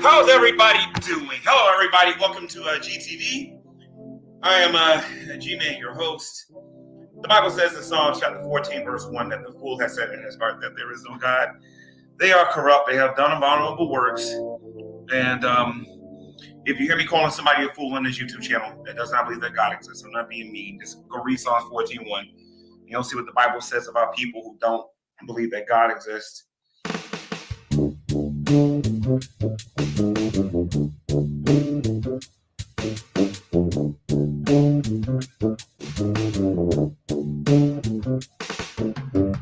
How's everybody doing? Hello, everybody. Welcome to GTV. I am Gman, your host. The Bible says in Psalms chapter 14, verse 1, that the fool has said in his heart that there is no God. They are corrupt. They have done abominable works. And if you hear me calling somebody a fool on this YouTube channel that does not believe that God exists, I'm not being mean. Just go read Psalms 14:1. You'll see what the Bible says about people who don't believe that God exists.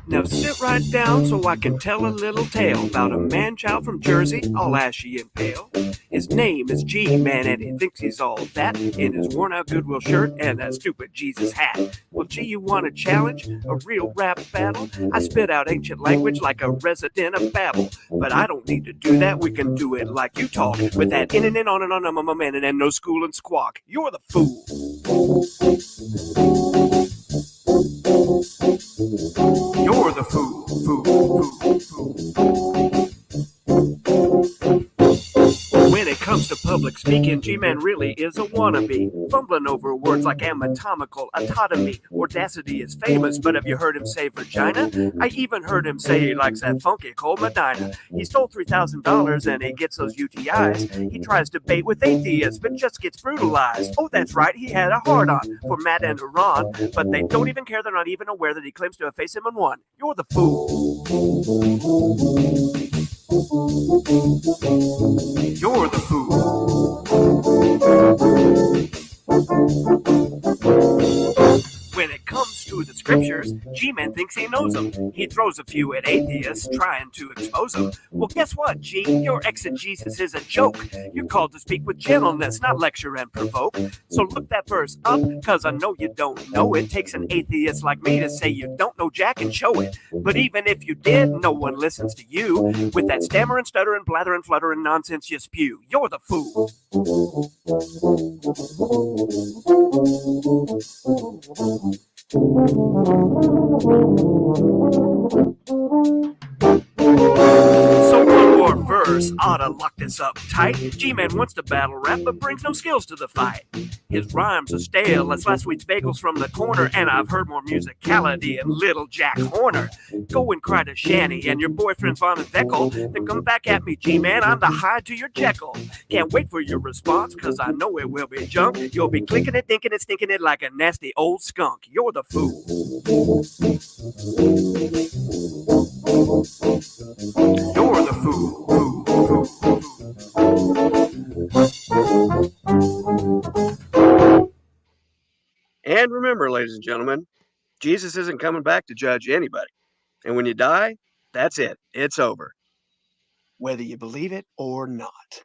Now sit right down so I can tell a little tale about a man-child from Jersey, all ashy and pale. His name is G-Man and he thinks he's all that in his worn-out Goodwill shirt and that stupid Jesus hat. Well, gee, you want a challenge? A real rap battle? I spit out ancient language like a resident of Babel. But I don't need to do that, we can do it like you talk. With that in and on and on, man, and no school and squawk. You're the fool. You're the fool, When it comes to public speaking, G-Man really is a wannabe. Fumbling over words like anatomical autotomy. Audacity is famous, but have you heard him say vagina? I even heard him say he likes that funky cold Medina. He stole $3,000 and he gets those UTIs. He tries to debate with atheists, but just gets brutalized. Oh, that's right, he had a hard-on for Matt and Iran, but they don't even care, they're not even aware that he claims to have faced him in one. You're the fool. You're the fool. When it comes to the scriptures, G-Man thinks he knows them. He throws a few at atheists, trying to expose them. Well, guess what, G? Your exegesis is a joke. You're called to speak with gentleness, not lecture and provoke. So look that verse up, cause I know you don't know it. Takes an atheist like me to say you don't know jack and show it. But even if you did, no one listens to you. With that stammer and stutter and blather and flutter and nonsense you spew. You're the fool. So one more verse ought to lock this up tight. G-Man wants to battle rap but brings no skills to the fight. His rhymes are stale as last week's bagels from the corner, and I've heard more musicality in Little Jack Horner. Go and cry to Shanny and your boyfriend's Von and Veckel, then come back at me, G-Man, I'm the Hyde to your Jekyll. Can't wait for your response, cause I know it will be junk. You'll be clicking it, thinking it, stinking it like a nasty old skunk. You're the fool. You're the fool. And remember, ladies and gentlemen, Jesus isn't coming back to judge anybody. And when you die, that's it. It's over. Whether you believe it or not.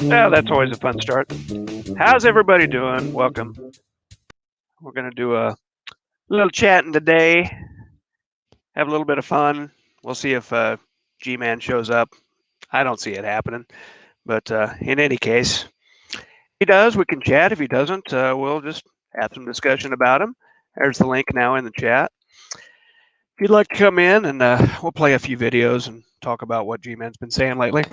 Yeah, that's always a fun start. How's everybody doing? Welcome. We're going to do a little chatting today. Have a little bit of fun. We'll see if G-Man shows up. I don't see it happening. But in any case, if he does, we can chat. If he doesn't, we'll just have some discussion about him. There's the link now in the chat. If you'd like to come in, and we'll play a few videos and talk about what G-Man's been saying lately.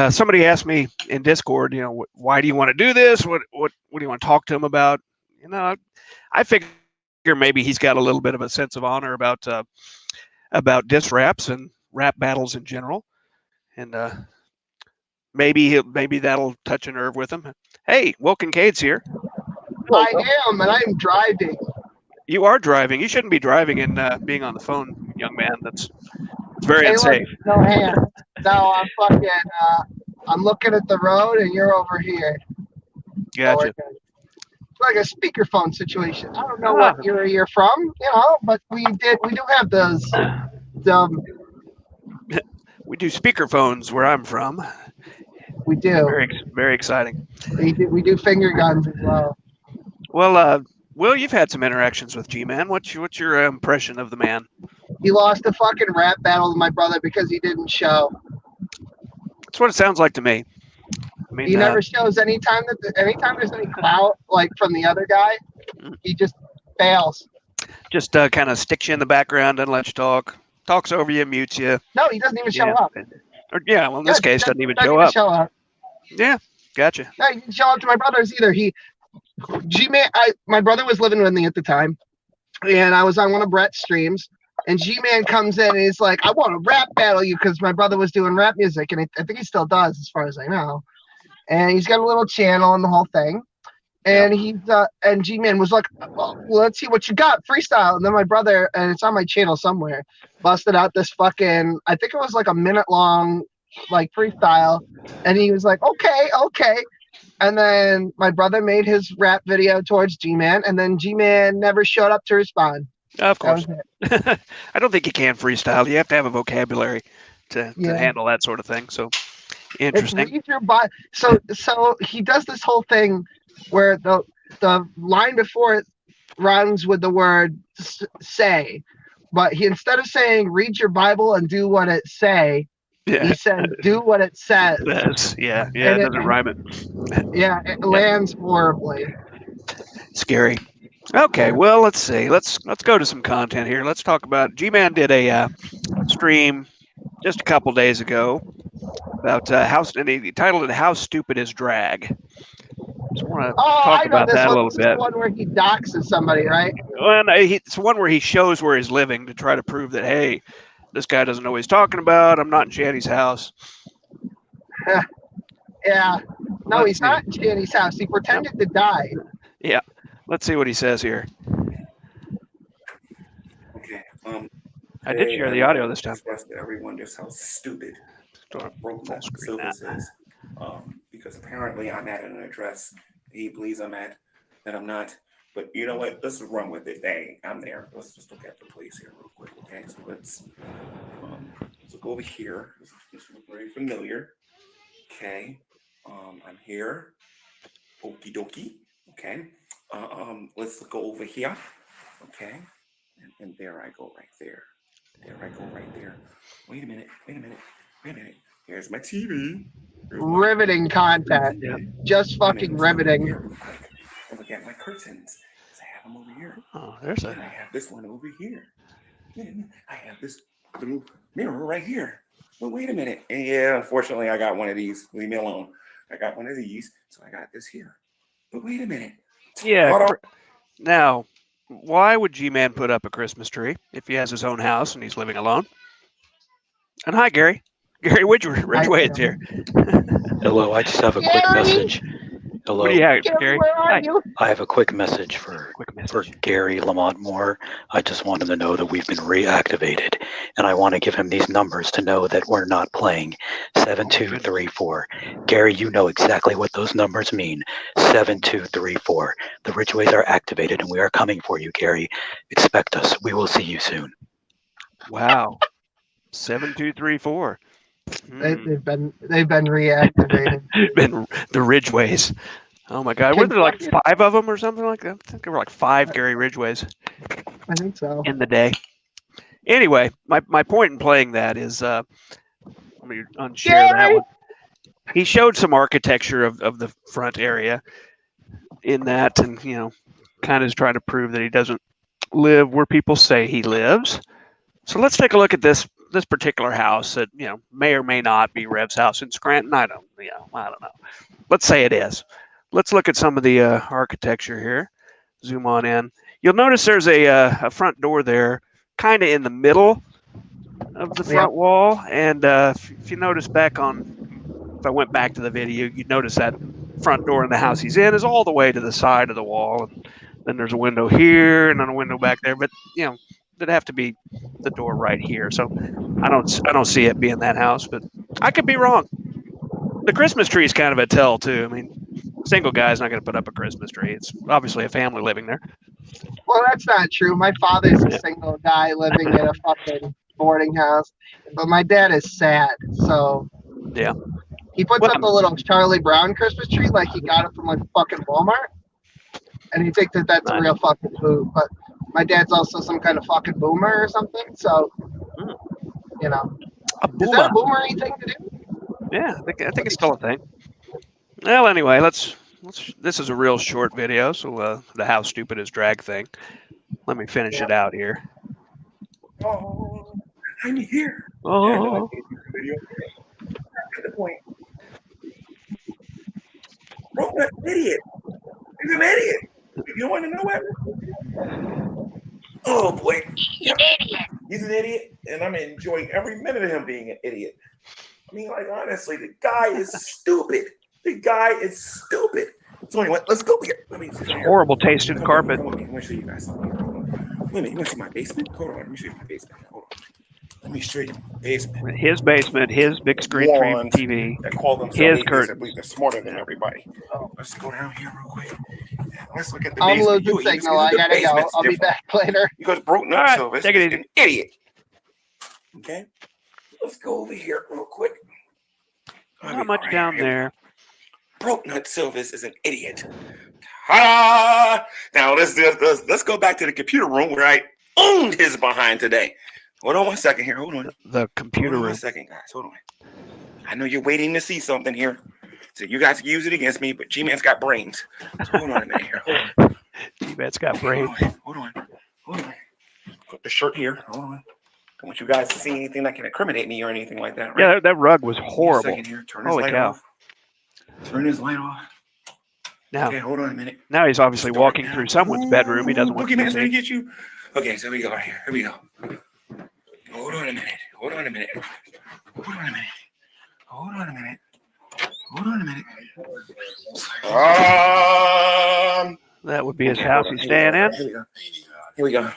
Somebody asked me in Discord, why do you want to do this? What do you want to talk to him about? I figure maybe he's got a little bit of a sense of honor about diss raps and rap battles in general, and maybe that'll touch a nerve with him. Hey, Will Kincaid's here. I am, and I'm driving. You are driving. You shouldn't be driving and being on the phone, young man. That's very unsafe. No hands. No, I'm fucking. I'm looking at the road and you're over here. Gotcha. It's like a speakerphone situation. I don't know Ah. what area you're from, but we do have those. We do speakerphones where I'm from. We do. Very exciting. We do finger guns as well. Well, Will, you've had some interactions with Gman. What's your impression of the man? He lost a fucking rap battle with my brother because he didn't show. That's what it sounds like to me. I mean, He never shows anytime there's any clout like from the other guy. He just fails. just kind of sticks you in the background, doesn't let you talk, talks over you, mutes you. No, he doesn't even show up. Or well, in this case, doesn't even show up. Yeah, gotcha. No, he didn't show up to my brother's either. G-Man, my brother was living with me at the time, and I was on one of Brett's streams, and G-Man comes in and he's like, I want to rap battle you because my brother was doing rap music, and I think he still does as far as I know. And he's got a little channel and the whole thing. And and G-Man was like, well, let's see what you got, freestyle. And then my brother, and it's on my channel somewhere, busted out this fucking, I think it was like a minute long, like freestyle. And he was like, okay. And then my brother made his rap video towards G-Man, and then G-Man never showed up to respond. Of course. I don't think you can freestyle. You have to have a vocabulary to handle that sort of thing. So interesting. So he does this whole thing where the line before it rhymes with the word say, but he, instead of saying read your Bible and do what it say, he said do what it says. Yeah, it doesn't rhyme it. Yeah, it lands horribly. Scary. Okay, well, let's see. Let's go to some content here. Let's talk about G-Man did a stream just a couple days ago about and he titled it "How Stupid Is Drag." Just want to talk about that a little bit. This is the one where he doxes somebody, right? Well, it's one where he shows where he's living to try to prove that, hey, this guy doesn't know what he's talking about. I'm not in Shanny's house. Yeah. No, he's not in Shanny's house. He pretended to die. Yeah. Let's see what he says here. Okay. I did share the audio this time. Express to everyone just how stupid broken service is. Because apparently I'm at an address he believes I'm at that I'm not. But you know what? Let's run with it. Hey, I'm there. Let's just look at the place here real quick. Okay, so let's go over here. This looks very familiar. Okay, I'm here. Okie dokie. Okay. Let's go over here. Okay, and there I go right there. There I go right there. Wait a minute. Here's my TV. Riveting content. Yeah. Just fucking riveting. Look at my curtains. I have them over here. Oh, I have this one over here. And I have this little mirror right here. But wait a minute. And yeah, unfortunately, I got one of these. Leave me alone. I got one of these, so I got this here. But wait a minute. Yeah. Now, why would G-Man put up a Christmas tree if he has his own house and he's living alone? And hi, Gary. Gary Ridgway is here. Hello, I just have a quick message. Hello. What do you have, Gary? Where are you? I have a quick message for Gary Lamont Moore. I just want him to know that we've been reactivated, and I want to give him these numbers to know that we're not playing 7234. Gary, you know exactly what those numbers mean. 7234. The Ridgeways are activated, and we are coming for you, Gary. Expect us. We will see you soon. Wow. 7234. They've been reactivated. Been the Ridgeways. Oh my God! Were there like 5 of them or something like that? I think there were like 5 Gary Ridgeways. I think so. In the day. Anyway, my point in playing that is, let me unshare that one. He showed some architecture of the front area in that, and kind of is trying to prove that he doesn't live where people say he lives. So let's take a look at this particular house that may or may not be Rev's house in Scranton. I don't know. Let's say it is. Let's look at some of the architecture here. Zoom on in. You'll notice there's a front door there, kind of in the middle of the front wall. And if you notice if I went back to the video, you'd notice that front door in the house he's in is all the way to the side of the wall. And then there's a window here and then a window back there. But it'd have to be the door right here. So I don't see it being that house, but I could be wrong. The Christmas tree is kind of a tell too. I mean, single guy's not going to put up a Christmas tree. It's obviously a family living there. Well, that's not true. My father's a single guy living in a fucking boarding house, but my dad is sad, so Yeah. he puts up a little Charlie Brown Christmas tree like he got it from like fucking Walmart, and he thinks that that's a real fucking hoot. But my dad's also some kind of fucking boomer or something, so you know. Is that a boomery thing to do? Yeah, I think it's still a thing. Well, anyway, let's. This is a real short video, so the how stupid is drag thing. Let me finish it out here. Oh, I'm here. Oh. Yeah, I know I can't do the video. At the point. Bro, that idiot. He's an idiot. You want to know what? Oh boy. Yeah. He's an idiot, and I'm enjoying every minute of him being an idiot. I mean, like, honestly, the guy is stupid. The guy is stupid. So anyway, let's go here. Let me see. Horrible taste in carpet. Let me show you guys something. Let me see my basement. Hold on, let me show you my basement. Hold on. Let me show you my basement. His basement, his big screen TV, that call themselves his curtains. I curtains. believe they're smarter than everybody. Let's go down here real quick. Let's look at the I'm basement. losing signal. I gotta go. I'll be back later. Because Broke Nut Silvis take it is an idiot. Okay? Let's go over here real quick. Not much down there. Broke Nut Silvis is an idiot. Ta-da! Now let's go back to the computer room where I owned his behind today. Hold on one second here. Hold on. The computer room. Hold on 1 second, guys. Hold on. I know you're waiting to see something here. So you guys can use it against me, but G-Man's got brains. So hold on a minute here. Hold on. G-Man's got brains. Hold on. Put the shirt here. Hold on. I want you guys to see anything that can incriminate me or anything like that. Right? Yeah, that rug was horrible. Here. Turn his light off. Turn his light off. Now, okay, hold on a minute. Now he's obviously walking through someone's bedroom. He doesn't want to Boogeyman's gonna get you. Okay, so we go right here. Here we go. Hold on a minute. Hold on a minute. Hold on a minute. Hold on a minute. Hold on a minute. That would be his house he's staying in. Here we go.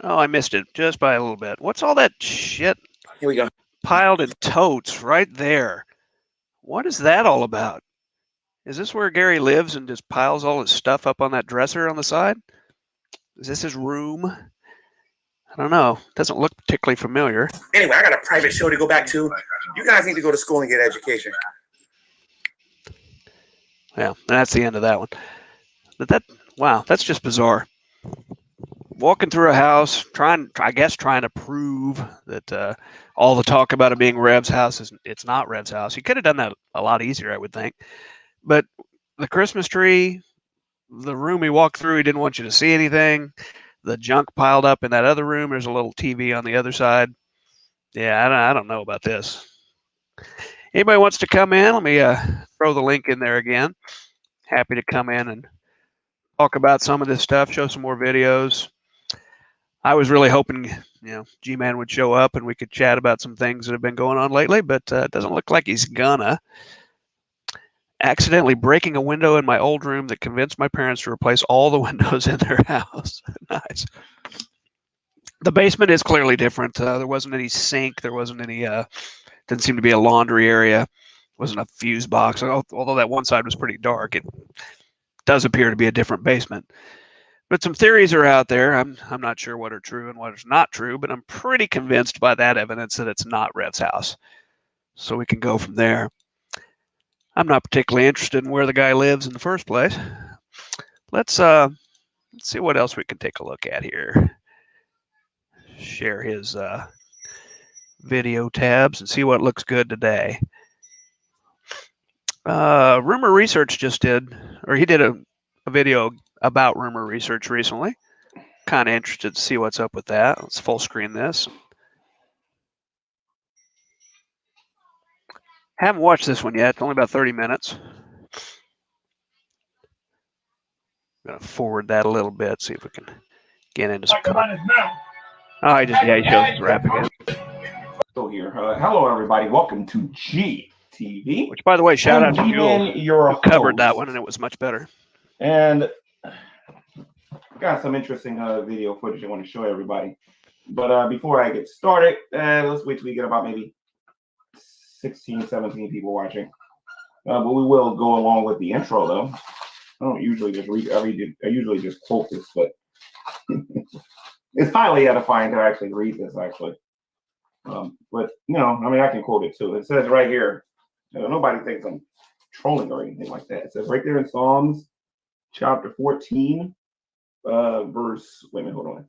Oh, I missed it just by a little bit. What's all that shit? Here we go. Piled in totes right there. What is that all about? Is this where Gary lives and just piles all his stuff up on that dresser on the side? Is this his room? I don't know. Doesn't look particularly familiar. Anyway, I got a private show to go back to. You guys need to go to school and get education. Yeah, that's the end of that one. But wow, that's just bizarre. Walking through a house, trying to prove that all the talk about it being Rev's house it's not Rev's house. He could have done that a lot easier, I would think. But the Christmas tree, the room he walked through, he didn't want you to see anything. The junk piled up in that other room. There's a little TV on the other side. Yeah, I don't know about this. Anybody wants to come in? Let me throw the link in there again. Happy to come in and talk about some of this stuff, show some more videos. I was really hoping, G-Man would show up and we could chat about some things that have been going on lately, but it doesn't look like he's gonna. Accidentally breaking a window in my old room that convinced my parents to replace all the windows in their house. Nice. The basement is clearly different. There wasn't any sink. There wasn't any, didn't seem to be a laundry area. Wasn't a fuse box. Although that one side was pretty dark, it does appear to be a different basement. But some theories are out there. I'm not sure what are true and what is not true, but I'm pretty convinced by that evidence that it's not Rev's house. So we can go from there. I'm not particularly interested in where the guy lives in the first place. Let's see what else we can take a look at here. Share his video tabs and see what looks good today. Rumor Research he did a video about Rumor Research recently. Kind of interested to see what's up with that. Let's full screen this. Haven't watched this one yet. It's only about 30 minutes. I'm going to forward that a little bit, see if we can get into some. Oh, he shows his rap again. So here, hello everybody. Welcome to GTV. Which, by the way, shout out to Jules. You covered that one, and it was much better. And got some interesting video footage I want to show everybody. But before I get started, let's wait till we get about maybe 16, 17 people watching. But we will go along with the intro, though. I don't usually just read. I usually just quote this, but it's highly edifying to actually read this, actually. But, you know, I mean, I can quote it, too. It says right here, nobody thinks I'm trolling or anything like that. It says right there in Psalms chapter 14, verse, wait a minute, hold on.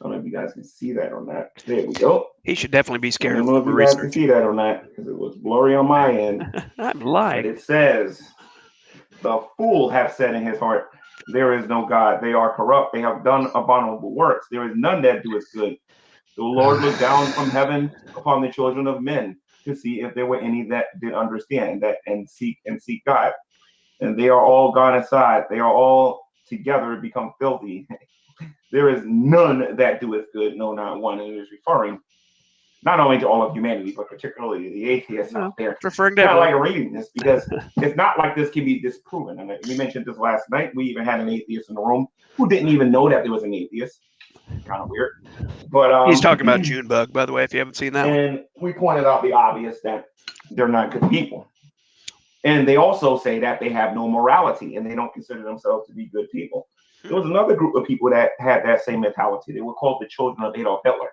I don't know if you guys can see that or not. There we go. He should definitely be I scared don't of know if you guys can research. see that or not, because it was blurry on my end. I'm But lying. it says, the fool hath said in his heart, there is no God. They are corrupt. They have done abominable works. There is none that doeth good. The Lord looked down from heaven upon the children of men to see if there were any that did understand that and seek God. And they are all gone aside. They are all together become filthy. There is none that doeth good, no, not one. And it is referring not only to all of humanity, but particularly the atheists out there. Referring to I everyone. like reading this because it's not like this can be disproven. And we mentioned this last night. We even had an atheist in the room who didn't even know that there was an atheist. Kind of weird. But He's talking about Junebug, by the way, if you haven't seen that one. and we pointed out the obvious that they're not good people. And they also say that they have no morality and they don't consider themselves to be good people. There was another group of people that had that same mentality. They were called the children of Adolf Hitler.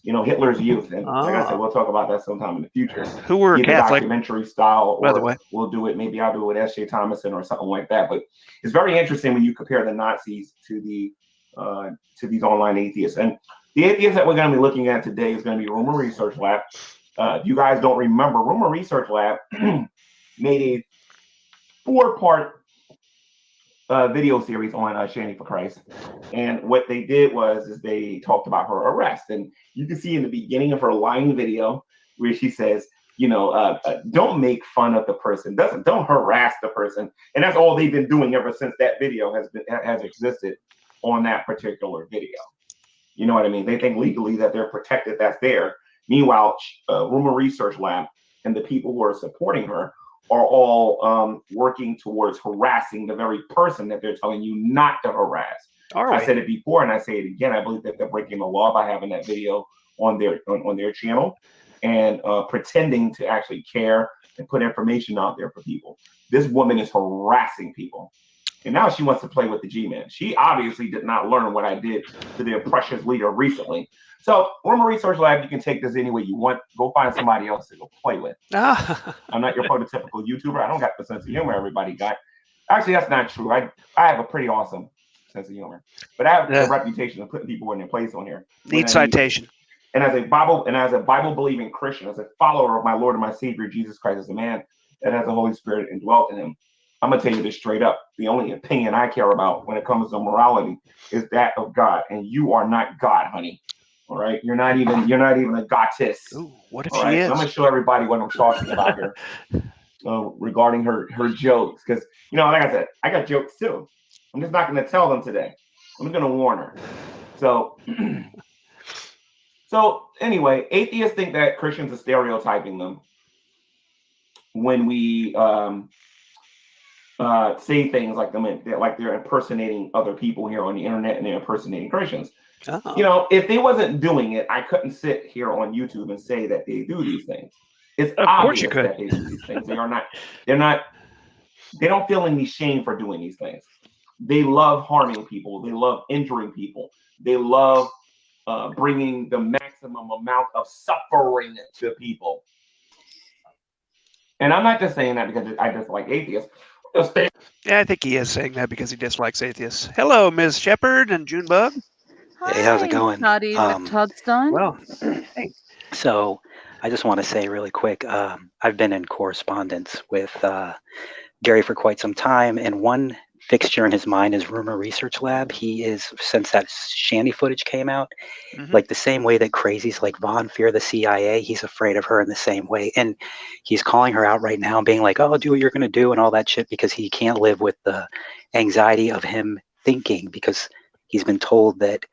You know, Hitler's youth. And like I said, we'll talk about that sometime in the future. Who were Either Catholic, documentary style, by the or way. we'll do it. Maybe I'll do it with S.J. Thomason or something like that. But it's very interesting when you compare the Nazis to these online atheists. And the atheists that we're going to be looking at today is going to be Rumor Research Lab. If you guys don't remember, Rumor Research Lab made a 4-part video series on Shandy for Christ. And what they did is they talked about her arrest. And you can see in the beginning of her lying video where she says, you know, don't make fun of the person. Don't harass the person. And that's all they've been doing ever since that video has existed on that particular video. You know what I mean? They think legally that they're protected. That's there. Meanwhile, Rumor Research Lab and the people who are supporting her are all working towards harassing the very person that they're telling you not to harass. I said it before and I say it again. I believe that they're breaking the law by having that video on their channel and pretending to actually care and put information out there for people. This woman is harassing people. And now she wants to play with the Gman. She obviously did not learn what I did to their precious leader recently. So, Rumor Research Lab, you can take this any way you want. Go find somebody else to go play with. I'm not your prototypical YouTuber. I don't got the sense of humor everybody got. Actually, that's not true. I have a pretty awesome sense of humor. But I have a reputation of putting people in their place on here. Need citation. And as a Bible believing Christian, as a follower of my Lord and my Savior Jesus Christ, as a man that has the Holy Spirit indwelt in him, I'm gonna tell you this straight up. The only opinion I care about when it comes to morality is that of God, and you are not God, honey. All right, you're not even a goddess. Ooh, what if all she right? is? I'm gonna show everybody what I'm talking about here regarding her jokes, because you know, like I said, I got jokes too. I'm just not gonna tell them today. I'm just gonna warn her. So, so anyway, atheists think that Christians are stereotyping them when we say things like they're impersonating other people here on the internet and they're impersonating Christians. Oh. You know, if they wasn't doing it, I couldn't sit here on YouTube and say that they do these things. It's obvious that they do these things. They don't feel any shame for doing these things. They love harming people. They love injuring people. They love bringing the maximum amount of suffering to people. And I'm not just saying that because I just like atheists. Yeah, I think he is saying that because he dislikes atheists. Hello, Ms. Shepard and Junebug. Hey, how's it going? Toddy Tudstone. Well, hey. So I just want to say really quick, I've been in correspondence with Gary for quite some time, and one fixture in his mind is Rumor Research Lab. He is, since that Shandy footage came out, like the same way that crazies like Vaughn fear the CIA, he's afraid of her in the same way. And he's calling her out right now, being like, oh, do what you're going to do and all that shit, because he can't live with the anxiety of him thinking, because he's been told that,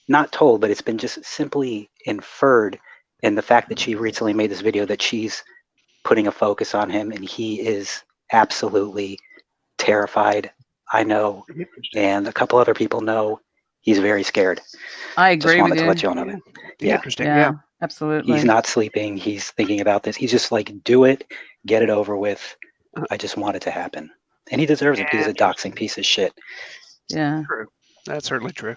not told, but it's been just simply inferred in the fact that she recently made this video that she's putting a focus on him, and he is absolutely terrified. I know, and a couple other people know. He's very scared. I agree just wanted with to you. let you all know that. Yeah. Interesting. Yeah. Absolutely. He's not sleeping. He's thinking about this. He's just like, do it, get it over with. I just want it to happen. And he deserves it because he's a doxing piece of shit. Yeah. True. That's certainly true.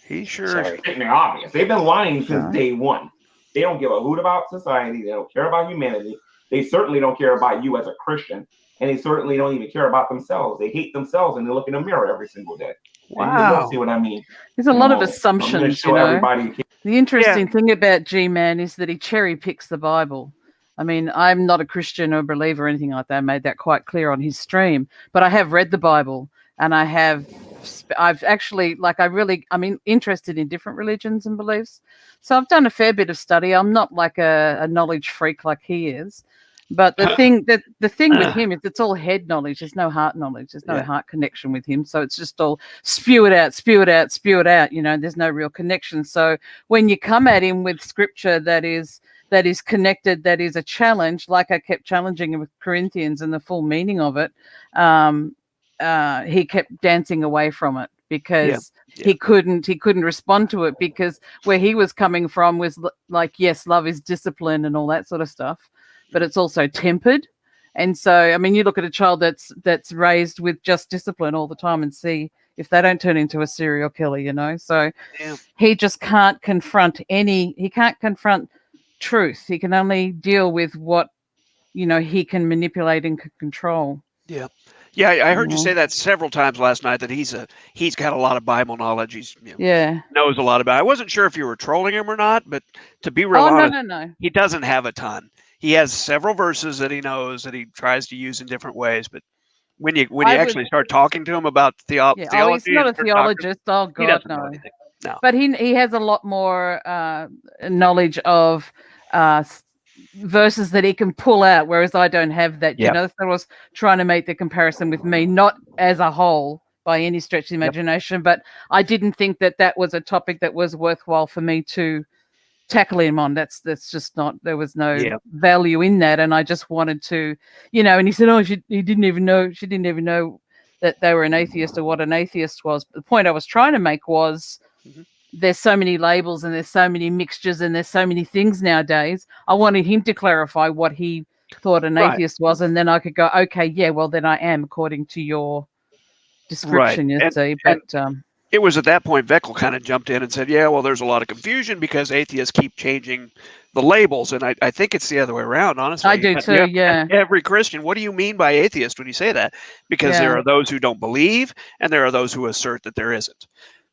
He sure. Sorry. They're obvious. They've been lying since Right. day one. They don't give a hoot about society. They don't care about humanity. They certainly don't care about you as a Christian. And they certainly don't even care about themselves. They hate themselves and they look in the mirror every single day. And Wow. you'll see what I mean. There's a lot of I'm gonna assumptions, show you know. everybody. The interesting thing about Gman is that he cherry picks the Bible. I mean, I'm not a Christian or believer or anything like that. I made that quite clear on his stream. But I have read the Bible, and I've actually, I'm interested in different religions and beliefs. So I've done a fair bit of study. I'm not like a knowledge freak like he is. But the thing with him is it's all head knowledge. There's no heart knowledge. There's no heart connection with him. So it's just all spew it out, spew it out, spew it out. You know, there's no real connection. So when you come at him with scripture that is connected, that is a challenge, like I kept challenging him with Corinthians and the full meaning of it, he kept dancing away from it because he couldn't respond to it, because where he was coming from was like, yes, love is discipline and all that sort of stuff, but it's also tempered. And so, I mean, you look at a child that's raised with just discipline all the time and see if they don't turn into a serial killer, you know. So he just can't confront truth. He can only deal with what, you know, he can manipulate and control. Yeah. Yeah, I heard you say that several times last night, that he's got a lot of Bible knowledge. He's knows a lot about it. I wasn't sure if you were trolling him or not, but to be real honest, no. He doesn't have a ton. He has several verses that he knows that he tries to use in different ways, but when you actually start talking to him about theology, he's not a theologist. Oh God, he doesn't no. know anything. No. But he has a lot more knowledge of verses that he can pull out, whereas I don't have that. You know, I was trying to make the comparison with me, not as a whole by any stretch of the imagination, but I didn't think that was a topic that was worthwhile for me to tackle him on. That's just not, there was no value in that, and I just wanted to, you know. And he said, she didn't even know that they were an atheist or what an atheist was. But the point I was trying to make was, there's so many labels and there's so many mixtures and there's so many things nowadays. I wanted him to clarify what he thought an atheist was, and then I could go, okay, yeah, well then I am according to your description, you see. But it was at that point Veckel kind of jumped in and said, yeah, well, there's a lot of confusion because atheists keep changing the labels. And I think it's the other way around, honestly. I do too, Every Christian, what do you mean by atheist when you say that? Because there are those who don't believe and there are those who assert that there isn't.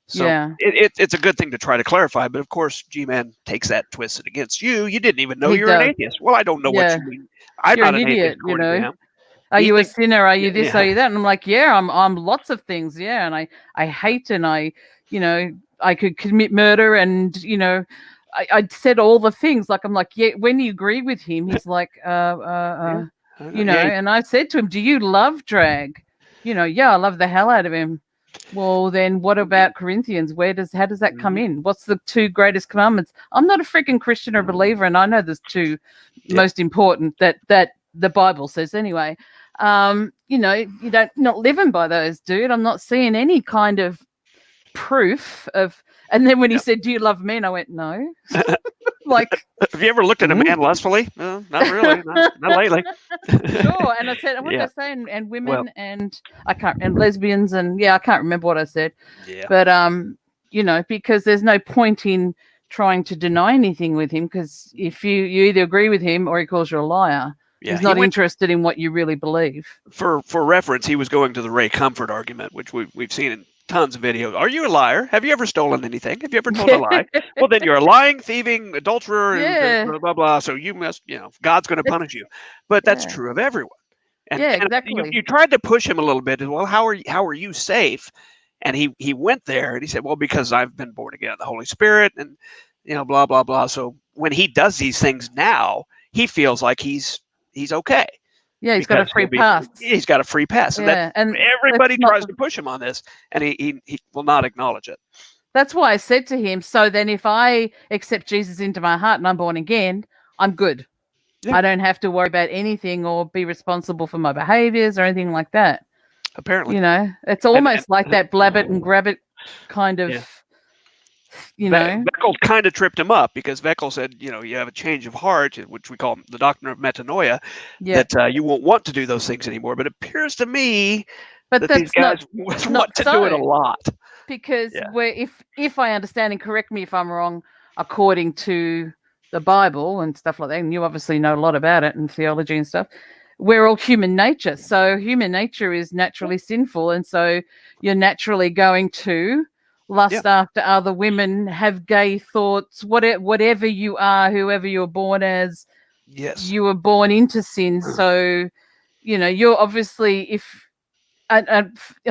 So it's a good thing to try to clarify. But of course, G-Man takes that, twists it against you. You didn't even know you're an atheist. Well, I don't know what you mean. I'm you're not an idiot, atheist, you know. Are you a sinner? Are you this? Are you that? And I'm like, I'm lots of things. Yeah. And I hate, and I could commit murder, and, you know, I said all the things. Like, I'm like, when you agree with him, he's like, you know, and I said to him, do you love drag? You know, I love the hell out of him. Well, then what about Corinthians? How does that come in? What's the two greatest commandments? I'm not a freaking Christian or believer, and I know there's two most important that the Bible says anyway. You know, you don't, not living by those, dude. I'm not seeing any kind of proof of. And then when he said, do you love men? I went, no. Like, have you ever looked at a man lustfully? No, not really. Not lately. Sure. And I said, what did I say? And women, and and lesbians, and I can't remember what I said. Yeah. But you know, because there's no point in trying to deny anything with him, because if you either agree with him or he calls you a liar. Yeah, he's not interested in what you really believe. For reference, he was going to the Ray Comfort argument, which we've seen in tons of videos. Are you a liar? Have you ever stolen anything? Have you ever told a lie? Well, then you're a lying, thieving, adulterer, and blah, blah, blah. So you must, you know, God's going to punish you. But that's true of everyone. And, exactly. And you tried to push him a little bit. Well, how are you safe? And he went there and he said, well, because I've been born again of the Holy Spirit, and, you know, blah, blah, blah. So when he does these things now, he feels like he's okay. Yeah, he's got a free pass. He's got a free pass. And, and everybody tries to push him on this, and he will not acknowledge it. That's why I said to him, so then if I accept Jesus into my heart and I'm born again, I'm good. Yeah. I don't have to worry about anything or be responsible for my behaviors or anything like that. Apparently. You know, it's almost like that blab it and grab it kind of Veckel kind of tripped him up because Veckel said, you have a change of heart, which we call the doctrine of metanoia, that you won't want to do those things anymore. But it appears to me that these guys want to do it a lot. Because if I understand, and correct me if I'm wrong, according to the Bible and stuff like that, and you obviously know a lot about it and theology and stuff, we're all human nature. So human nature is naturally sinful. And so you're naturally going to lust after other women, have gay thoughts, whatever you are, whoever you're born as, you were born into sin. So, you're obviously,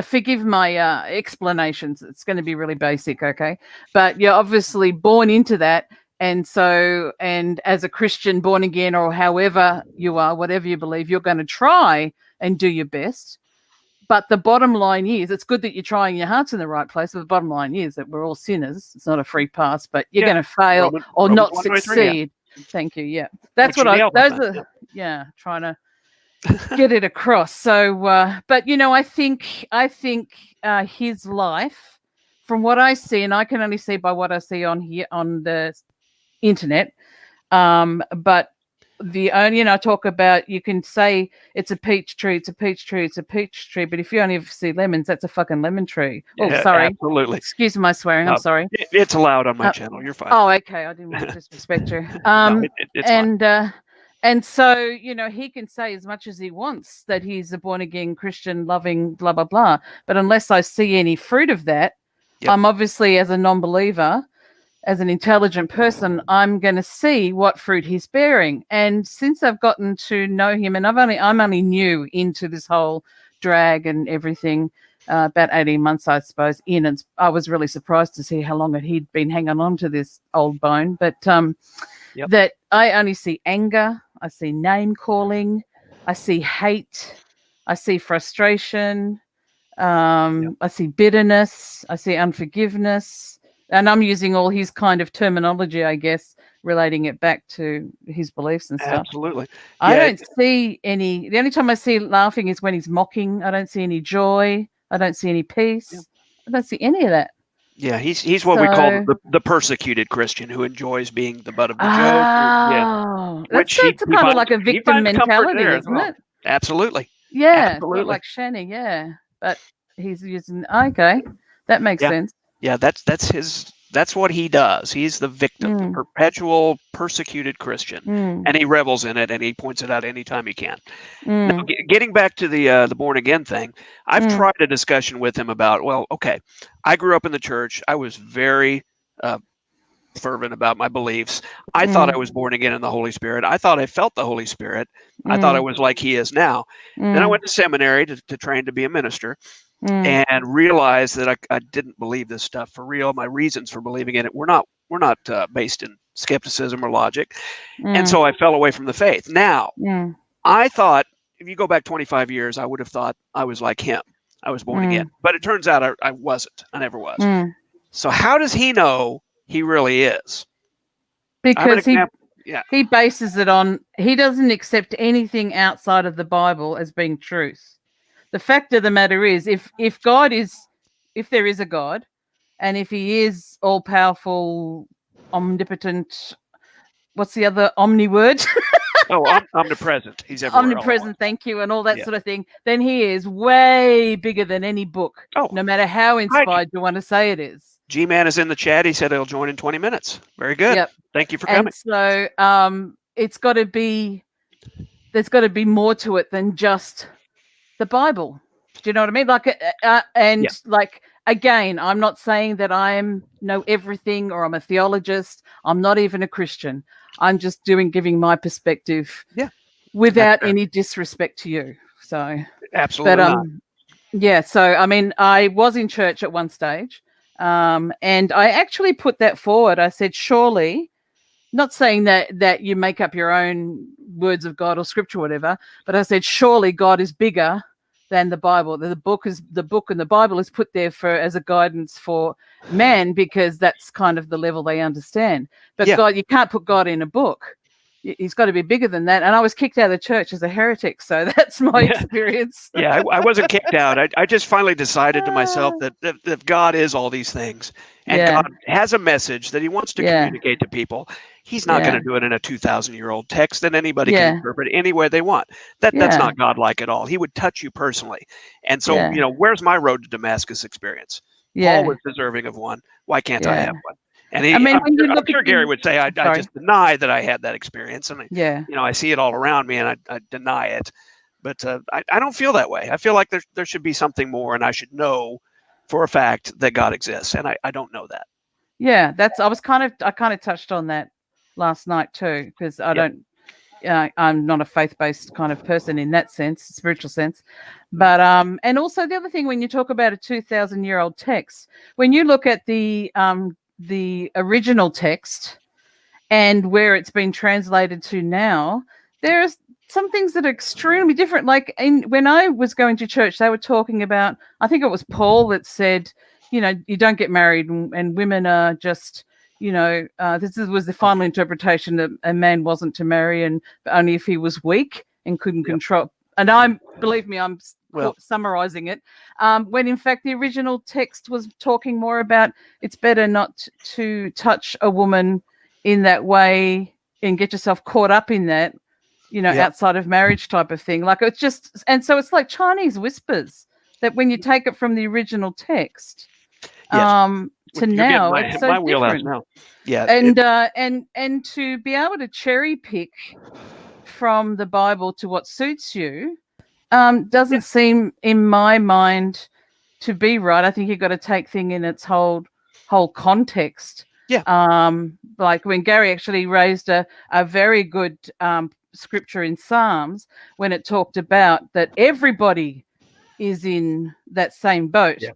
forgive my explanations, it's going to be really basic, okay? But you're obviously born into that. And so, and as a Christian, born again, or however you are, whatever you believe, you're going to try and do your best. But the bottom line is, it's good that you're trying, your heart's in the right place. But the bottom line is that we're all sinners. It's not a free pass, but you're going to fail or not succeed. Thank you. Yeah. That's what trying to get it across. So, but I think his life, from what I see, and I can only see by what I see on here on the internet, but the only, I talk about, you can say it's a peach tree, it's a peach tree, it's a peach tree, but if you only ever see lemons, that's a fucking lemon tree. Sorry. Absolutely. Excuse my swearing. I'm sorry. It's allowed on my channel. You're fine. Oh, okay. I didn't want to disrespect you. It's fine. And so, he can say as much as he wants that he's a born-again Christian, loving, blah, blah, blah. But unless I see any fruit of that, I'm obviously, as a non-believer, as an intelligent person, I'm going to see what fruit he's bearing. And since I've gotten to know him, and I'm only new into this whole drag and everything, about 18 months, I suppose, in, and I was really surprised to see how long he'd been hanging on to this old bone. But that I only see anger, I see name calling, I see hate, I see frustration, I see bitterness, I see unforgiveness. And I'm using all his kind of terminology, I guess, relating it back to his beliefs and stuff. Absolutely. I don't see any. The only time I see laughing is when he's mocking. I don't see any joy. I don't see any peace. I don't see any of that. Yeah, he's what we call the persecuted Christian who enjoys being the butt of the joke. That's kind of like a victim mentality, isn't it? Absolutely. Yeah, absolutely. Like Shani, but he's using. Okay, that makes sense. Yeah, that's what he does. He's the victim, the perpetual persecuted Christian, and he revels in it, and he points it out anytime he can. Now, getting back to the born again thing, I've tried a discussion with him about, I grew up in the church. I was very fervent about my beliefs. I thought I was born again in the Holy Spirit. I thought I felt the Holy Spirit. I thought I was like he is now. Then I went to seminary to train to be a minister. And realized that I didn't believe this stuff for real. My reasons for believing in it were not based in skepticism or logic, and so I fell away from the faith. Now, I thought if you go back 25 years, I would have thought I was like him. I was born again, but it turns out I wasn't. I never was. So how does he know he really is? Because he bases it on, he doesn't accept anything outside of the Bible as being truth. The fact of the matter is, if there is a God, and if he is all powerful, omnipotent, what's the other omni word? Omnipresent. He's everywhere. Omnipresent, thank you, and all that sort of thing. Then he is way bigger than any book, no matter how inspired you want to say it is. Gman is in the chat. He said he'll join in 20 minutes. Very good. Yep. Thank you for coming. And so there's got to be more to it than just the Bible. Do you know what I mean? Like, again, I'm not saying that I know everything or I'm a theologist. I'm not even a Christian. I'm just giving my perspective without any disrespect to you. So absolutely not. So I mean, I was in church at one stage, and I actually put that forward. I said, surely, not saying that you make up your own words of God or scripture or whatever, but I said, surely God is bigger than the Bible. The book and the Bible is put there as a guidance for man, because that's kind of the level they understand. But God, you can't put God in a book. he's got to be bigger than that. And I was kicked out of the church as a heretic, so that's my experience. Yeah, I wasn't kicked out. I just finally decided to myself that God is all these things, and God has a message that he wants to communicate to people. He's not going to do it in a 2,000-year-old text that anybody can interpret any way they want. That's not God-like at all. He would touch you personally. And so, where's my road to Damascus experience? Paul was deserving of one. Why can't I have one? And I'm sure Gary would say, I just deny that I had that experience. And, I see it all around me and I deny it. But I don't feel that way. I feel like there should be something more, and I should know for a fact that God exists. And I don't know that. Yeah, I kind of touched on that last night too, because I'm not a faith-based kind of person in that sense, spiritual sense. But and also the other thing, when you talk about a 2,000-year-old text, when you look at the original text and where it's been translated to now, there's some things that are extremely different. Like when I was going to church, they were talking about, I think it was Paul that said, you don't get married and women are just, this was the final interpretation that a man wasn't to marry and only if he was weak and couldn't control. And believe me, I'm summarizing it. When in fact the original text was talking more about it's better not to touch a woman in that way and get yourself caught up in that, outside of marriage type of thing. Like it's just, and so it's like Chinese whispers that when you take it from the original text, to now, it's so different. Now. Yeah, and to be able to cherry pick from the Bible to what suits you doesn't seem, in my mind, to be right. I think you've got to take thing in its whole context. Yeah. Like when Gary actually raised a very good scripture in Psalms when it talked about that everybody is in that same boat. Yeah.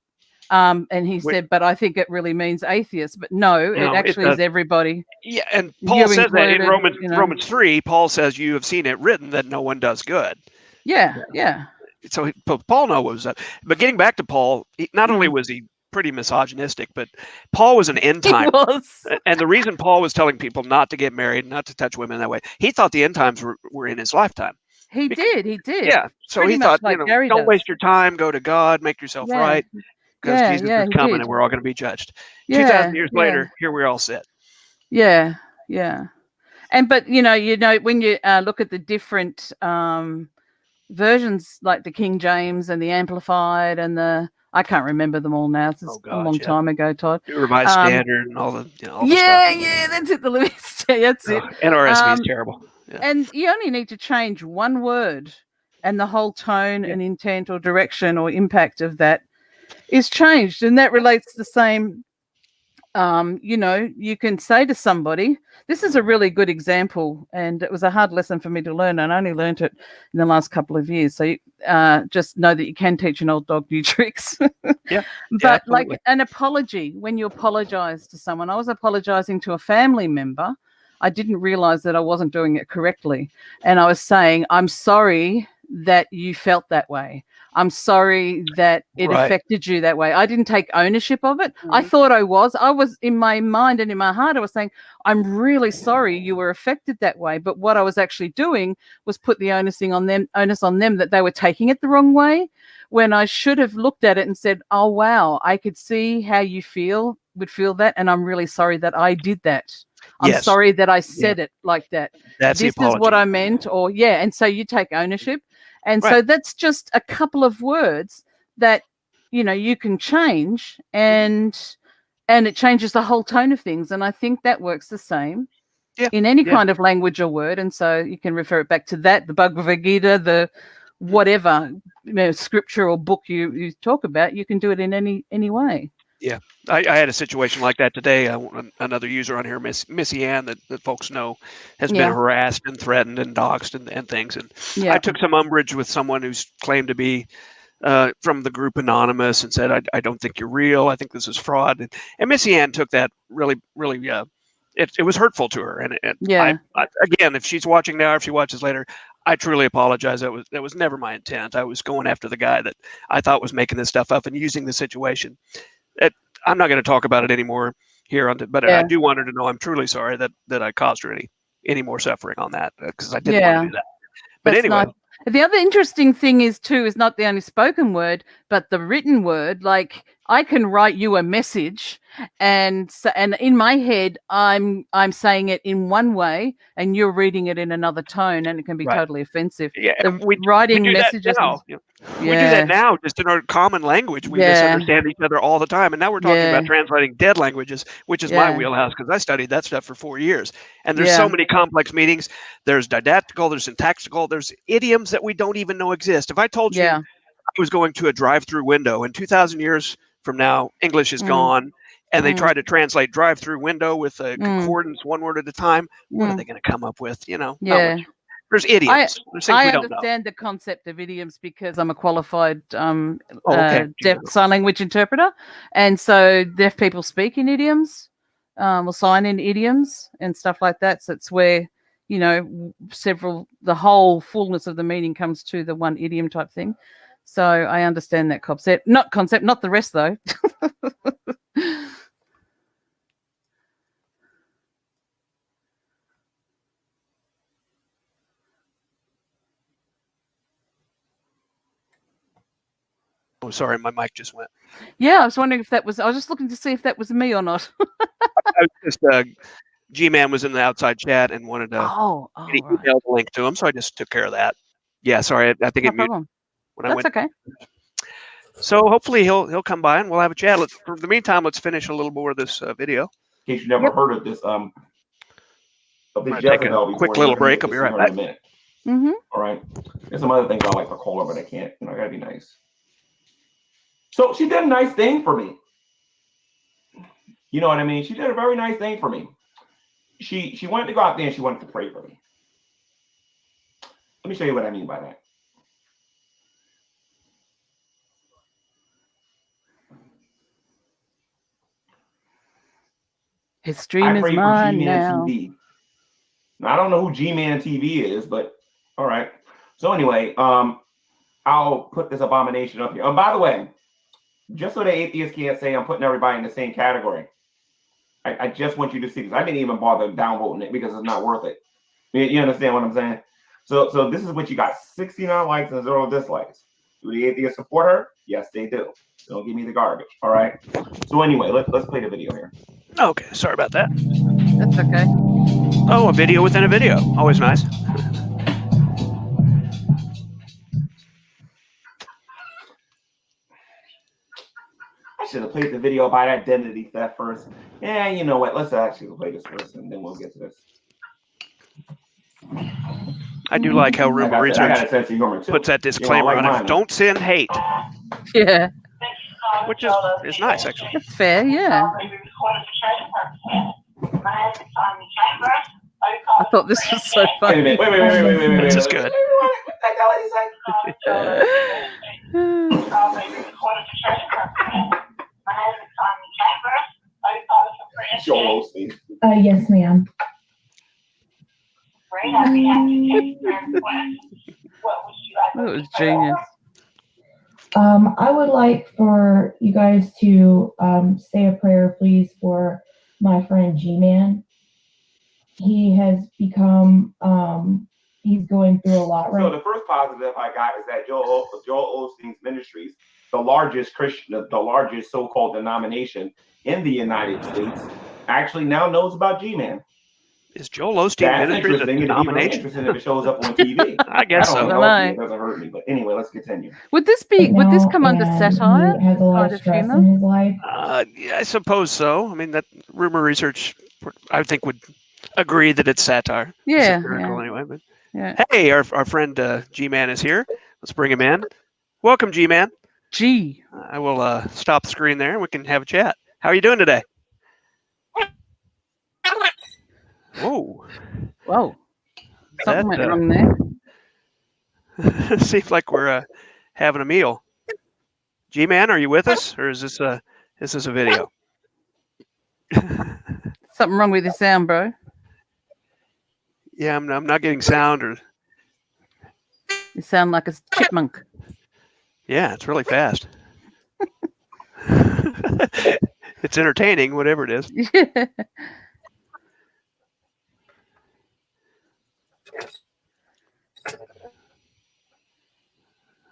And he said, but I think it really means atheists. But no, it actually is everybody. Yeah, and Paul says that in Romans 3, Paul says you have seen it written that no one does good. Yeah. So Paul knows that. But getting back to Paul, not only was he pretty misogynistic, but Paul was an end time. He was. And the reason Paul was telling people not to get married, not to touch women that way, he thought the end times were in his lifetime. He did. Yeah. So pretty he thought, like don't waste your time, go to God, make yourself right. Because Jesus is coming and we're all going to be judged. 2,000 years later, here we all sit. Yeah. And but when you look at the different versions, like the King James and the Amplified and I can't remember them all now. It's a long time ago, Todd. New Revised Standard and all the all the stuff. That's it. The living that's it. NRSV is terrible. Yeah. And you only need to change one word, and the whole tone and intent or direction or impact of that is changed. And that relates to the same. You can say to somebody, this is a really good example, and it was a hard lesson for me to learn. And I only learned it in the last couple of years. So just know that you can teach an old dog new tricks. But like an apology, when you apologize to someone, I was apologizing to a family member. I didn't realize that I wasn't doing it correctly. And I was saying, I'm sorry that you felt that way. I'm sorry that it affected you that way. I didn't take ownership of it. I thought I was in my mind and in my heart, I was saying, I'm really sorry you were affected that way. But what I was actually doing was put the onus on them that they were taking it the wrong way, when I should have looked at it and said, oh, wow, I could see how you would feel that. And I'm really sorry that I did that. I'm sorry that I said it like that. This is what I meant. And so you take ownership. And so that's just a couple of words that, you can change and it changes the whole tone of things. And I think that works the same in any kind of language or word. And so you can refer it back to that, the Bhagavad Gita, the whatever scripture or book you talk about, you can do it in any way. Yeah, I had a situation like that today. Another user on here, Missy Ann, that folks know, has been harassed and threatened and doxxed and things. And I took some umbrage with someone who's claimed to be from the group Anonymous and said, I don't think you're real. I think this is fraud. And Missy Ann took that really, really, it was hurtful to her. And I, again, if she's watching now, or if she watches later, I truly apologize. That was never my intent. I was going after the guy that I thought was making this stuff up and using the situation. I'm not going to talk about it anymore here, but I do want her to know I'm truly sorry that I caused her any more suffering on that because I didn't want to do that. But That's anyway. nice. The other interesting thing is not the only spoken word, but the written word. Like I can write you a message, and in my head, I'm saying it in one way, and you're reading it in another tone, and it can be totally offensive. Yeah, we do messages. That now. We do that now, just in our common language. We misunderstand each other all the time, and now we're talking about translating dead languages, which is my wheelhouse because I studied that stuff for 4 years. And there's so many complex meanings. There's didactical, there's syntactical, there's idioms that we don't even know exist. If I told you I was going to a drive-through window, in 2,000 years from now, English is gone, and they try to translate drive-through window with a concordance, one word at a time, what are they going to come up with? Not much. There's idioms. There's things we don't know. I understand the concept of idioms because I'm a qualified deaf sign language interpreter, and so deaf people speak in idioms, or sign in idioms and stuff like that. So it's where the whole fullness of the meaning comes to the one idiom type thing. So I understand that concept. Not the rest though. Oh, sorry, my mic just went. Yeah, I was wondering if that was. I was just looking to see if that was me or not. I was just Gman was in the outside chat and wanted to email the link to him, so I just took care of that. Yeah, sorry, I think it muted when I went. That's okay. So hopefully he'll come by and we'll have a chat. For the meantime, let's finish a little more of this video. In case you never heard of this, take a quick little break. I'll be right back. Mm-hmm. All right. There's some other things I like to call her, but I can't. I gotta be nice. So she did a nice thing for me. You know what I mean? She did a very nice thing for me. She wanted to go out there and she wanted to pray for me. Let me show you what I mean by that. His stream is mine now. TV. Now. I don't know who Gman TV is, but all right. So anyway, I'll put this abomination up here. And by the way, just so the atheists can't say I'm putting everybody in the same category, I just want you to see this. I didn't even bother downvoting it because it's not worth it. You understand what I'm saying? So this is what you got: 69 likes and 0 dislikes. Do the atheists support her? Yes, they do. Don't give me the garbage. All right. So anyway, let's play the video here. Okay, sorry about that. That's okay. Oh, a video within a video. Always nice. I should have played the video about identity theft first. Yeah, you know what? Let's actually play this first, and then we'll get to this. I do like how Rumor Research puts that disclaimer on it. Don't send hate. Yeah. Which is nice, actually. It's fair, yeah. I thought this was so funny. Wait. This is good. Yes, ma'am. That was genius. I would like for you guys to say a prayer, please, for my friend Gman. He has become, he's going through a lot right now. So the first positive I got is that Joel Osteen's Ministries, the largest Christian, the largest so-called denomination in the United States, actually now knows about Gman. Is Joel Osteen Ministries a denomination? Interesting if it shows up on TV. I guess so. It doesn't hurt me, but anyway, let's continue. Would this come under satire? He has a lot of stress in his life. Yeah, I suppose so. I mean, that Rumor Research, I think, would agree that it's satire. Yeah. Anyway, but hey, our friend Gman is here. Let's bring him in. Welcome, Gman. G. I will stop the screen there and we can have a chat. How are you doing today? Whoa. Something went wrong there. Seems like we're having a meal. G-Man, are you with us, or is this a video? Something wrong with your sound, bro. Yeah, I'm not getting sound. Or you sound like a chipmunk. Yeah, it's really fast. It's entertaining, whatever it is. Yeah.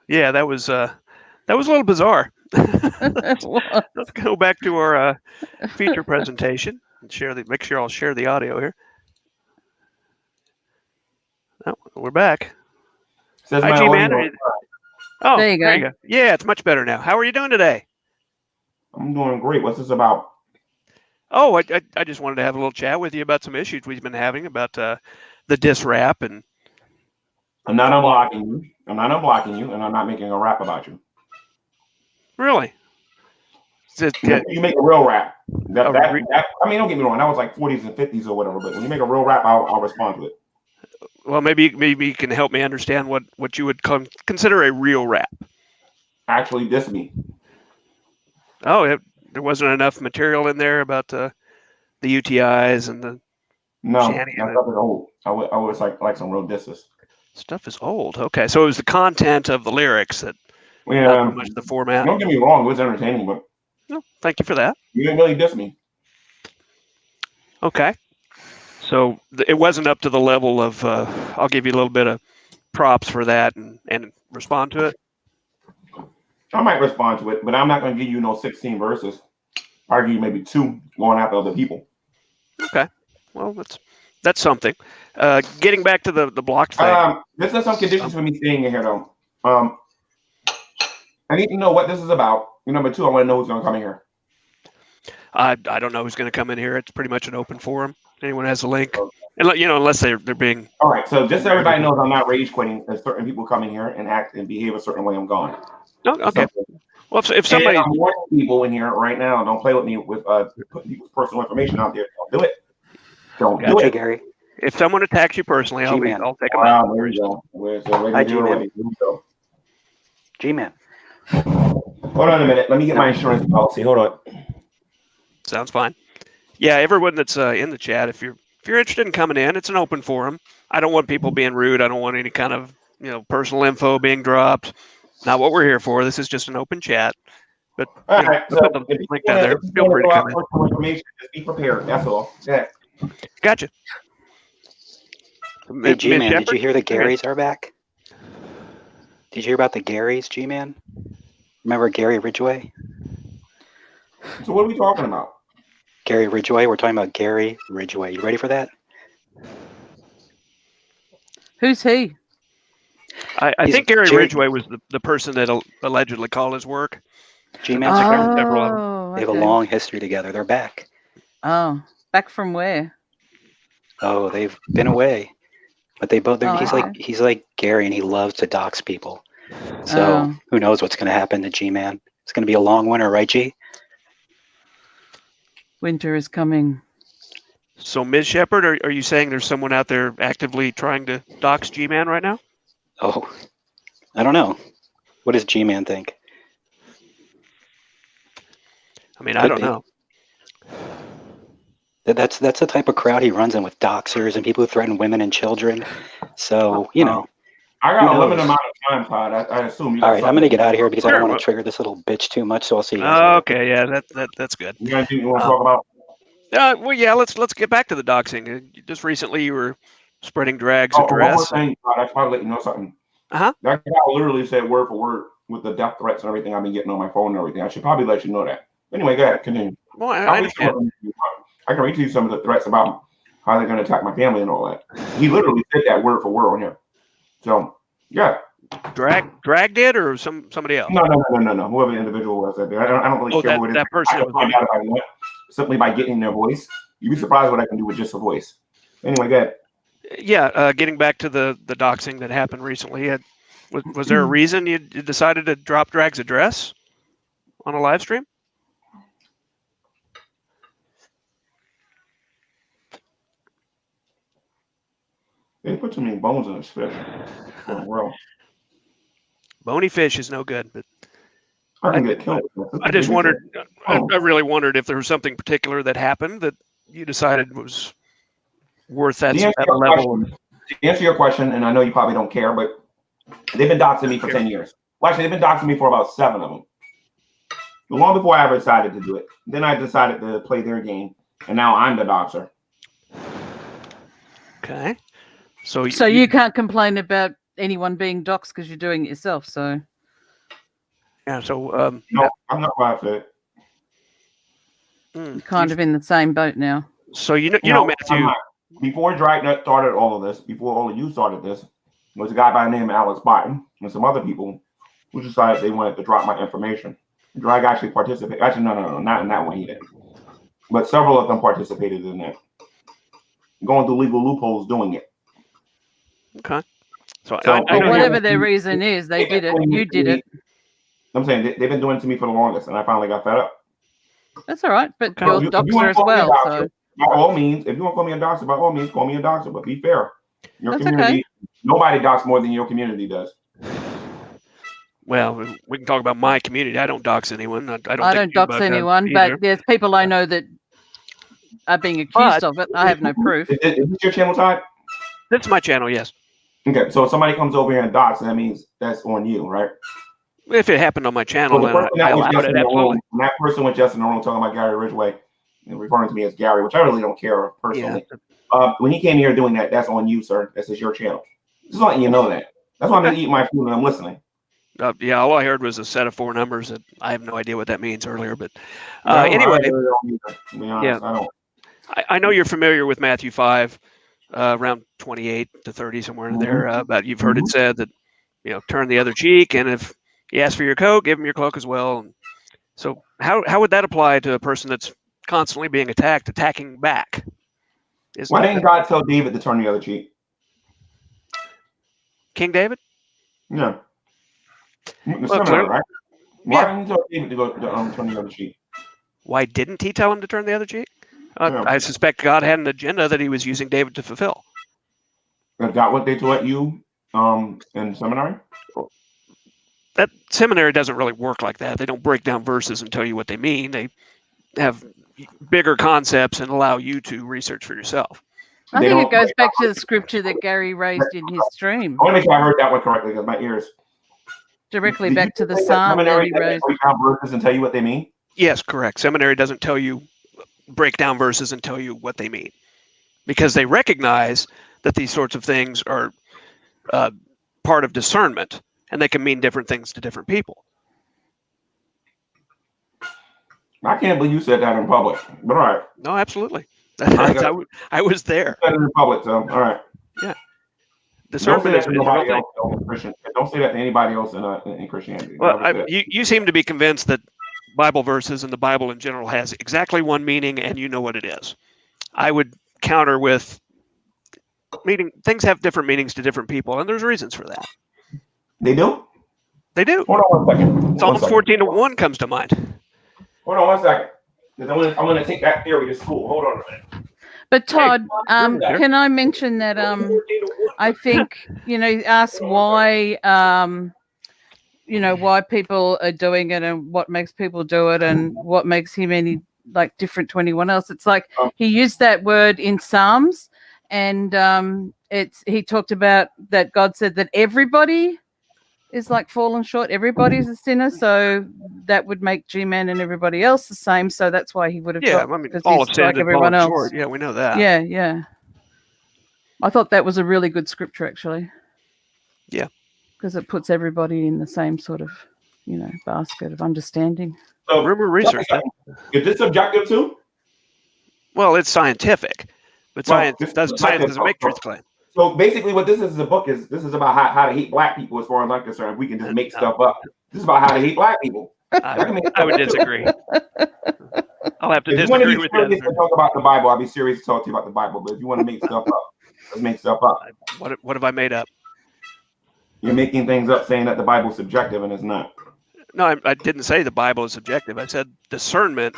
Yeah, that was a little bizarre. Let's go back to our feature presentation and make sure I'll share the audio here. Oh, we're back. Says Hi, my G-Man. audio. Oh, There you go. Yeah, it's much better now. How are you doing today? I'm doing great. What's this about? Oh, I just wanted to have a little chat with you about some issues we've been having about the diss rap and. I'm not unblocking you. I'm not unblocking you, and I'm not making a rap about you. Really? You make a real rap. I mean, don't get me wrong. That was like 40s and 50s or whatever. But when you make a real rap, I'll respond to it. Well, maybe you can help me understand what you would consider a real rap. Actually, diss me. Oh, there wasn't enough material in there about the UTIs and the. No, that stuff is old. I would like some real disses. Stuff is old. Okay, so it was the content of the lyrics that. Yeah. Not so much the format. Don't get me wrong. It was entertaining, but. No, thank you for that. You didn't really diss me. Okay. So it wasn't up to the level of. I'll give you a little bit of props for that and respond to it. I might respond to it, but I'm not going to give you no 16 verses. I'll give you maybe 2 going after other people. Okay. Well, that's something. Getting back to the blocked thing. This is some conditions for me staying in here, though. I need to know what this is about. Number 2, I want to know who's going to come in here. I don't know who's going to come in here. It's pretty much an open forum. Anyone has a link, and unless they're being. All right. So just so everybody knows, I'm not rage quitting. If certain people come in here and act and behave a certain way, I'm gone. Oh, okay. Well, if somebody. I'm warning people in here right now, don't play with me with putting people's personal information out there. Don't do it. Don't do it, Gary. If someone attacks you personally, I'll take them out. There you go. Hi, G-Man. G-Man. Hold on a minute. Let me get my insurance policy. Hold on. Sounds fine. Yeah, everyone that's in the chat, if you're interested in coming in, it's an open forum. I don't want people being rude. I don't want any kind of personal info being dropped. Not what we're here for. This is just an open chat. But all right, so put the link down there. Feel free to come in. Information, just be prepared. That's all. Yeah. Gotcha. Hey, G-Man, did you hear the Garys are back? Did you hear about the Garys, G-Man? Remember Gary Ridgway? So what are we talking about? Gary Ridgway. We're talking about Gary Ridgway. You ready for that? Who's he? I think Gary Ridgway was the person that allegedly called his work. G-Man, several of them. They have a long history together. They're back. Oh, back from where? Oh, they've been away, but they both. He's like Gary, and he loves to dox people. So who knows what's going to happen to G-Man? It's going to be a long winter, right, G? Winter is coming. So, Ms. Shepard, are you saying there's someone out there actively trying to dox G-Man right now? Oh, I don't know. What does G-Man think? I mean, I don't know. That's the type of crowd he runs in, with doxers and people who threaten women and children. So, I got a limited amount of time, Todd. I assume you. All right, I'm going to get out of here because I don't want to trigger this little bitch too much. So I'll see you guys later. Okay, yeah, that's good. You want to talk about? Well, yeah, let's get back to the doxing. Just recently, you were spreading Drag's address. One more thing, Todd. I should probably let you know something. That guy literally said word for word with the death threats and everything I've been getting on my phone and everything. I should probably let you know that. Anyway, go ahead, continue. Well, I understand. I can read to you some of the threats about how they're going to attack my family and all that. He literally said that word for word on here. So, yeah. Drag did, or somebody else? No. Whoever the individual was that there. I don't really care what it is. That person. I can find out if I want, simply by getting their voice. You'd be surprised what I can do with just a voice. Anyway, go ahead. Yeah, getting back to the doxing that happened recently, was there a reason you decided to drop Drag's address on a live stream? They put too many bones in this fish. Bony fish is no good, but I can get killed. I just wondered. I really wondered if there was something particular that happened that you decided was worth that level. To answer your question, and I know you probably don't care, but they've been doxing me for 10 years. Well, actually, they've been doxing me for about 7 of them. Long before I ever decided to do it. Then I decided to play their game, and now I'm the doxer. Okay. So you can't complain about anyone being doxxed because you're doing it yourself. So yeah. So No, I'm not right for it. kind of in the same boat now. So you know Matthew. Before Dragnet started all of this, before all of you started this, was a guy by the name of Alex Barton and some other people who decided they wanted to drop my information. Drag actually participated. Actually, no, not in that one he didn't. But several of them participated in that. Going through legal loopholes doing it. Okay. So whatever their reason is, they did it. You did it. I'm saying they've been doing it to me for the longest, and I finally got fed up. That's all right, but you're a doxer as well. So by all means, if you want to call me a doxer, by all means, call me a doxer. But be fair. Your That's community, okay. Nobody dox more than your community does. Well, we can talk about my community. I don't dox anyone. I don't dox anyone, but there's people I know that are being accused of it. I have no proof. Is this your channel, Todd? That's my channel, yes. Okay, so if somebody comes over here and dox, that means that's on you, right? If it happened on my channel, So then I allowed it, absolutely. That person was just in the room talking about Gary Ridgway and referring to me as Gary, which I really don't care personally. Yeah. When he came here doing that, that's on you, sir. This is your channel. Just letting you know that. That's why I'm eating my food and I'm listening. Yeah, all I heard was a set of 4 numbers. That I have no idea what that means earlier, but anyway, I know you're familiar with Matthew 5, around 28 to 30, somewhere in there. But you've heard it said that, turn the other cheek, and if he asks for your coat, give him your cloak as well. And so how would that apply to a person that's constantly being attacking back? Why didn't God tell David to turn the other cheek? King David? Yeah. Right? Why didn't he tell David to go turn the other cheek? Why didn't he tell him to turn the other cheek? I suspect God had an agenda that he was using David to fulfill. Is that what they taught you in seminary? That seminary doesn't really work like that. They don't break down verses and tell you what they mean. They have bigger concepts and allow you to research for yourself. I think it goes back to the scripture that Gary raised in his stream. I want to make sure I heard that one correctly because my ears. Directly back to the psalm that he raised. Break down verses and tell you what they mean? Yes, correct. Seminary doesn't tell you, break down verses and tell you what they mean, because they recognize that these sorts of things are part of discernment, and they can mean different things to different people. I can't believe you said that in public, but all right. No, absolutely. I was there. You said it in public, so all right. Yeah. Discernment is nobody else in Christian. Don't say that to anybody else in Christianity. Well, you seem to be convinced that Bible verses and the Bible in general has exactly one meaning, and you know what it is. I would counter with things have different meanings to different people, and there's reasons for that. They do? They do. Hold on 1 second. Psalm 14:1 comes to mind. Hold on 1 second. Because I'm gonna take that theory to school. Hold on a minute. But Todd, can I mention that I think, ask why why people are doing it and what makes people do it and what makes him any different to anyone else. It's like he used that word in Psalms, and he talked about that God said that everybody is fallen short. Everybody's a sinner, so that would make Gman and everybody else the same. So that's why he would have. All of sin and fallen short. Yeah, we know that. Yeah. I thought that was a really good scripture, actually. Yeah, because it puts everybody in the same sort of, basket of understanding. So rumor research. Is this subjective too? Well, it's scientific, but science doesn't make truth claim. So basically, what this is a book is about how to hate black people, as far as I'm concerned. If we can just make stuff up, this is about how to hate black people. I would disagree. I'll have to disagree with that. If you want to talk about the Bible, I'll be serious to talk to you about the Bible. But if you want to make stuff up, let's make stuff up. What have I made up? You're making things up, saying that the Bible's subjective, and it's not. No, I didn't say the Bible is subjective. I said discernment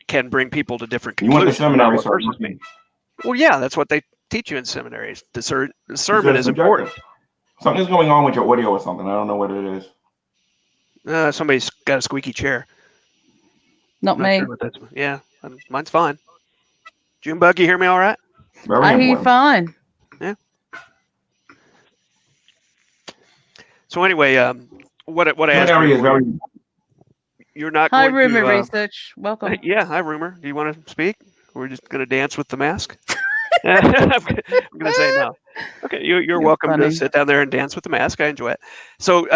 can bring people to different conclusions. You want the seminary mean? Well, yeah, that's what they teach you in seminaries. Discernment is important. Something's going on with your audio or something. I don't know what it is. Somebody's got a squeaky chair. Not me. Sure yeah, mine's fine. Junebug, you hear me all right? I hear you fine. Yeah. So anyway, what I asked you, you're not. Hi, going Rumor to, Research. Welcome. Yeah, hi, Rumor. Do you want to speak? We're just going to dance with the mask. I'm going to say no. Okay, you're You're welcome funny. to sit down there and dance with the mask. I enjoy it. So,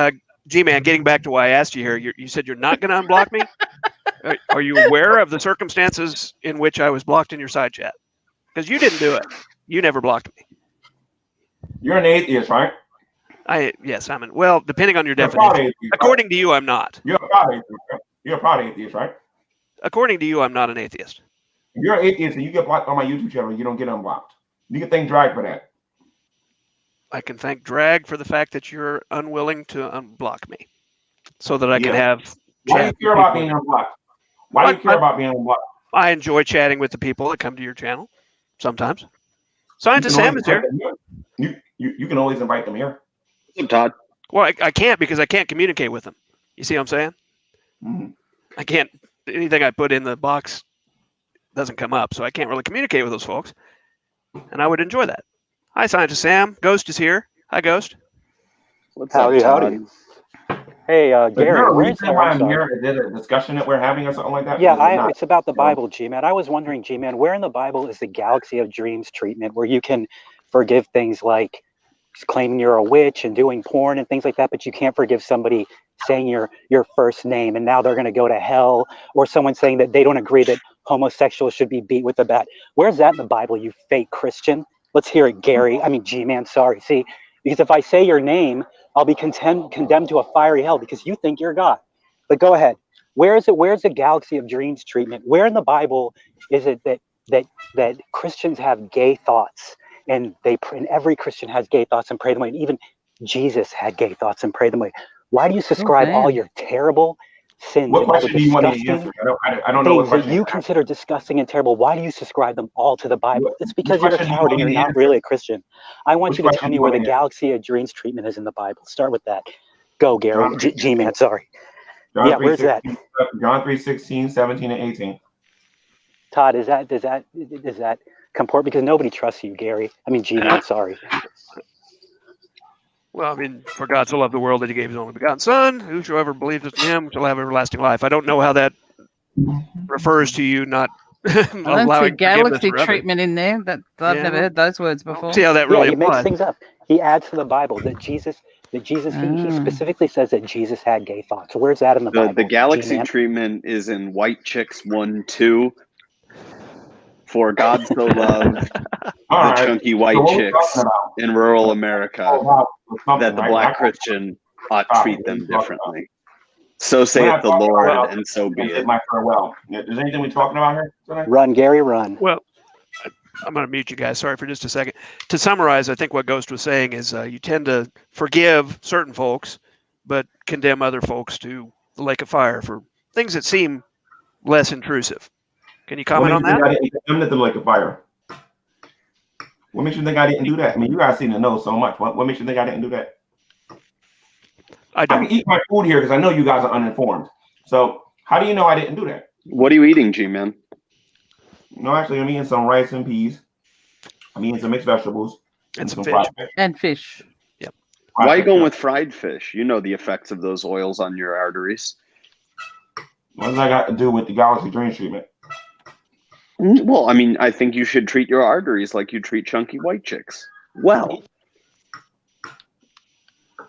G-Man, getting back to why I asked you here, you said you're not going to unblock me? Are you aware of the circumstances in which I was blocked in your side chat? Because you didn't do it. You never blocked me. You're an atheist, right? Yes, I'm an. Well, depending on your You're a proud definition. atheist, According to you, I'm not. You're a proud atheist. Right? You're a proud atheist, right? According to you, I'm not an atheist. If you're an atheist and you get blocked on my YouTube channel, you don't get unblocked. You can thank Drag for that. I can thank Drag for the fact that you're unwilling to unblock me, so that I can have. Why do you care about being unblocked? Why do you care about being unblocked? I enjoy chatting with the people that come to your channel sometimes. Scientist Sam is here. You can always invite them here. Todd. Well, I can't because I can't communicate with them. You see what I'm saying? Mm-hmm. I can't. Anything I put in the box doesn't come up, so I can't really communicate with those folks. And I would enjoy that. Hi, Scientist Sam. Ghost is here. Hi, Ghost. What's Howdy, up, Todd? howdy. Hey, Is there Gary, a where's reason why I'm I'm sorry. here? Is it a discussion that we're having or something like that? Yeah, it's about the Bible, G-Man. I was wondering, G-Man, where in the Bible is the galaxy of dreams treatment where you can forgive things like claiming you're a witch and doing porn and things like that, but you can't forgive somebody saying your first name and now they're going to go to hell, or someone saying that they don't agree that homosexuals should be beat with a bat. Where's that in the Bible, you fake Christian? Let's hear it, Gary. I mean, G-Man, sorry. See, because if I say your name, I'll be condemned to a fiery hell because you think you're God. But go ahead. Where is it? Where's the galaxy of dreams treatment? Where in the Bible is it that Christians have gay thoughts and every Christian has gay thoughts and pray them away? And even Jesus had gay thoughts and pray them away. Why do you subscribe all your terrible sins What and all the question do you want to disgusting answer? I don't know what things that question you consider disgusting and terrible? Why do you subscribe them all to the Bible? It's because Which you're a question do you coward want and me you're to not answer? really a Christian. I want Which you to tell question me do you where want the me to answer? galaxy of dreams treatment is in the Bible. Start with that. Go, Gary. John G-Man, sorry. John Yeah, where's that? John 3:16, 17, and 18. Todd, does that comport? Because nobody trusts you, Gary. I mean, G-Man, sorry. Well, I mean, for God so loved the world that he gave his only begotten Son, whosoever believes in him shall have everlasting life. I don't know how that refers to you not I don't see allowing forgiveness galaxy for others. treatment in there. I've never heard those words before. See how that really he makes applies. things up. He adds to the Bible that Jesus, he specifically says that Jesus had gay thoughts. Where's that in the Bible? The galaxy G-Man? treatment is in White Chicks 1-2. For God so loved the chunky white chicks in rural America that the black Christian ought treat them differently. So saith the Lord, and so be it. My farewell. Is there anything we're talking about here tonight? Run, Gary, run. Well, I'm going to mute you guys. Sorry for just a second. To summarize, I think what Ghost was saying is you tend to forgive certain folks, but condemn other folks to the lake of fire for things that seem less intrusive. Can you comment on that? I didn't condemn them to the lake of fire? What makes you think I didn't do that? I mean, you guys seem to know so much. What makes you think I didn't do that? I can eat my food here because I know you guys are uninformed. So how do you know I didn't do that? What are you eating, G-Man? No, actually, I'm eating some rice and peas. I'm eating some mixed vegetables. And some fried fish. And fish. Yep. Why are you going with fried fish? You know the effects of those oils on your arteries. What does that got to do with the galaxy dream treatment? Well, I mean, I think you should treat your arteries like you treat chunky white chicks. Well.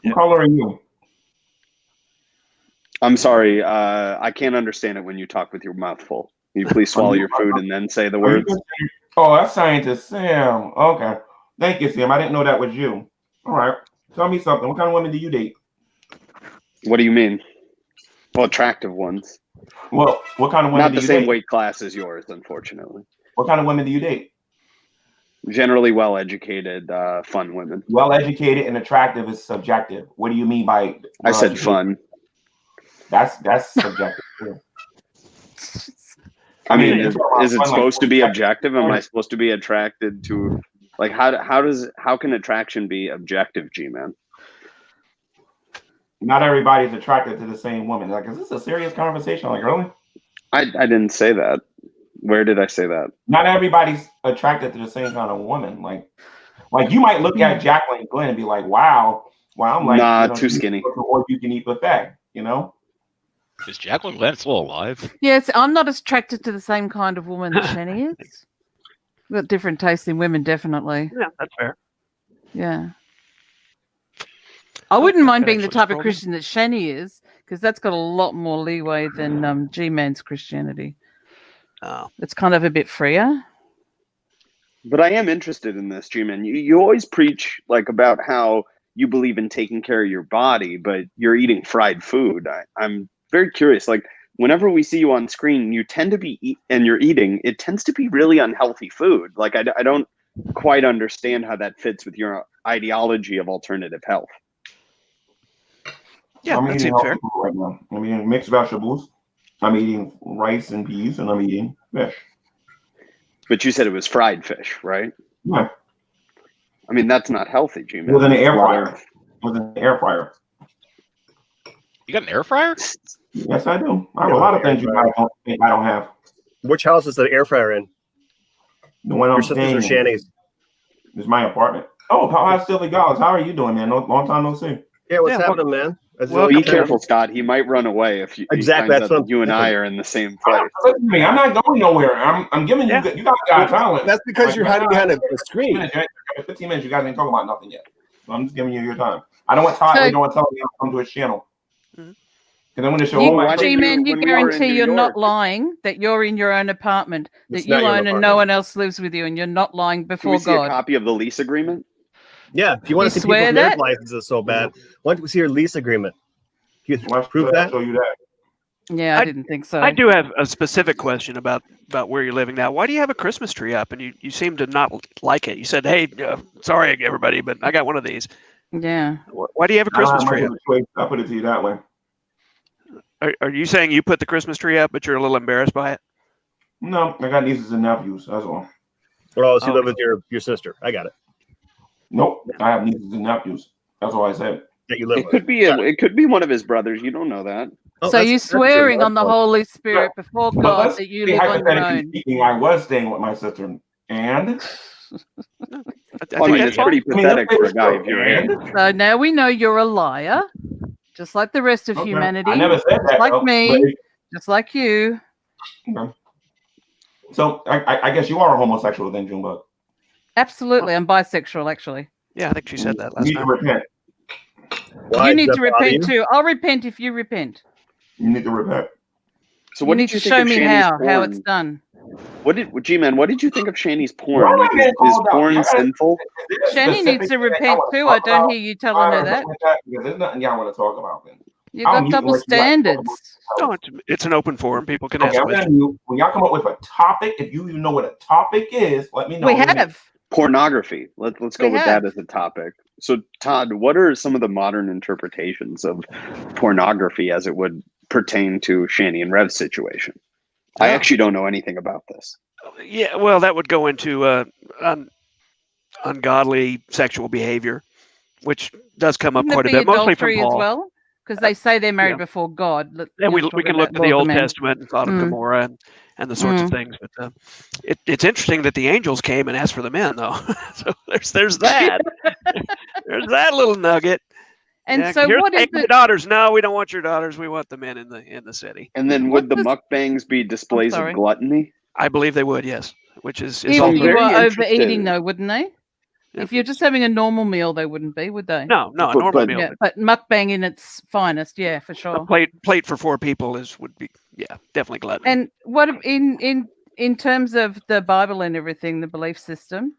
What color are you? I'm sorry. I can't understand it when you talk with your mouth full. Can you please swallow your food and then say the words? Oh, that's Scientist Sam. Okay. Thank you, Sam. I didn't know that was you. All right. Tell me something. What kind of women do you date? What do you mean? Well, attractive ones. Well, what kind of women do you date? Not the same weight class as yours, unfortunately. What kind of women do you date? Generally well-educated, fun women. Well-educated and attractive is subjective. What do you mean by? I said fun. That's subjective too. I mean, is it supposed to be objective? Am I supposed to be attracted to, like, how can attraction be objective, G-Man? Not everybody's attracted to the same woman. Like, is this a serious conversation? Like, really? I didn't say that. Where did I say that? Not everybody's attracted to the same kind of woman. Like you might look at Jacqueline Glenn and be like, wow. Well, I'm like, nah, too skinny. Or you can eat buffet, you know? Is Jacqueline Glenn still alive? Yes, I'm not attracted to the same kind of woman that Shani is. We've got different tastes in women, definitely. Yeah, that's fair. Yeah. I wouldn't mind being the type of Christian that Shani is, because that's got a lot more leeway than G-Man's Christianity. Oh. It's kind of a bit freer. But I am interested in this, G-Man. You always preach like about how you believe in taking care of your body, but you're eating fried food. I'm very curious. Like, whenever we see you on screen, you tend to be and you're eating. It tends to be really unhealthy food. Like, I don't quite understand how that fits with your ideology of alternative health. Yeah, I'm eating healthy food right now. I'm eating mixed vegetables. I'm eating rice and peas, and I'm eating fish. But you said it was fried fish, right? Yeah. I mean, that's not healthy, G-Man. With an air fryer. With an air fryer. You got an air fryer? Yes, I do. I have a lot of things I don't have. Which house is the air fryer in? The one I'm staying in. Shani's? It's my apartment. Oh, how's Silly Gods? How are you doing, man? Long time no see. Yeah, what's happening, man? Well, be careful, Scott. He might run away if you exactly. That's what you and I are in the same place. Listen to me. I'm not going nowhere. I'm giving you. You guys got talent. That's because you're hiding behind a screen. 15 minutes. You guys ain't talking about nothing yet. So I'm just giving you your time. I don't want Todd. We don't want to tell me to come to his channel. Because I'm going to show. G-Man, you guarantee you're not lying. That you're in your own apartment. That you own and no one else lives with you, and you're not lying before God. Can we see a copy of the lease agreement? Yeah, if you want to see people's marriage licenses so bad, why don't we see your lease agreement? Can you prove that? Show you that. Yeah, I didn't think so. I do have a specific question about where you're living now. Why do you have a Christmas tree up? And you seem to not like it. You said, "Hey, sorry everybody, but I got one of these." Yeah. Why do you have a Christmas tree up? I'll put it to you that way. Are you saying you put the Christmas tree up, but you're a little embarrassed by it? No, I got nieces and nephews. That's all. Well, you live with your sister. I got it. Nope, I have nieces and nephews. That's all I said. That you live with. It could be one of his brothers. You don't know that. So you're swearing on the Holy Spirit before God that you live on your own. Speaking, I was staying with my sister, and I mean, it's pretty pathetic for a guy of your age. So now we know you're a liar, just like the rest of humanity. I never said that. Just like me, just like you. Okay. So I guess you are a homosexual then, Junebug. Absolutely, I'm bisexual, actually. Yeah, I think she said that last time. You need to repent. You need to repent too. I'll repent if you repent. You need to repent. So what you need to show me how it's done. G-Man, what did you think of Shani's porn? Like, is porn sinful? Shani needs to repent too. I don't hear you telling her that. Because there's nothing y'all want to talk about then. You've got double standards. No, it's an open forum. People can ask questions. When y'all come up with a topic, if you even know what a topic is, let me know. We have. Pornography. Let's go with that as a topic. So, Todd, what are some of the modern interpretations of pornography as it would pertain to Shani and Rev's situation? I actually don't know anything about this. Yeah, well, that would go into ungodly sexual behavior, which does come up quite a bit, mostly from Paul. As well? Because they say they're married before God. And we can look to the Old Testament and Sodom and Gomorrah and the sorts of things. But it's interesting that the angels came and asked for the men, though. So there's that. There's that little nugget. And so what is the daughters? No, we don't want your daughters. We want the men in the city. And then would the mukbangs be displays of gluttony? I believe they would, yes. Which is if you were overeating, though, wouldn't they? Yeah. If you're just having a normal meal, they wouldn't be, would they? No, a normal meal. Yeah, but mukbang in its finest, yeah, for sure. A plate for 4 people would be definitely gluttony. And what in terms of the Bible and everything, the belief system,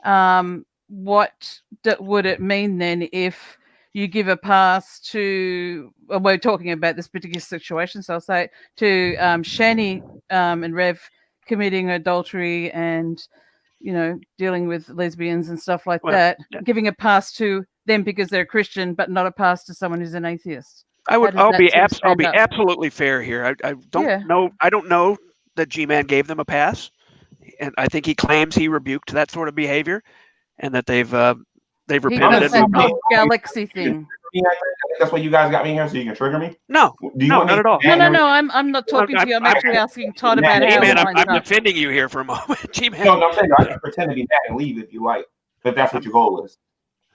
what would it mean then if you give a pass to? Well, we're talking about this particular situation, so I'll say to Shani and Rev committing adultery and dealing with lesbians and stuff like that, giving a pass to them because they're Christian, but not a pass to someone who's an atheist. I'll be absolutely fair here. I don't know. I don't know that G-Man gave them a pass, and I think he claims he rebuked that sort of behavior, and that they've repented. That galaxy thing. That's why you guys got me here, so you can trigger me? No, not at all. No. I'm not talking to you. I'm actually asking Todd about G-Man, I'm defending you here for a moment. G-Man. No, I'm saying I can pretend to be mad and leave if you like, if that's what your goal is.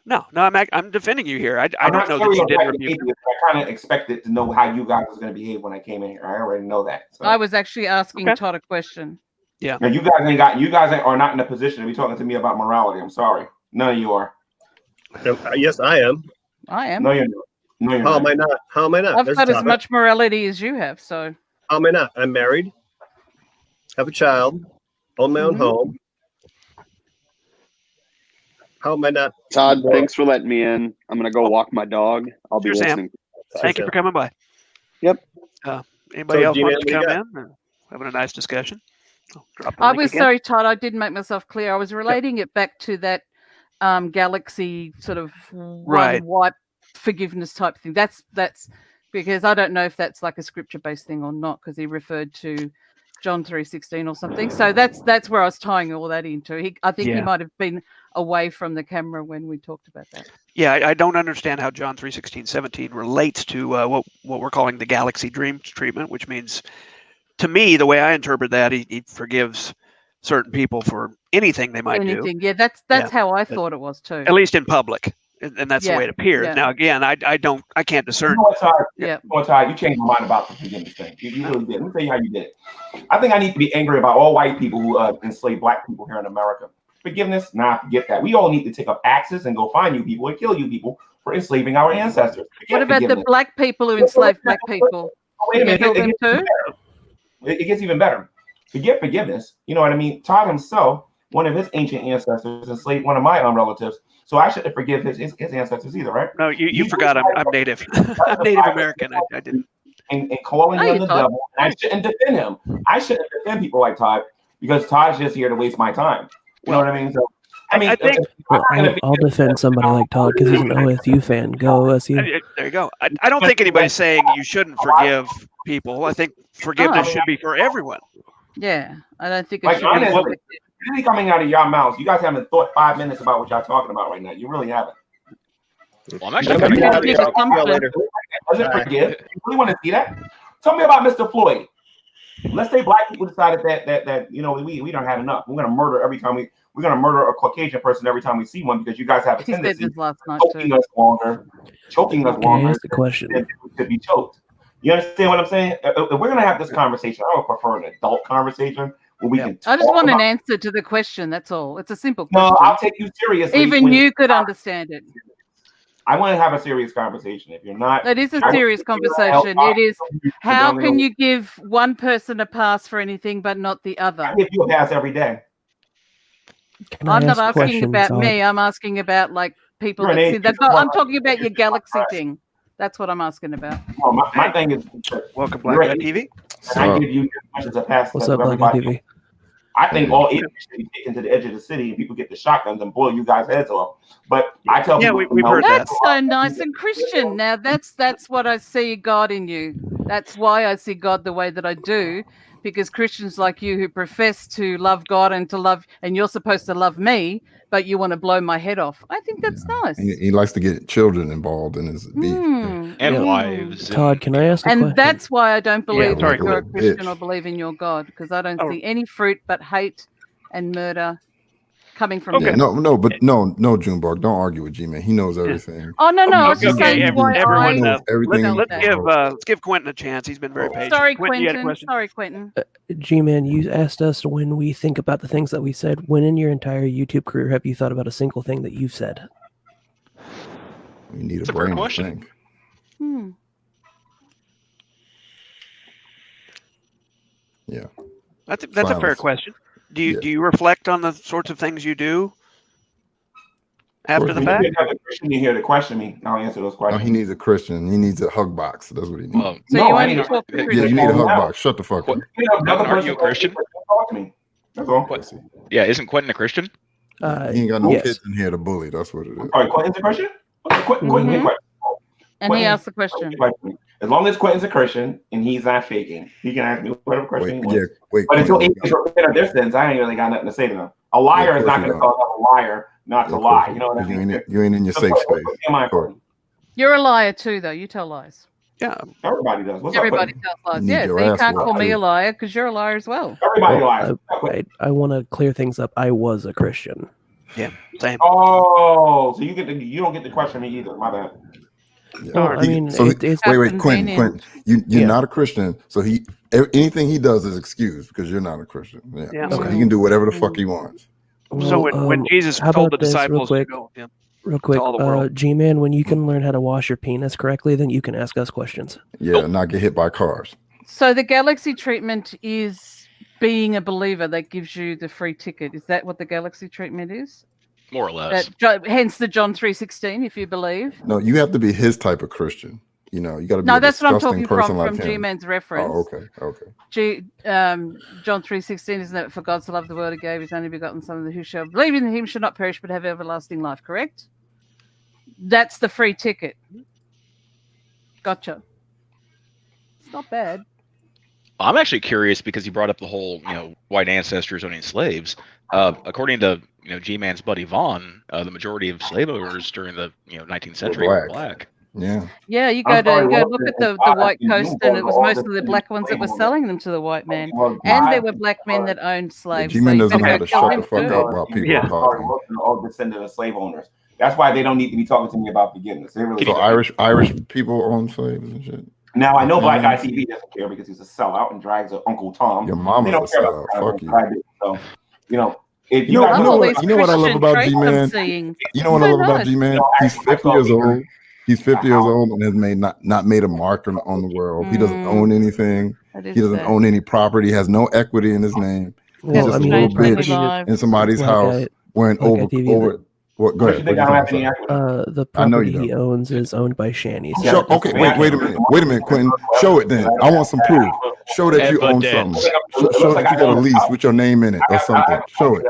No, I'm defending you here. I don't know that you did rebuke. I kind of expected to know how you guys was going to behave when I came in here. I already know that. So. I was actually asking Todd a question. Yeah. Now you guys are not in a position to be talking to me about morality. I'm sorry. None of you are. Yes, I am. I am. No, you're not. No, you're How not. am I not? How am I not? I've There's got a as topic. much morality as you have, so. How am I not? I'm married, have a child, own my own home. How am I not? Todd, thanks for letting me in. I'm gonna go walk my dog. I'll be listening. Thank you for coming by. Yep. Anybody else Gman, wants to come in? Having a nice discussion. I was sorry, Todd. I didn't make myself clear. I was relating it back to that galaxy sort of one wipe forgiveness type thing. That's because I don't know if that's like a scripture based thing or not, because he referred to John 3:16 or something. So that's where I was tying all that into. I think he might have been away from the camera when we talked about that. Yeah, I don't understand how John 3:16-17 relates to what we're calling the galaxy dream treatment, which means, to me, the way I interpret that, he forgives certain people for anything they might do. Yeah, that's how I thought it was too. At least in public, and that's the way it appears. Now, again, I can't discern. You know what, Todd? You changed my mind about the forgiveness thing. You really did. Let me tell you how you did it. I think I need to be angry about all white people who enslave black people here in America. Forgiveness? Nah, forget that. We all need to take up axes and go find you people and kill you people for enslaving our ancestors. What about the black people who enslaved black people? Wait a minute. It gets even better. Forget forgiveness. You know what I mean? Todd himself, one of his ancient ancestors, enslaved one of my relatives. So I shouldn't forgive his ancestors either, right? No, you forgot I'm Native. I'm Native American. I didn't. And calling him the devil. And I shouldn't defend him. I shouldn't defend people like Todd because Todd's just here to waste my time. You know what I mean? So I think I'll defend somebody like Todd because he's an OSU fan. Go OSU. There you go. I don't think anybody's saying you shouldn't forgive people. I think forgiveness should be for everyone. Yeah, I don't think it like, should honestly, be really coming out of your mouths. You guys haven't thought 5 minutes about what y'all talking about right now. You really haven't. Well, I'm actually kind of later. Does it forgive? You really want to see that? Tell me about Mr. Floyd. Let's say black people decided that you know we don't have enough. We're gonna murder every time we're gonna murder a Caucasian person every time we see one because you guys have a tendency choking us longer Ask the question. than to be choked. You understand what I'm saying? If we're gonna have this conversation, I would prefer an adult conversation where we can. I just want an answer to the question. That's all. It's a simple question. No, I'll take you seriously. Even you could understand it. I want to have a serious conversation. If you're not, that is a serious conversation. It is. How can you give one person a pass for anything but not the other? I give you a pass every day. I'm not asking about me. I'm asking about like people that sin. I'm talking about your galaxy thing. That's what I'm asking about. Oh, my thing is, welcome, Black Guy TV. And I give you as much as a pass. What's up, Black Guy TV? I think all Asians should be taken to the edge of the city and people get the shotguns and blow you guys' heads off. But I tell people, we've heard that's so nice and Christian. Now that's what I see God in you. That's why I see God the way that I do, because Christians like you who profess to love God and you're supposed to love me, but you want to blow my head off. I think that's nice. He likes to get children involved in his beef. And wives. Todd, can I ask a question? And that's why I don't believe that you're a Christian or believe in your God, because I don't see any fruit but hate and murder coming from you. No, Junebug, don't argue with Gman. He knows everything. Oh no, I was just saying why everyone knows everything. Let's give Quentin a chance. He's been very patient. Sorry, Quentin, you had a Quentin. question? Sorry, Quentin. G-Man, you asked us when we think about the things that we said. When in your entire YouTube career have you thought about a single thing that you've said? You need a brain to think. Yeah. That's a fair question. Do you reflect on the sorts of things you do after the fact? You have a Christian in here to question me. I'll answer those questions. No, he needs a Christian. He needs a hug box. That's what he needs. So you want to talk to you need a hug box. Shut the fuck up. Are you a Christian? Talk to me. That's all. Yeah, isn't Quentin a Christian? He ain't got no kids in here to bully. That's what it is. All right, Quentin's a Christian? Quentin, and he asked the question. As long as Quentin's a Christian and he's not faking, he can ask me whatever question he wants. But until atheists repent of their sins, I ain't really got nothing to say to them. A liar is not going to call a liar not to lie. You know what I mean? You ain't in your safe space. You're a liar too, though. You tell lies. Yeah, everybody does. Everybody tells lies. Yeah, so you can't call me a liar because you're a liar as well. Everybody lies. I want to clear things up. I was a Christian. Yeah, same. Oh, so you don't get to question me either. My bad. Yeah. No, I mean, wait, Quentin, you're not a Christian, so anything he does is excused because you're not a Christian. Yeah. So he can do whatever the fuck he wants. So when Jesus told the disciples to go, Real quick, all the world. G-Man, when you can learn how to wash your penis correctly, then you can ask us questions. Yeah, not get hit by cars. So the galaxy treatment is being a believer that gives you the free ticket. Is that what the galaxy treatment is? More or less. Hence the John 3:16, if you believe. No, you have to be his type of Christian. You know, you got to be No, a that's what I'm disgusting talking person from like him. G-Man's reference. Oh, okay, okay. John 3:16, isn't it? For God so loved the world, he gave his only begotten Son, that who shall believe in him should not perish but have everlasting life. Correct? That's the free ticket. Gotcha. It's not bad. I'm actually curious because you brought up the whole, white ancestors owning slaves. According to, G-Man's buddy Vaughn, the majority of slave owners during the 19th century were black. Yeah. Yeah, you go look at the white coast, and it was mostly the black ones that were selling them to the white man, and there were black men that owned slaves. G-Man doesn't know how to kill shut him the fuck too. up while people are talking. All descended of slave owners. That's why they don't need to be talking to me about forgiveness. They really So Irish people own slaves and shit. Now I know Black Guy TV doesn't care because he's a sellout and drags Uncle Tom. Your mama's don't a care sellout. about Fuck you. I do. So, if You know guys what I love about G-Man? You know what I love about G-Man? He's 50 years old. He's 50 years old and has not made a mark on the world. He doesn't own anything. He doesn't own any property. He has no equity in his name. He's Well, just I a mean, little Black bitch in somebody's Black house Guy- wearing Black Guy over. TV, What? Go ahead. The I know you property don't. he owns is owned by Shanny. So Show, okay, wait a minute, Quentin. Show it then. I want some proof. Show that you own something. Show that you got a lease with your name in it or something. Show it.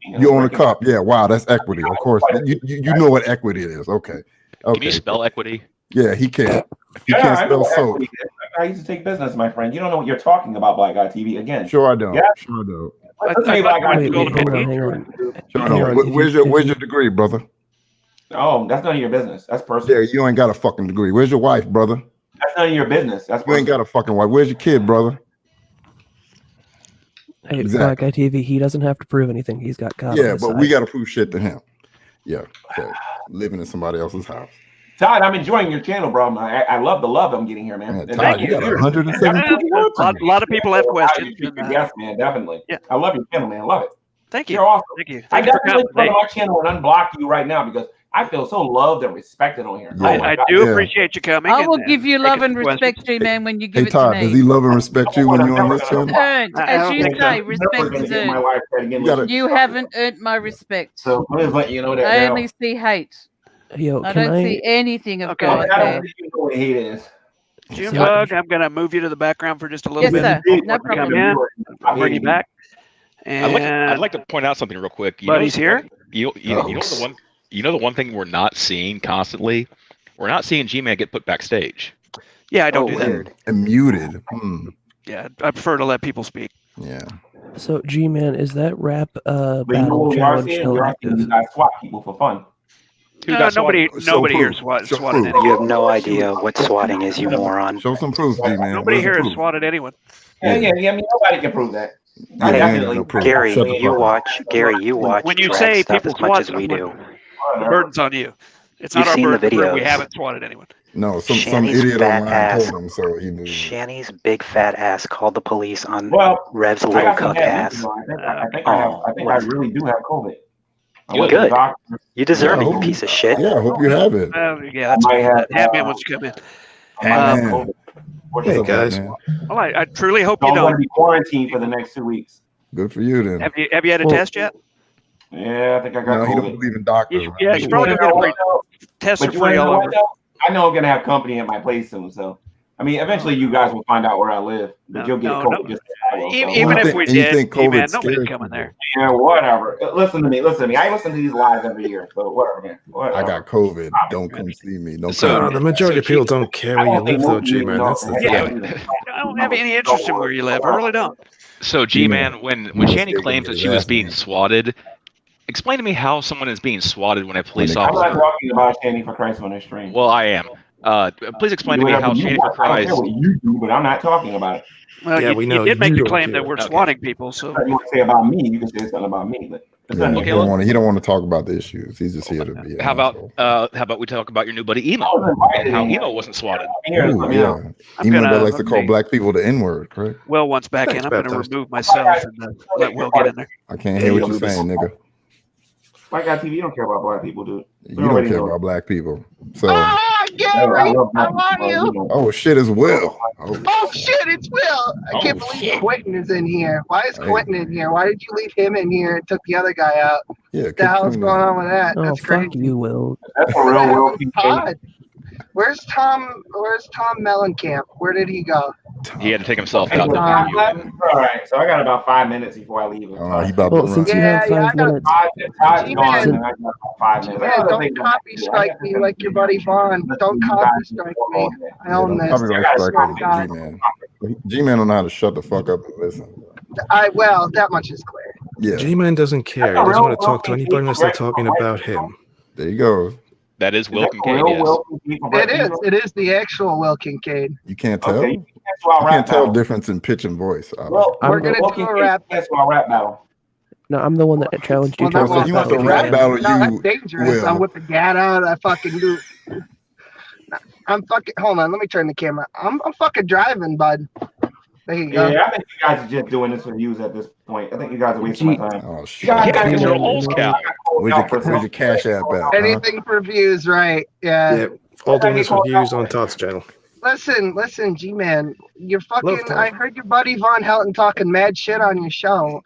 You own a cup. Yeah, wow, that's equity. Of course, you know what equity is. Okay. Can you spell equity? Yeah, he can't. He can't spell soap. I used to take business, my friend. You don't know what you're talking about, Black Guy TV. Again. Sure, I don't. Yeah? Sure, I don't. Where's your degree, brother? Oh, that's none of your business. That's personal. Yeah, you ain't got a fucking degree. Where's your wife, brother? That's none of your business. That's You ain't got a fucking wife. Where's your kid, brother? Hey, Exactly. Black Guy TV, he doesn't have to prove anything. He's got God. Yeah, on his but side. we got to prove shit to him. Yeah, okay. Living in somebody else's house. Todd, I'm enjoying your channel, bro. I love the love I'm getting here, man. Man, Todd, you got 107 people. A lot of people have questions. Yes, man, definitely. Yeah. I love your channel, man. I love it. Thank you. You're awesome. Thank you. I Thank you for definitely coming. go to my channel and unblock you right now because I feel so loved and respected on here. Yeah. I do appreciate you coming. I will and give you taking love and some respect, questions. G-Man, when you give Hey, it Todd, to does me. he love and respect you when you're on this channel? Earned, I as don't you think say, so. respect is My earned. wife said again, You haven't earned my respect. So I'm just letting you know that. I now. only see hate. Yo, I can don't I? see anything of Okay. God I there. don't even know what hate is. Junebug, I'm going to move you to the background for just a little Yes, bit. sir. No Come problem. in. I'll bring you back. I'd And like to point out something real quick. Buddy's here. You know the one thing we're not seeing constantly? We're not seeing G-Man get put backstage. Yeah, I don't do that. And muted. Yeah, I prefer to let people speak. Yeah. So, G-Man, is that rap But you know battle what we are challenge seeing? still We are seeing active? you guys swat people for fun. Nobody Show here proof. swatted Show anyone. proof. You have no idea what swatting is, you moron. Show some proof, G-Man. Nobody Where's the here has proof? swatted anyone. Yeah, I mean, nobody can prove that. I Yeah, definitely. ain't got no proof. Gary, Shut the you fuck up. watch When you drag say stuff people as much as swat we do. someone, the burden's on you. It's not You've our seen the burden to prove we videos. haven't swatted anyone. No, some Shanny's idiot fat online ass. told him, so he knew. Shanny's big fat ass called the police on Well, Rev's I little got some cuck bad ass. news. I think I really do have COVID. I went to the Good. doctor. You deserve Yeah, it, you piece of shit. Yeah, I hope you have it. Yeah, that's I might have, Hatman wants to come in. I might have Hey, COVID. What's Hey, up, guys. man? Well, I truly hope So you I'm going to don't. be quarantined for the next 2 weeks. Good for you then. Have you had a Well, test yet? Yeah, I think I got No, he don't COVID. believe in doctors. You, right? yeah, you probably You don't know get a free what, though? test But for you want free to all know what, over. though? I know I'm going to have company at my place soon. So, I mean, eventually you guys will find out where I live, but you'll get No, COVID no. just as I will. So, Even if we And you did, think man, COVID's nobody's scary coming there. yeah, whatever. Listen to me. I listen to these lives every year. So, whatever, man. Whatever. I got COVID. Don't come see me. Don't So- come. The majority of people don't care where you live, though, G-Man. That's the Yeah. thing. I don't have any interest in where you live. I really don't. So G-Man, when Shanny claims that she was being swatted, explain to me how someone is being swatted when a police I'm not officer. talking about Shanny for Christ on the stream. Well, I am. Please explain to me how Shanny for I don't care Christ. what you do, but I'm not talking about it. Well, Yeah, we know you did make you the don't claim care. that we're Okay. swatting people, so If you want to say about me, you can say something about me. But it's Yeah, not Okay, he don't want to talk about the issues. He's just here to be. an How asshole. about we talk about your new buddy Emo? I was invited How in here. Emo wasn't swatted. Here, Ooh, let me yeah. know. I'm Emo gonna- that likes to call okay. black people the N-word, correct? Will wants back in. Thanks, I'm going to Baptist. remove myself and let Will get in there. I can't hear what you're saying, nigga. White Guy TV don't care about black people, dude. You don't care about black people. So. Gary, how are you? Oh shit, it's Will. Oh shit, it's Will. I can't believe Quentin is in here. Why is Quentin in here? Why did you leave him in here and took the other guy out? Yeah, what the hell's going on with that? Oh, That's fuck crazy. you, Will. That's a real Will. Todd. Where's Tom Mellencamp? Where did he go? He had to take himself out. All right, so I got about 5 minutes before I leave. He about to run. Since you have 5 minutes. Todd's gone, and I got about 5 minutes. Yeah, don't copy strike me like your buddy Vaughn. Don't copy strike me. I own this. G-Man. G-Man don't know how to shut the fuck up and listen. Well, that much is clear. Yeah. G-Man doesn't care. He doesn't want to talk to anybody unless they're talking about him. There you go. That is Will Kincaid, yes. It is the actual Will Kincaid. You can't tell? Okay, you can't tell the difference in pitch and voice. Well, we're going to do a rap battle. No, I'm the one that challenged you to a rap battle. You want the rap battle? That's dangerous. Will. I'm with the gat out. I fucking do. Hold on. Let me turn the camera. I'm fucking driving, bud. There you go. Yeah, I think you guys are just doing this for views at this point. I think you guys are wasting my time. Oh shit! Because you're old cow. Where's your cash app at? Anything for views, right? Yeah. Yeah, all doing this reviews on Todd's channel. Listen, G-Man. You're fucking. I heard your buddy Von Helton talking mad shit on your show.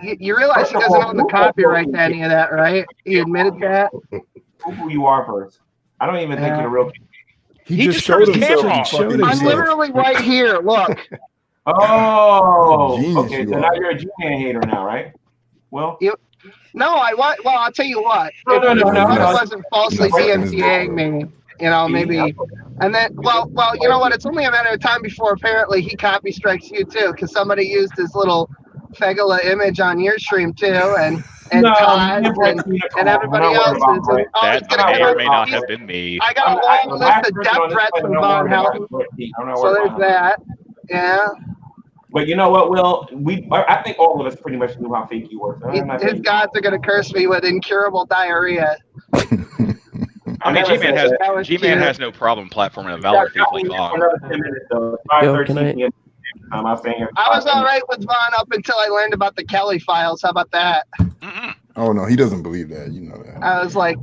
You realize he doesn't own the copyright to any of that, right? He admitted that. Who you are first? I don't even think you're the real. He just showed himself. I'm literally right here. Look. Oh, Genius okay. So now you're a G-Man hater now, right? Well, no, Well, I'll tell you what. No. I wasn't falsely DMCAing me. You know, maybe. And then, well, you know what? It's only a matter of time before apparently he copy strikes you too, because somebody used his little Fegula image on your stream too, and Todd and everybody else. That may or may not have been me. I got a long list of death threats from Von Helton. So there's that. Yeah. But you know what, Will? I think all of us pretty much knew how fake you were. So his gods are going to curse me with incurable diarrhea. I mean, G-Man has no problem platforming a Valor thief like Vaughn. I was all right with Vaughn up until I learned about the Kelly files. How about that? Oh no, he doesn't believe that. You know that. I was like,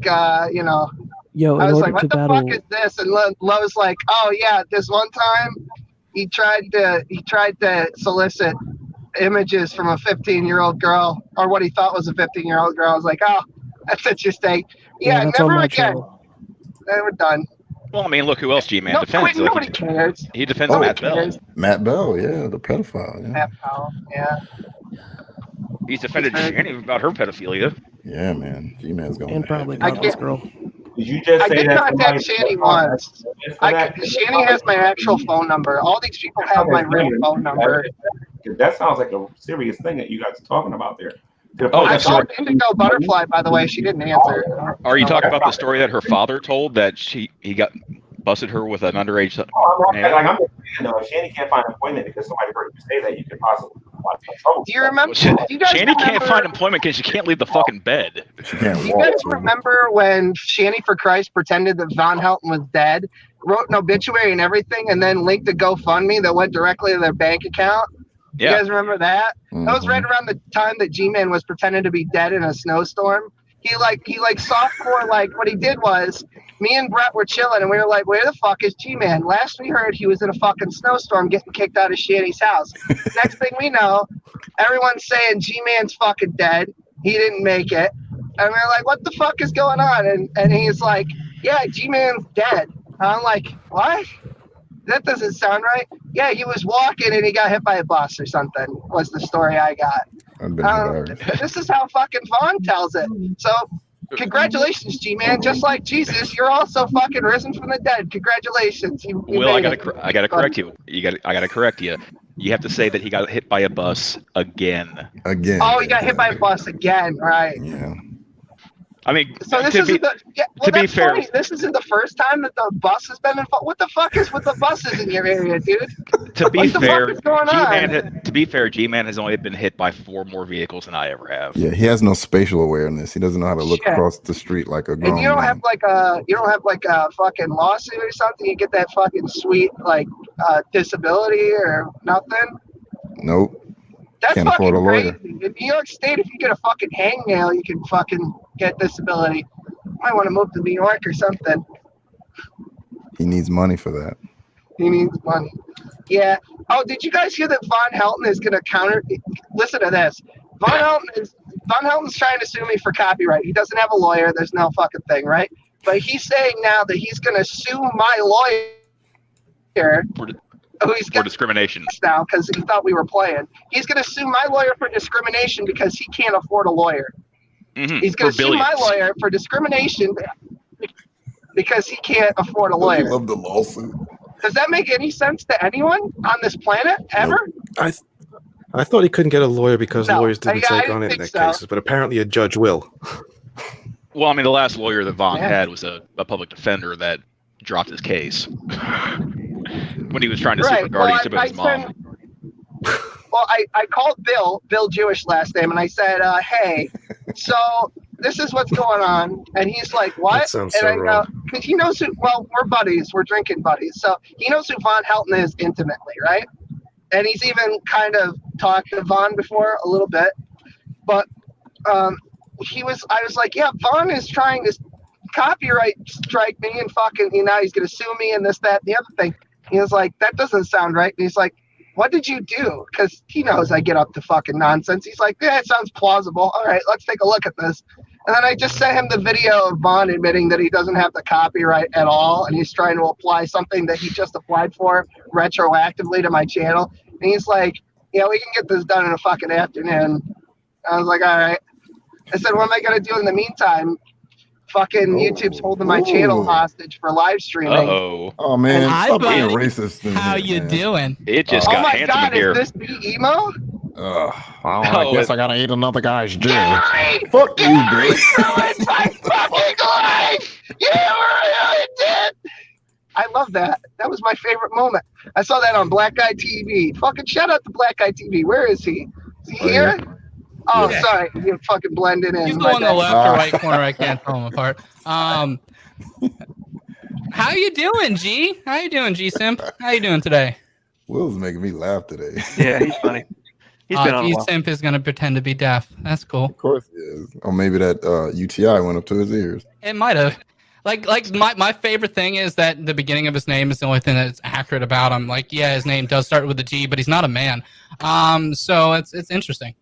you know. Yo, I was like, what the fuck is this? And Lowe's like, oh yeah, this one time he tried to solicit images from a 15-year-old girl, or what he thought was a 15-year-old girl. I was like, oh, that's interesting. Yeah, never again. They were done. Well, I mean, look who else G-Man defends. Nobody cares. He defends Matt Bell. Matt Bell, yeah, the pedophile. Yeah. Matt Bell, yeah. He's defended Shanny about her pedophilia. Yeah, man. G-Man's going. And probably this girl. Did you just say I did contact Shanny once. Shanny has my actual phone number. All these people have my real phone number. That sounds like a serious thing that you guys are talking about there. I called Indigo Butterfly, by the way. She didn't answer. Are you talking about the story that her father told that he got busted her with an underage man? I'm just saying, though, if Shanny can't find employment because somebody heard you say that, you could possibly trouble. Do you remember? Shanny can't find employment because she can't leave the fucking bed. She can't walk. Do you guys remember when Shanny for Christ pretended that Von Helton was dead, wrote an obituary and everything, and then linked a GoFundMe that went directly to their bank account? Yeah. You guys remember that? Mm-hmm. That was right around the time that G-Man was pretending to be dead in a snowstorm. He softcore, like what he did was, me and Brett were chilling and we were like, where the fuck is G-Man? Last we heard he was in a fucking snowstorm getting kicked out of Shanny's house. Next thing we know, everyone's saying G-Man's fucking dead. He didn't make it. And we're like, what the fuck is going on? And he's like, yeah, G-Man's dead. And I'm like, what? That doesn't sound right. Yeah, he was walking and he got hit by a bus or something, was the story I got. This is how fucking Vaughn tells it. So, congratulations, G-Man. Just like Jesus, you're also fucking risen from the dead. Congratulations. Will, I gotta correct you. I gotta correct you. You have to say that he got hit by a bus again. Oh, he got hit by a bus again, right? Yeah. I mean, so this isn't to be fair, this isn't the first time that the bus has been involved. What the fuck is with the buses in your area, dude? To be fair, G-Man G-Man has only been hit by 4 more vehicles than I ever have. Yeah, he has no spatial awareness. He doesn't know how to look across the street like a grown man. You don't have like a fucking lawsuit or something. You get that fucking sweet disability or nothing. Nope. That's Can't fucking afford a lawyer. crazy. In New York State, if you get a fucking hangnail, you can fucking get disability. Might want to move to New York or something. He needs money for that. He needs money. Yeah. Oh, did you guys hear that Von Helton is going to counter? Listen to this. Von Helton's trying to sue me for copyright. He doesn't have a lawyer. There's no fucking thing, right? But he's saying now that he's going to sue my lawyer. For discrimination. Now because he thought we were playing. He's going to sue my lawyer for discrimination because he can't afford a lawyer. Mm-hmm. He's going to sue my lawyer for discrimination because he can't afford a lawyer. I love the lawsuit. Does that make any sense to anyone on this planet ever? I thought he couldn't get a lawyer because lawyers didn't take on internet cases, but apparently a judge will. Well, I mean, the last lawyer that Vaughn had was a public defender that dropped his case when he was trying to sue for guardianship of his mom. Well, I called Bill Jewish last name, and I said, hey, so this is what's going on. And he's like, what? That sounds and so I go, wrong. because he knows we're buddies, we're drinking buddies. So he knows who Von Helton is intimately, right? And he's even kind of talked to Von before a little bit. But I was like, yeah, Von is trying to copyright strike me and fucking, now he's going to sue me and this, that, and the other thing. He was like, that doesn't sound right. And he's like, what did you do? Because he knows I get up to fucking nonsense. He's like, yeah, it sounds plausible. All right, let's take a look at this. And then I just sent him the video of Vaughn admitting that he doesn't have the copyright at all, and he's trying to apply something that he just applied for retroactively to my channel. And he's like, yeah, we can get this done in a fucking afternoon. I was like, all right. I said, what am I going to do in the meantime? Fucking YouTube's holding my channel hostage for live streaming. Oh man, stop being racist. How you doing? It just got handsome in here. Is this the emo? I guess I gotta eat another guy's dick. Gary, Fuck you, Grace. You ruined my fucking life. You really did. I love that. That was my favorite moment. I saw that on Black Guy TV. Fucking shout out to Black Guy TV. Where is he? Is he here? Oh, yeah. Sorry. You fucking blended in. He's the one on the left or right corner. I can't tell him apart. How you doing, G? How you doing, G Simp? How you doing today? Will's making me laugh today. Yeah, he's funny. He's been on a G while. Simp is going to pretend to be deaf. That's cool. Of course he is. Or maybe that UTI went up to his ears. It might have. Like my favorite thing is that the beginning of his name is the only thing that's accurate about him. Like, yeah, his name does start with a G, but he's not a man. So it's interesting.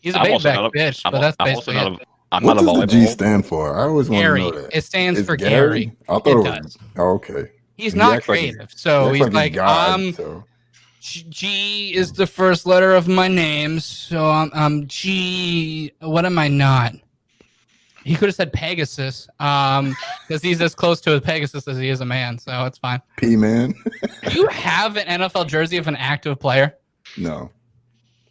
He's a big back bitch, but that's basically it. What does the G stand for? I always want to know that. It stands for Gary. I thought it was. Oh, okay. He's not creative, so he's like, G is the first letter of my name, so I'm G. What am I not? He could have said Pegasus, because he's as close to a Pegasus as he is a man, so it's fine. P-Man. Do you have an NFL jersey of an active player? No,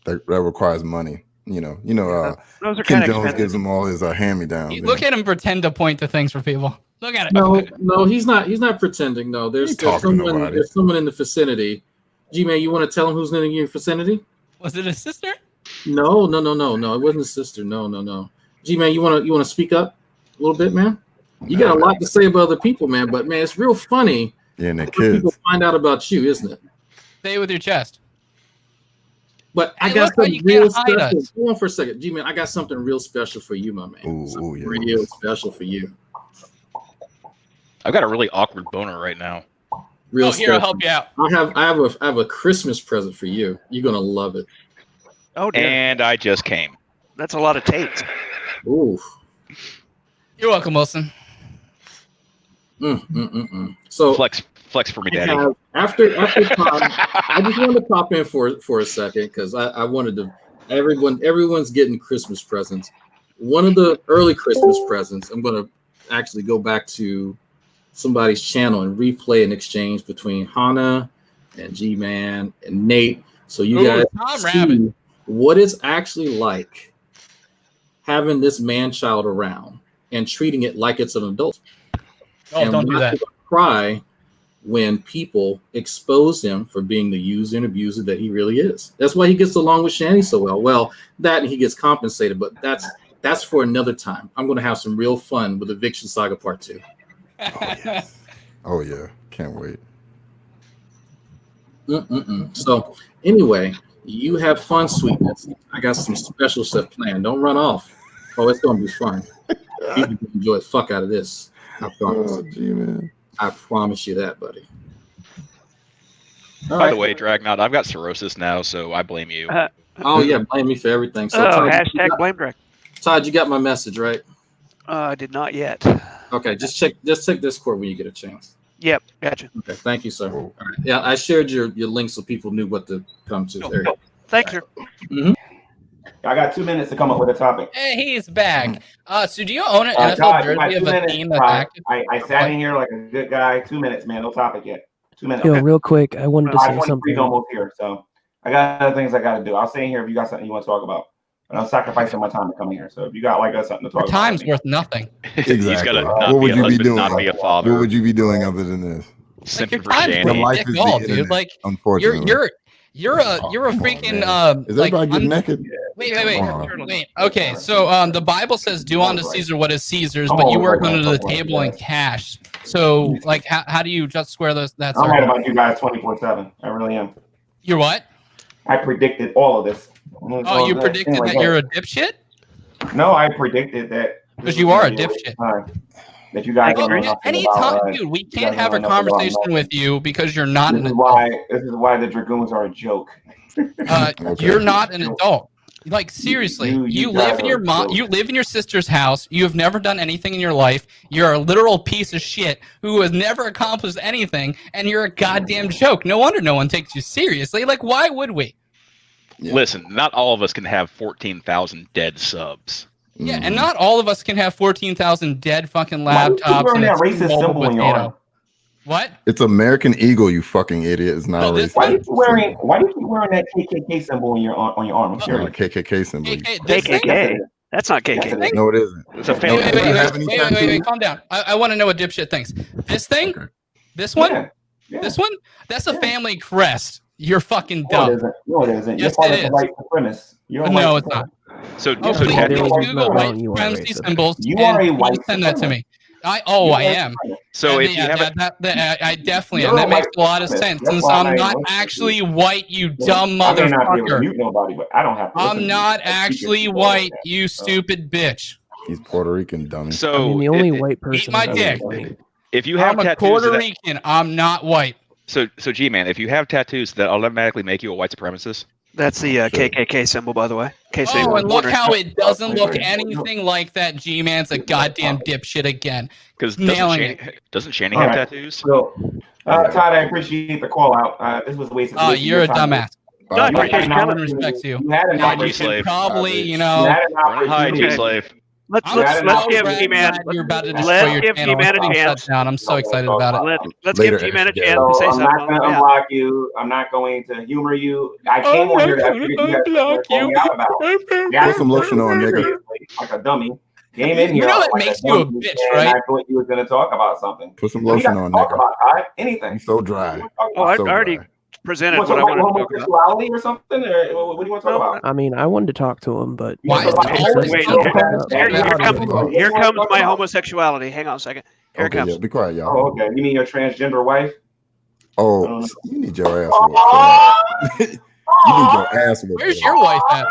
that requires money. Those are Kim kinda Jones expensive. gives him all his hand-me-downs. Look at him pretend to point to things for people. Look at it. No, he's not. He's not pretending. No, there's someone in the vicinity. G-Man, you want to tell him who's in your vicinity? Was it his sister? No. It wasn't his sister. No. G-Man, you want to speak up a little bit, man? You got a lot to say about other people, man. But man, it's real funny. Yeah, and the when kids. people find out about you, isn't it? Say it with your chest. But I got something real special. Hold on for a second, G-Man. I got something real special for you, my man. Something real special for you. I've got a really awkward boner right now. Real here, I'll help you out. I have a Christmas present for you. You're gonna love it. Oh, dear. And I just came. That's a lot of tapes. Ooh. You're welcome, Wilson. So flex for me, Daddy. After time, I just wanted to pop in for a second because I wanted to. Everyone's getting Christmas presents. One of the early Christmas presents, I'm going to actually go back to somebody's channel and replay an exchange between Hannah and G-Man and Nate, so you guys see what it's actually like having this man-child around and treating it like it's an adult. Oh, don't do that. Cry when people expose him for being the user and abuser that he really is. That's why he gets along with Shani so well. Well, that and he gets compensated, but that's for another time. I'm going to have some real fun with Eviction Saga Part 2. Oh yeah, can't wait. So anyway, you have fun, sweetness. I got some special stuff planned. Don't run off. Oh, it's gonna be fun. You're gonna enjoy the fuck out of this. I promise. Oh, G-Man. I promise you that, buddy. By the way, Dragnot, I've got cirrhosis now, so I blame you. Oh yeah, blame me for everything. So Todd, hashtag blame Drag. Todd, you got my message, right? I did not yet. Okay, just check Discord when you get a chance. Yep, gotcha. Okay, thank you, sir. All right. Yeah, I shared your link so people knew what to come to. There you go. Thank you. Mm-hmm. I got 2 minutes to come up with a topic. Hey, he's back. So do you own an NFL Todd, you got jersey 2 of a minutes, team that's Todd. active? I sat in here like a good guy. 2 minutes, man. No topic yet. 2 minutes. Yo, real quick, I wanted to say 23's something. almost here, so I got other things I got to do. I'll stay in here if you got something you want to talk about. But I'm sacrificing my time to come here. So if you got something to talk Your about, time's worth nothing. Exactly. He's got to What not would be a you be husband, doing? not be a father. What would you be doing other than this? Like your Simping for time's Shanny. Your life worth is dick all, the dude. internet, Like unfortunately. you're a freaking Is like everybody getting naked? Wait. Okay, so the Bible says, "Do unto Caesar what is Caesar's," but you work under the table in cash. So, like, how do you just square that? I'm right about you guys 24/7. I really am. You're what? I predicted all of this. Oh, you predicted that you're a dipshit? No, I predicted that. Because you are a dipshit. That you guys don't know nothing Anytime, about, dude, we can't have a conversation with you because you're not an adult. This is why the Dragoons are a joke. You're not an adult. Like, seriously, you live in your you live in your sister's house. You have never done anything in your life. You're a literal piece of shit who has never accomplished anything, and you're a goddamn joke. No wonder no one takes you seriously. Like, why would we? Yeah. Listen, not all of us can have 14,000 dead subs. Yeah, and not all of us can have 14,000 dead fucking laptops. And that racist symbol in your arm? What? It's American Eagle, you fucking idiot. It's not a racist. Why do you keep wearing that KKK symbol on your arm? It's not a KKK symbol. KKK. That's not KKK. No, it isn't. It's a family. Wait, calm down. I want to know what dipshit thinks. This thing? This one? This one? That's a family crest. You're fucking dumb. No, it isn't. Yes, You're part it of the is. white supremacist. No, it's not. So Please Google white supremacy symbols. You are a white send that to me. I am. So And if you have I definitely am. That makes a lot of sense. Since I'm not actually white, you dumb motherfucker. I'm not actually white, you stupid bitch. He's Puerto Rican, dummy. So I mean, the only white person. Eat my dick. If you have I'm a tattoos, Puerto Rican. I'm not white. So G-Man, if you have tattoos, that automatically make you a white supremacist. That's the KKK symbol, by the way. Oh, and look how it doesn't look anything like that. G-Man's a goddamn dipshit again. Because doesn't Shanny All have right. tattoos? So, Todd, I appreciate the call out. This was a waste of Oh, you're a dumbass. No, I appreciate No one respects you. You had an God, you opportunity. should probably, You had an Hi, opportunity. G-Slave. Let's give G-Man. You're about to destroy Let's your give channel. G-Man It's a being chance. shut down. I'm so excited about it. Let's Later, give G-Man a yeah. chance So to say I'm not something. going to Yeah. unblock you. I'm not going to humor you. I came on here to figure you guys were calling me out about. Put some lotion on, nigga. Like a dummy. Came in here. You know that like makes you a dummy, bitch, and right? I thought you was going to talk about something. Put some What do you lotion got on, to talk nigga. about, Todd? Anything. I'm so dry. Oh, I So already dry. presented You want what to I talk about wanted to talk about. homosexuality or something? Or what do you want to talk about? I mean, I wanted to talk to him, but Why is Wait, it always Wait, so here comes my homosexuality. Hang on a second. Here it Okay, comes. yeah, be quiet, y'all. Oh, okay. You mean your transgender wife? Oh, you need your ass whooped. You need your ass whooped. Where's your wife at?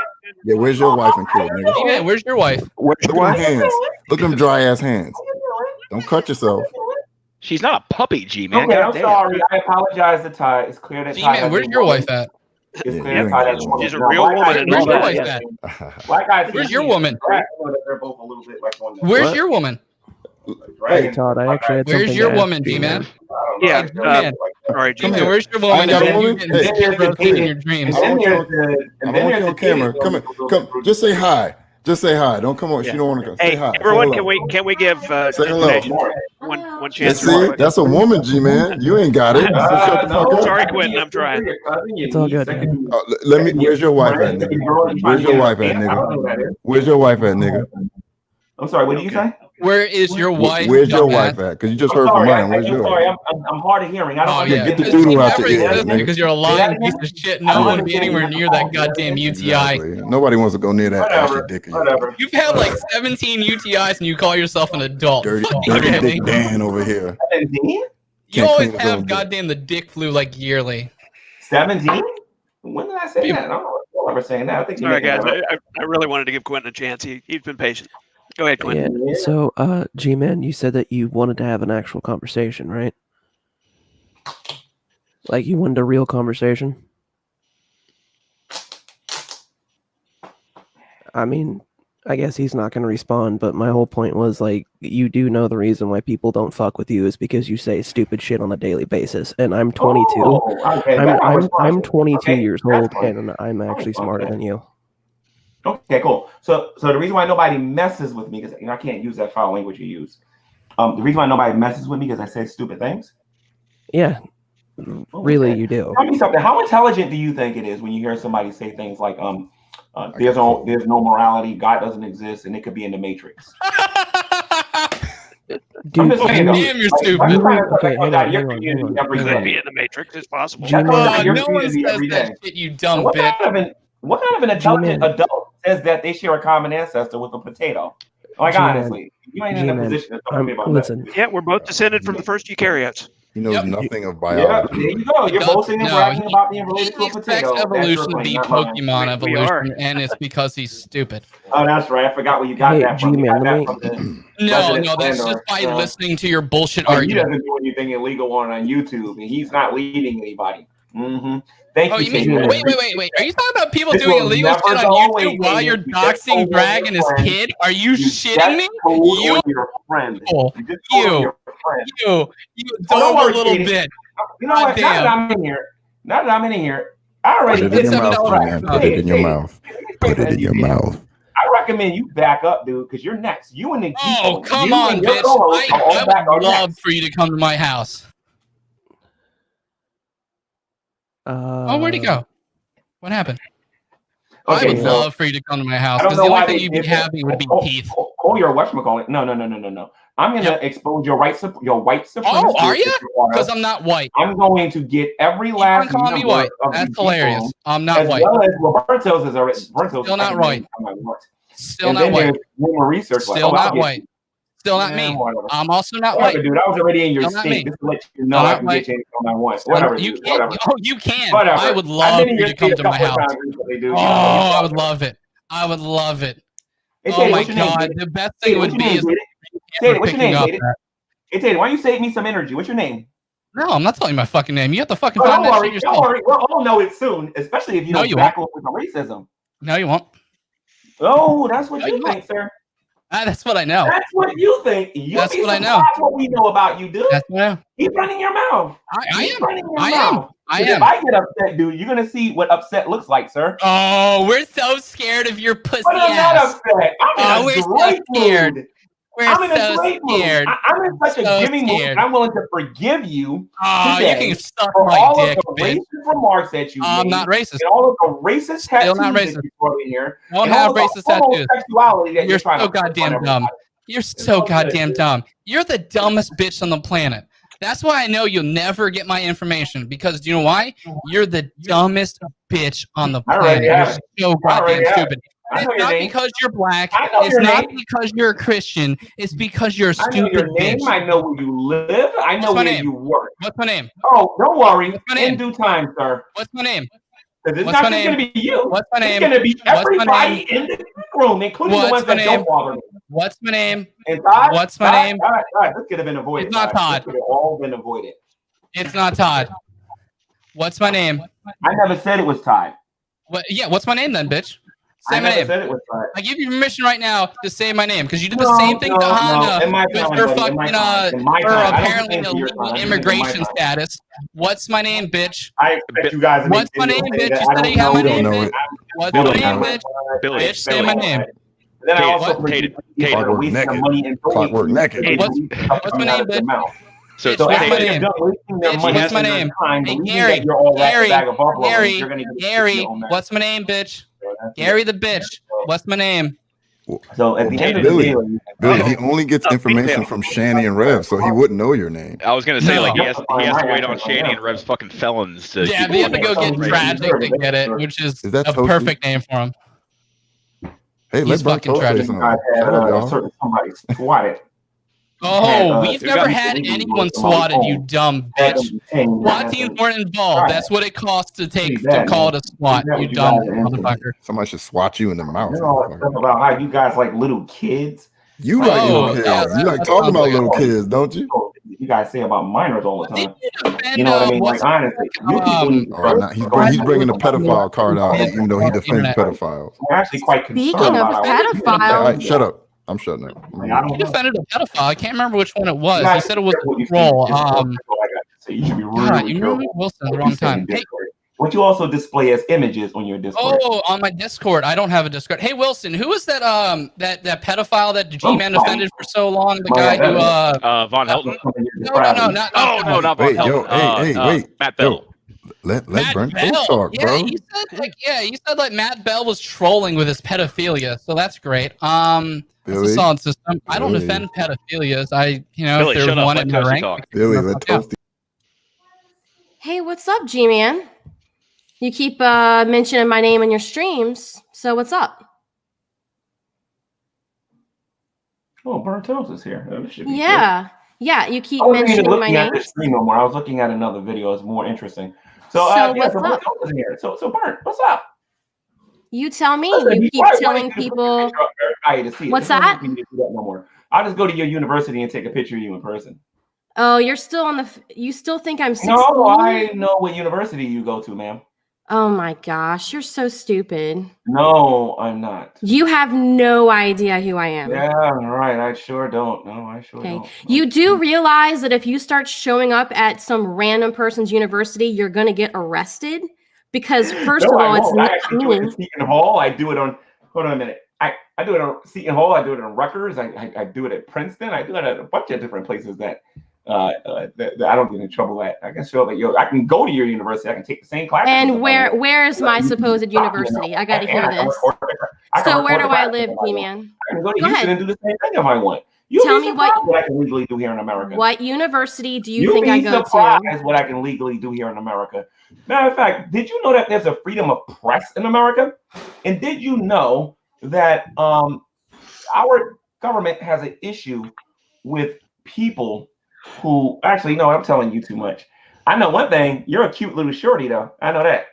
Yeah, where's your wife and kid, nigga? Hey, man, where's your wife? Look at them hands. Look at them dry ass hands. Don't cut yourself. She's not a puppy, G-Man. Okay, I'm Goddamn. sorry. I apologize to Ty. It's clear that Ty G-Man, has where's a your woman. wife at? It's Yeah, clear that Ty has a woman. She's a Now, real black woman guys and Where's all your that. wife Yeah. at? Black guys Where's think your he's woman? black, so that they're both a little bit like one. Where's What? your woman? hey, Todd, I actually had something Where's your to ask woman, you. G-Man? Yeah. G-Man. All right, Come G-Man. here. Where's your woman? I got a And woman. you getting Hey, dick roasted in here. your dreams. I want you on- And I then want there's you on the camera. kid. Come here. Come. Just say hi. Just say hi. Don't come on. She don't want to come. Hey, Say hi. everyone, Say hello. can we give Say hello. one Yeah, chance? see, that's a woman, G-Man. You ain't got it. So shut the fuck up. Sorry, Quentin. I'm trying. It's all good, man. Let me. Where's your wife at, nigga? Where's your wife at, nigga? Where's your wife at, nigga? I'm sorry. What did you say? Where is your wife? Where's your dumbass? wife at? Because you just I'm heard from sorry. mine. Where's I'm yours? sorry. I'm hard of hearing. I don't Oh, Yeah, yeah. get the Because doodle you out your never ears, listen nigga. because you're a lying piece of shit. No one would be anywhere near that goddamn UTI. Exactly. Nobody wants to go near that ashy dick. in your Whatever. You've had like 17 UTIs and you call yourself an adult. Dirty, Fucking dirty really. dick Dan over here. 17? You Can't always clean his own have dick. goddamn the dick flu like yearly. 17? When did I say that? I don't know. ever saying that. I think Sorry, guys. I really wanted to give Quentin a chance. He's been patient. Go ahead, Quentin. Yeah. So, G-Man, you said that you wanted to have an actual conversation, right? Like you wanted a real conversation? I mean, I guess he's not going to respond, but my whole point was, like, you do know the reason why people don't fuck with you is because you say stupid shit on a daily basis. And I'm 22. Okay, I'm 22 okay, years old, and I'm actually smarter than you. Okay, cool. So the reason why nobody messes with me, because I can't use that foul language you use. The reason why nobody messes with me is I say stupid things. Yeah, really, you do. Tell me something. How intelligent do you think it is when you hear somebody say things like, there's no morality, God doesn't exist, and it could be in the Matrix? Dude, damn, you're stupid. Okay, hang on. It could be in the Matrix. It's possible. No one says that shit, you dumb bitch. What kind of an intelligent adult says that they share a common ancestor with a potato? Like, honestly, you ain't in a position to talk to me about listen. Yeah, we're both descended from the first eukaryotes. He knows nothing of Yeah, biology. there you go. You're boasting and bragging about being related to a potato. Evolution to be Pokemon evolution, and it's because he's stupid. Oh, that's right. I forgot where you got that from. No, that's just by listening to your bullshit He argument. doesn't do anything illegal on YouTube, and he's not leading anybody. Thank you. You mean, wait. Are you talking about people doing illegal shit on YouTube while you're doxing, dragging his kid? Are you shitting me? You adorable little bitch. You know what? Now that I'm in here, I already Put it in your mouth, man. Put it in your mouth. Put it in your mouth. I recommend you back up, dude, because you're next. You and the Oh, come on, bitch. I would love for you to come to my house. Where'd he go? What happened? I would love for you to come to my house because the only thing you'd be having would be teeth. Oh, you're a whatchamacallit. No. I'm going to expose your white supremacy. Oh, are you? Because I'm not white. I'm going to get every last call me white. That's hilarious. I'm not white. Well as Roberto's is already. Still not right. Still not white. Research. Still not white. Still not me. I'm also not white. Dude, I was already in your state. Just to let you know I can get you anything I want. Whatever. You can. Oh, you can. I would love for you to come to my house. Oh, I would love it. I would love it. Oh my God. The best thing would be is what's your name, Tatum? Hey, Tatum, why don't you save me some energy? What's your name? No, I'm not telling you my fucking name. You have to fucking find that shit yourself. Don't worry. We'll all know it soon, especially if you don't back up with the racism. No, you won't. Oh, that's what you think, sir. That's what I know. That's what you think. That's what I know. That's what we know about you, dude. That's what I know. Keep running your mouth. I am. If I get upset, dude, you're gonna see what upset looks like, sir. Oh, we're so scared of your pussy I'm not ass. upset. We're so scared. We're so scared. I'm in such a giving mood. I'm willing to forgive you. Oh, you can suck for my all dick, of the racist remarks that you made. I'm not racist. And all of the racist tattoos not racist. that you brought in here. I don't have racist tattoos. You're so goddamn dumb. You're so goddamn dumb. You're the dumbest bitch on the planet. That's why I know you'll never get my information. Because do you know why? You're the dumbest bitch on the planet. You're so goddamn stupid. It's not because you're black. It's not because you're a Christian. It's because you're a stupid your name. bitch. I know where you live. I know where you work. What's my name? Oh, don't worry. What's my name? In due time, sir. What's my name? Because it's not just going to be you. What's my name? It's going to be everybody in the room, including the ones that don't bother me. What's my name? And Todd, what's my name? Todd, this could have been avoided. It's not Todd. This could have all been avoided. It's not Todd. What's my name? I never said it was Todd. What? Yeah, what's my name then, bitch? Say my name. Said it was Todd. I give you permission right now to say my name because you did the same thing to Honda with her fucking her apparently illegal immigration status. What's my name, bitch? I expect you guys. What's my name, bitch? You said you have my name, bitch. What's my name, bitch? Bitch, say my name. Then I also Clockwork naked. What's my name, bitch? So what's my name? What's my name? Hey, Gary, what's my name, bitch? Gary the bitch. What's my name? So at the end of the day, Billy, he only gets information from Shanny and Rev, so he wouldn't know your name. I was gonna say, like, he has to wait on Shanny and Rev's fucking felons to. Yeah, they have to go get tragic to get it, which is a perfect name for him. Hey, let's fucking tragic. Somebody swatted. Oh, we've never had anyone swatted, you dumb bitch. SWAT teams weren't involved. That's what it costs to call it a SWAT, you dumb motherfucker. Somebody should swat you in the mouth. You know all that stuff about how you guys like little kids. You like little kids. Yeah, you like talking about little kids, don't you? You guys say about minors all the time. You know what I mean? Like honestly, he's bringing the pedophile card out, even though he defends pedophiles. I'm actually quite concerned. Speaking of pedophiles, shut up. I'm shutting up. He defended a pedophile. I can't remember which one it was. He said it was a troll. You should be God, you remember Wilson at the wrong time. Hey, what you also display as images on your Discord. Oh, on my Discord. I don't have a Discord. Hey, Wilson, who was that that pedophile that G-Man defended for so long? The guy who Von Helton? No, not not Von Helton. Wait. Matt Bell. Let Burnt Toast talk, bro. He said Matt Bell was trolling with his pedophilia, so that's great. It's a solid system. I don't defend pedophilias. Billy, if there's one in my rank. Billy, let Toasty. hey, what's up, G-Man? You keep mentioning my name in your streams, so what's up? Oh, Burnt Toast is here. Oh, this should be Yeah, you keep I wasn't even mentioning my looking at name. the stream no more. I was looking at another video. It's more interesting. So what's up? Burnt Toast is here. So Burnt, what's up? You tell me. Listen, You keep why telling you people. to see it. What's There's no that? reason to do that no more. I'll just go to your university and take a picture of you in person. Oh, you're still on the. You still think I'm 16? No, I know what university you go to, ma'am. Oh my gosh, you're so stupid. No, I'm not. You have no idea who I am. Yeah, right. I sure don't. No, I sure Okay. don't. You do realize that if you start showing up at some random person's university, you're going to get arrested? Because first No, of I all, it's won't. I not actually do it in me. Seton Hall. I do it on. Hold on a minute. I do it on Seton Hall. I do it in Rutgers. I do it at Princeton. I do it at a bunch of different places that that I don't get in trouble at. I can show that I can go to your university. I can take the same class. And where is my supposed university? I got to hear this. So where do I live, G-Man? I can go to Go Houston ahead. and do the same thing if I want. You'll Tell be me what- surprised what I can legally do here in America. What university do you You'll think I be go surprised to? what I can legally do here in America. Matter of fact, did you know that there's a freedom of press in America? And did you know that our government has an issue with people who actually, no, I'm telling you too much. I know one thing. You're a cute little shorty, though. I know that.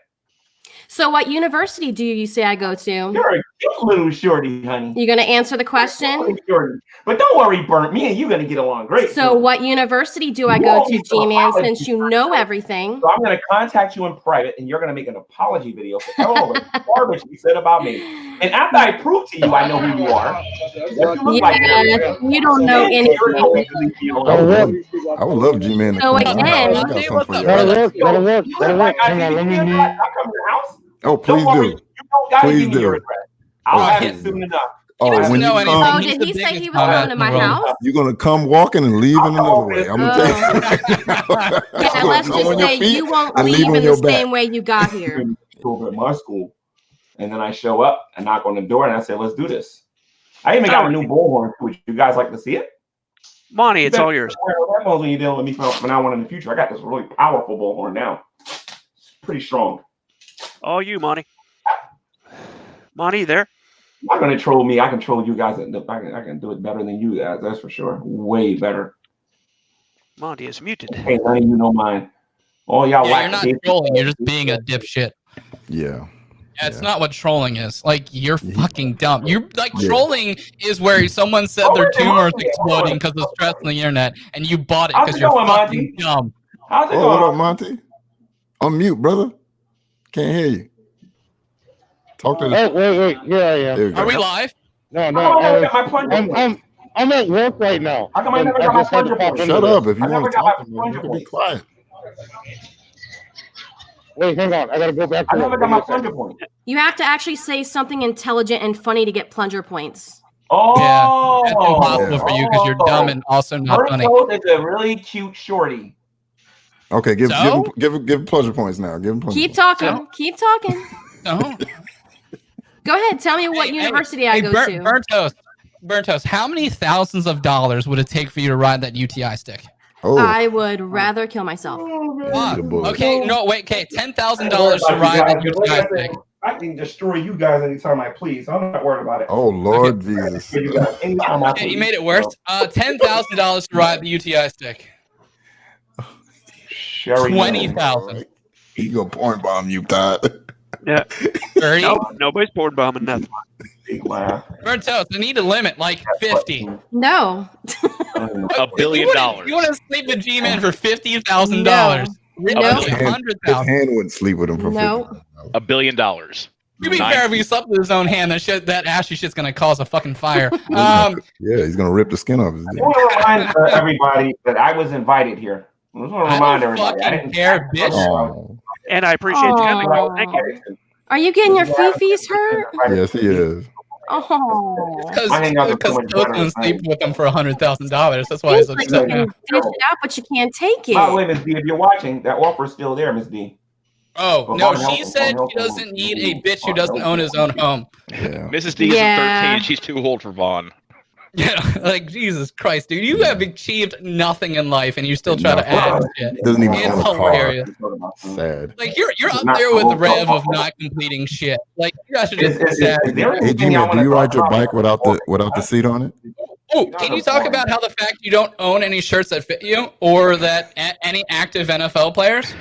So what university do you say I go to? You're a cute little shorty, honey. You going to answer the question? But don't worry, Burnt. Me and you going to get along great. So what university do I go to, G-Man, since you know everything? So I'm going to contact you in private, and you're going to make an apology video for all the garbage you said about me. And after I prove to you I know who you are, what you look like, You don't know anything. I would love G-Man to So come on. again- I got something for you. Oh, please do. Please do. I'll have it soon enough. Oh, when you Oh, come, did he say he was coming to my house? you're gonna come walking and leave in another way. I'm gonna tell you. Yeah, let's just say you won't and leave leave on in your the back. same way you got here. Over at my school, and then I show up and knock on the door and I say, "Let's do this." I even got a new bullhorn. Would you guys like to see it? Monty, it's all yours. When you're dealing with me from now on in the future, I got this really powerful bullhorn now. It's pretty strong. All you, Monty. Monty, you there? You're not gonna troll me. I can troll you guys. I can do it better than you guys. That's for sure. Way better. Monty is muted. Hey, none of you know mine. All y'all Yeah, you're not trolling. You're just being a dipshit. Yeah. That's not what trolling is. Like, you're fucking dumb. You're like, Yeah. trolling is where someone said their tumor is exploding because of stress on the internet, and you bought it How's because it you're going, fucking dumb. How's it Oh, going? what up, Monty? On mute, brother. Can't hear you. Talk to the. Oh, wait. Here I am. There we go. Are we live? No. How come I never got my plunger points? I'm at work right now. How come I never I got my just had to plunger pop points? into Shut this. up. If you I never want to got talk my to me, plunger you can be points. quiet. Wait, hang on. I gotta go back to I never work. got my plunger points. You have to actually say something intelligent and funny to get plunger points. Oh, That's impossible for you because you're dumb and also not Burnt funny. Toast is a really cute shorty. Okay, give So? him pleasure points now. Give him pleasure Keep points. talking. Keep talking. No. Go ahead. Tell me what university I go to. Burnt Toast, how many thousands of dollars would it take for you to ride that UTI stick? Oh, I would rather kill myself. Fuck. Okay, no, wait, okay, $10,000 to I ride that like UTI I stick. said, I can destroy you guys anytime I please. I'm not worried about it. Oh Lord Jesus! You guys anytime I Okay, please. you made it worse. $10,000 to ride the UTI stick. Sherry, 20,000. He gonna porn bomb you, Todd. Yeah. 30. No, nobody's board bombing nothing. Wow. Burnt toast. I need a limit, like 50. No. $1 billion. You want to sleep with G-Man for $50,000? No. His hand wouldn't sleep with him for No. $1 billion. To be fair, if he slept with his own hand, that ashy shit's gonna cause a fucking fire. yeah, he's gonna rip the skin off his I want to remind everybody that I was invited here. I just want to remind everybody. I didn't care, bitch. Oh. And I appreciate you coming. Thank you. Are you getting your fifis hurt? Yes, he is. Oh. Because Toast gonna sleep with him for $100,000. That's why he's Like upset you now. can dish it out, but you can't take it. By the way, Ms. D, if you're watching, that offer's still there, Ms. D. Oh, no, she said she doesn't need a bitch who doesn't own his own home. Yeah. Mrs. D isn't 13. She's too old for Vaughn. Yeah, like, Jesus Christ, dude. You have achieved nothing in life, and you still try to add shit. Doesn't even It's own a car. hilarious. Sad. Like, you're up there with the Rev of not completing shit. Like, you guys should just be sad. Hey, G-Man, do you ride your bike without the seat on it? Oh, can you talk about how the fact you don't own any shirts that fit you, or that any active NFL players?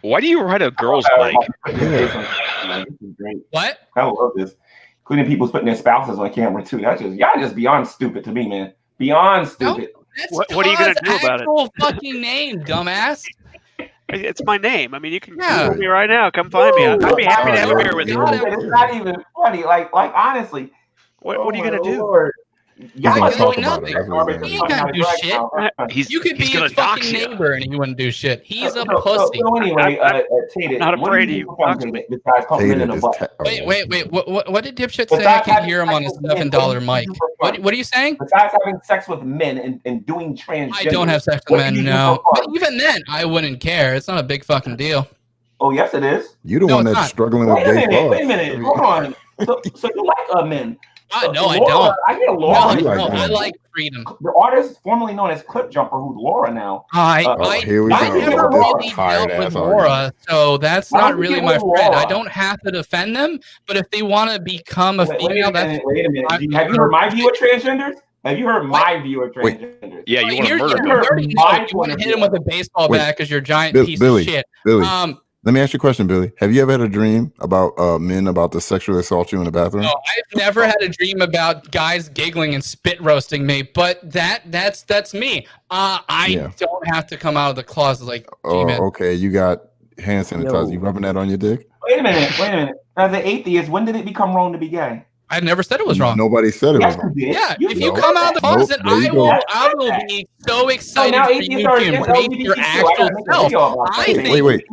Why do you ride a girl's bike? What? I love this. Including people putting their spouses on camera too. That's just y'all just beyond stupid to me, man. Beyond stupid. What are you gonna do about it? Actual fucking name, dumbass. It's my name. I mean, you can Yeah. Google me right now. Come find me. I'd be happy to have a beer with you. It's not even funny. Like honestly. What are you gonna do? Lord. Y'all Y'all talk nothing. about it. He ain't gonna do shit. You could be his fucking neighbor and he wouldn't do shit. He's a pussy. So anyway, Tated, not what afraid do of you you. become besides complimenting a butt? Wait. What did Dipshit say? I can't hear him on his $11 mic. What are you saying? Besides having sex with men and doing transgender. I don't have sex with men, no. But even then, I wouldn't care. It's not a big fucking deal. Oh, yes, it is. You the one that's struggling with gay thoughts. Wait a minute. Hold on. So you like men? No, I don't. I get Laura. No, I like freedom. The artist formerly known as Clip Jumper, who's Laura now. I here we go. never This really tired dealt with ass Laura, argument. so that's Why not don't you really get my with friend. Laura? I don't have to defend them, but if they want to become a female, that's Wait a minute. Have you heard my view of transgenders? Have you heard my view of transgenders? Yeah, you want to Here's murder you them. already know you want to hit him with a baseball Wait. bat because you're a giant piece Billy, of shit. Billy, let me ask you a question, Billy. Have you ever had a dream about men about to sexually assault you in the bathroom? No, I've never had a dream about guys giggling and spit roasting me, but that's me. I don't have to come out of the closet like G-Man. Okay. You got hand sanitizer. You rubbing that on your dick? Wait a minute. As an atheist, when did it become wrong to be gay? I never said it was wrong. Nobody said it was wrong. Yeah, if you come out of the closet, I will be so excited for you to embrace your actual self. I think Wait.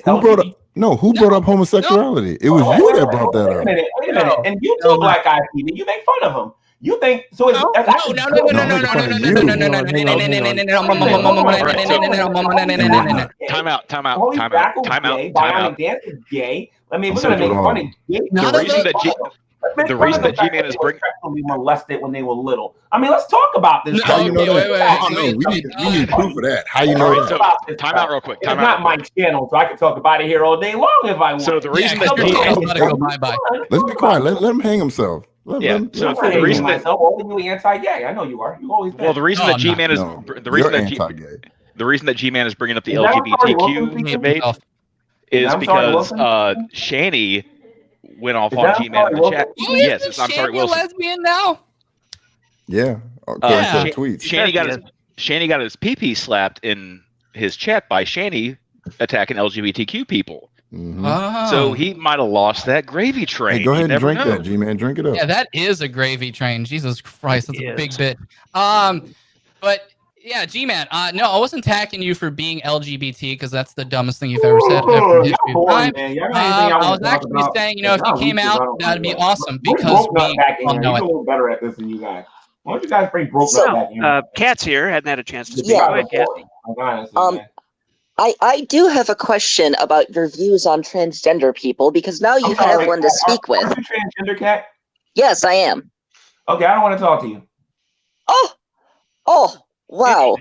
Who brought up? No, who brought up homosexuality? It was you that brought that up. Wait a minute. And you too, Black Eyed Peas, you make fun of him. You think so? It's Time out. Gay. I mean, we're gonna make fun of gay. The reason that G-Man is bringing molested when they were little. I mean, let's talk about this. How you know that? We need proof of that. How you know that? Time out real quick. It's not my channel, so I can talk about it here all day long if I want. So the reason that Let's be quiet. Let him hang himself. So the reason that you anti-gay, I know you are. You always been. Well, the reason that G-Man is the reason that G-Man is bringing up the LGBTQ debate is because Shani went off on G-Man in the chat. Yes, I'm sorry, Wilson. Lesbian now? Yeah. Tweets. Shani got his pee-pee slapped in his chat by Shani attacking LGBTQ people. Mm-hmm. Oh. So he might have lost that gravy train. Hey, go ahead and drink that, G-Man. Drink it up. Yeah, that is a gravy train. Jesus Christ, that's a big bit. But yeah, G-Man. No, I wasn't attacking you for being LGBT because that's the dumbest thing you've ever said. I was actually saying, if you came out, that'd be awesome because we all know it. You're better at this than you guys. Why don't you guys bring Broke back in? Kat's here. Hadn't had a chance to speak. Yeah. Go ahead, Kat. I do have a question about your views on transgender people because now you have one to speak with. Are you transgender, Kat? Yes, I am. Okay, I don't want to talk to you. Oh, wow.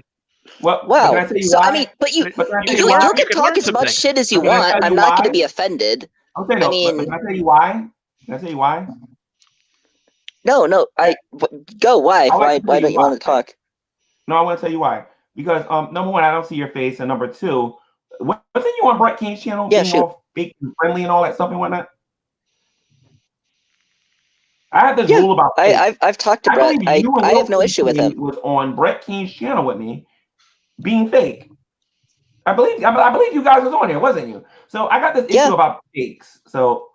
Well, wow. Can I tell you so why? I mean, but you can can talk as much shit as you want. I'm not going to be offended. I'll tell you. I mean, can I tell you why? Can I tell you why? No. Go. Why? Why don't you want to talk? No, I want to tell you why. Because number one, I don't see your face, and number two, wasn't you on Brett King's channel being all fake and friendly and all that stuff and whatnot? I had this rule about. I've talked to Brett. I have no issue with him. Was on Brett King's channel with me, being fake. I believe you guys was on here, wasn't you? So I got this issue about fakes. So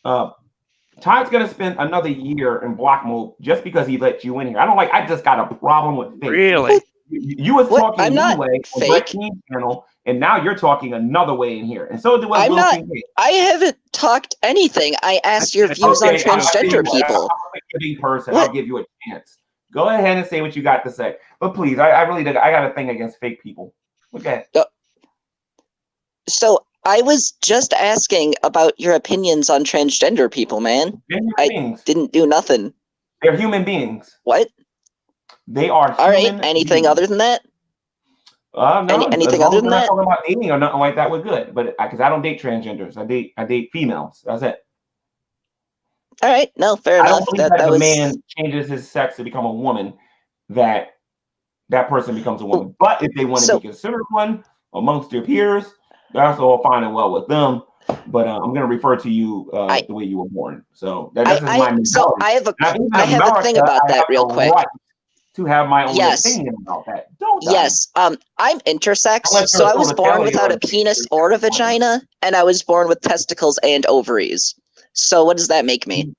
Todd's gonna spend another year in block mode just because he let you in here. I just got a problem with fakes. Really? You was talking I'm not one way on Brett King's channel, and now you're talking another way in here. And so do I'm not. I haven't talked anything. I asked your views on transgender people. I'm a giving person. I'll give you a chance. Go ahead and say what you got to say. But please, I really did. I got a thing against fake people. Okay. So I was just asking about your opinions on transgender people, man. I didn't do nothing. They're human beings. What? They are human. All right. Anything other than that? No. Anything other than that? Talking about dating or nothing like that, we're good. But because I don't date transgenders, I date females. That's it. All right. No, fair I enough. don't believe that if a man changes his sex to become a woman, that person becomes a woman. But if they want to be considered one amongst their peers, that's all fine and well with them. But I'm going to refer to you the way you were born. So that's my mentality. So I have a thing about that real quick. Right to have my own opinion about that. Yes. I'm intersex, so I was born without a penis or a vagina, and I was born with testicles and ovaries. So what does that make me?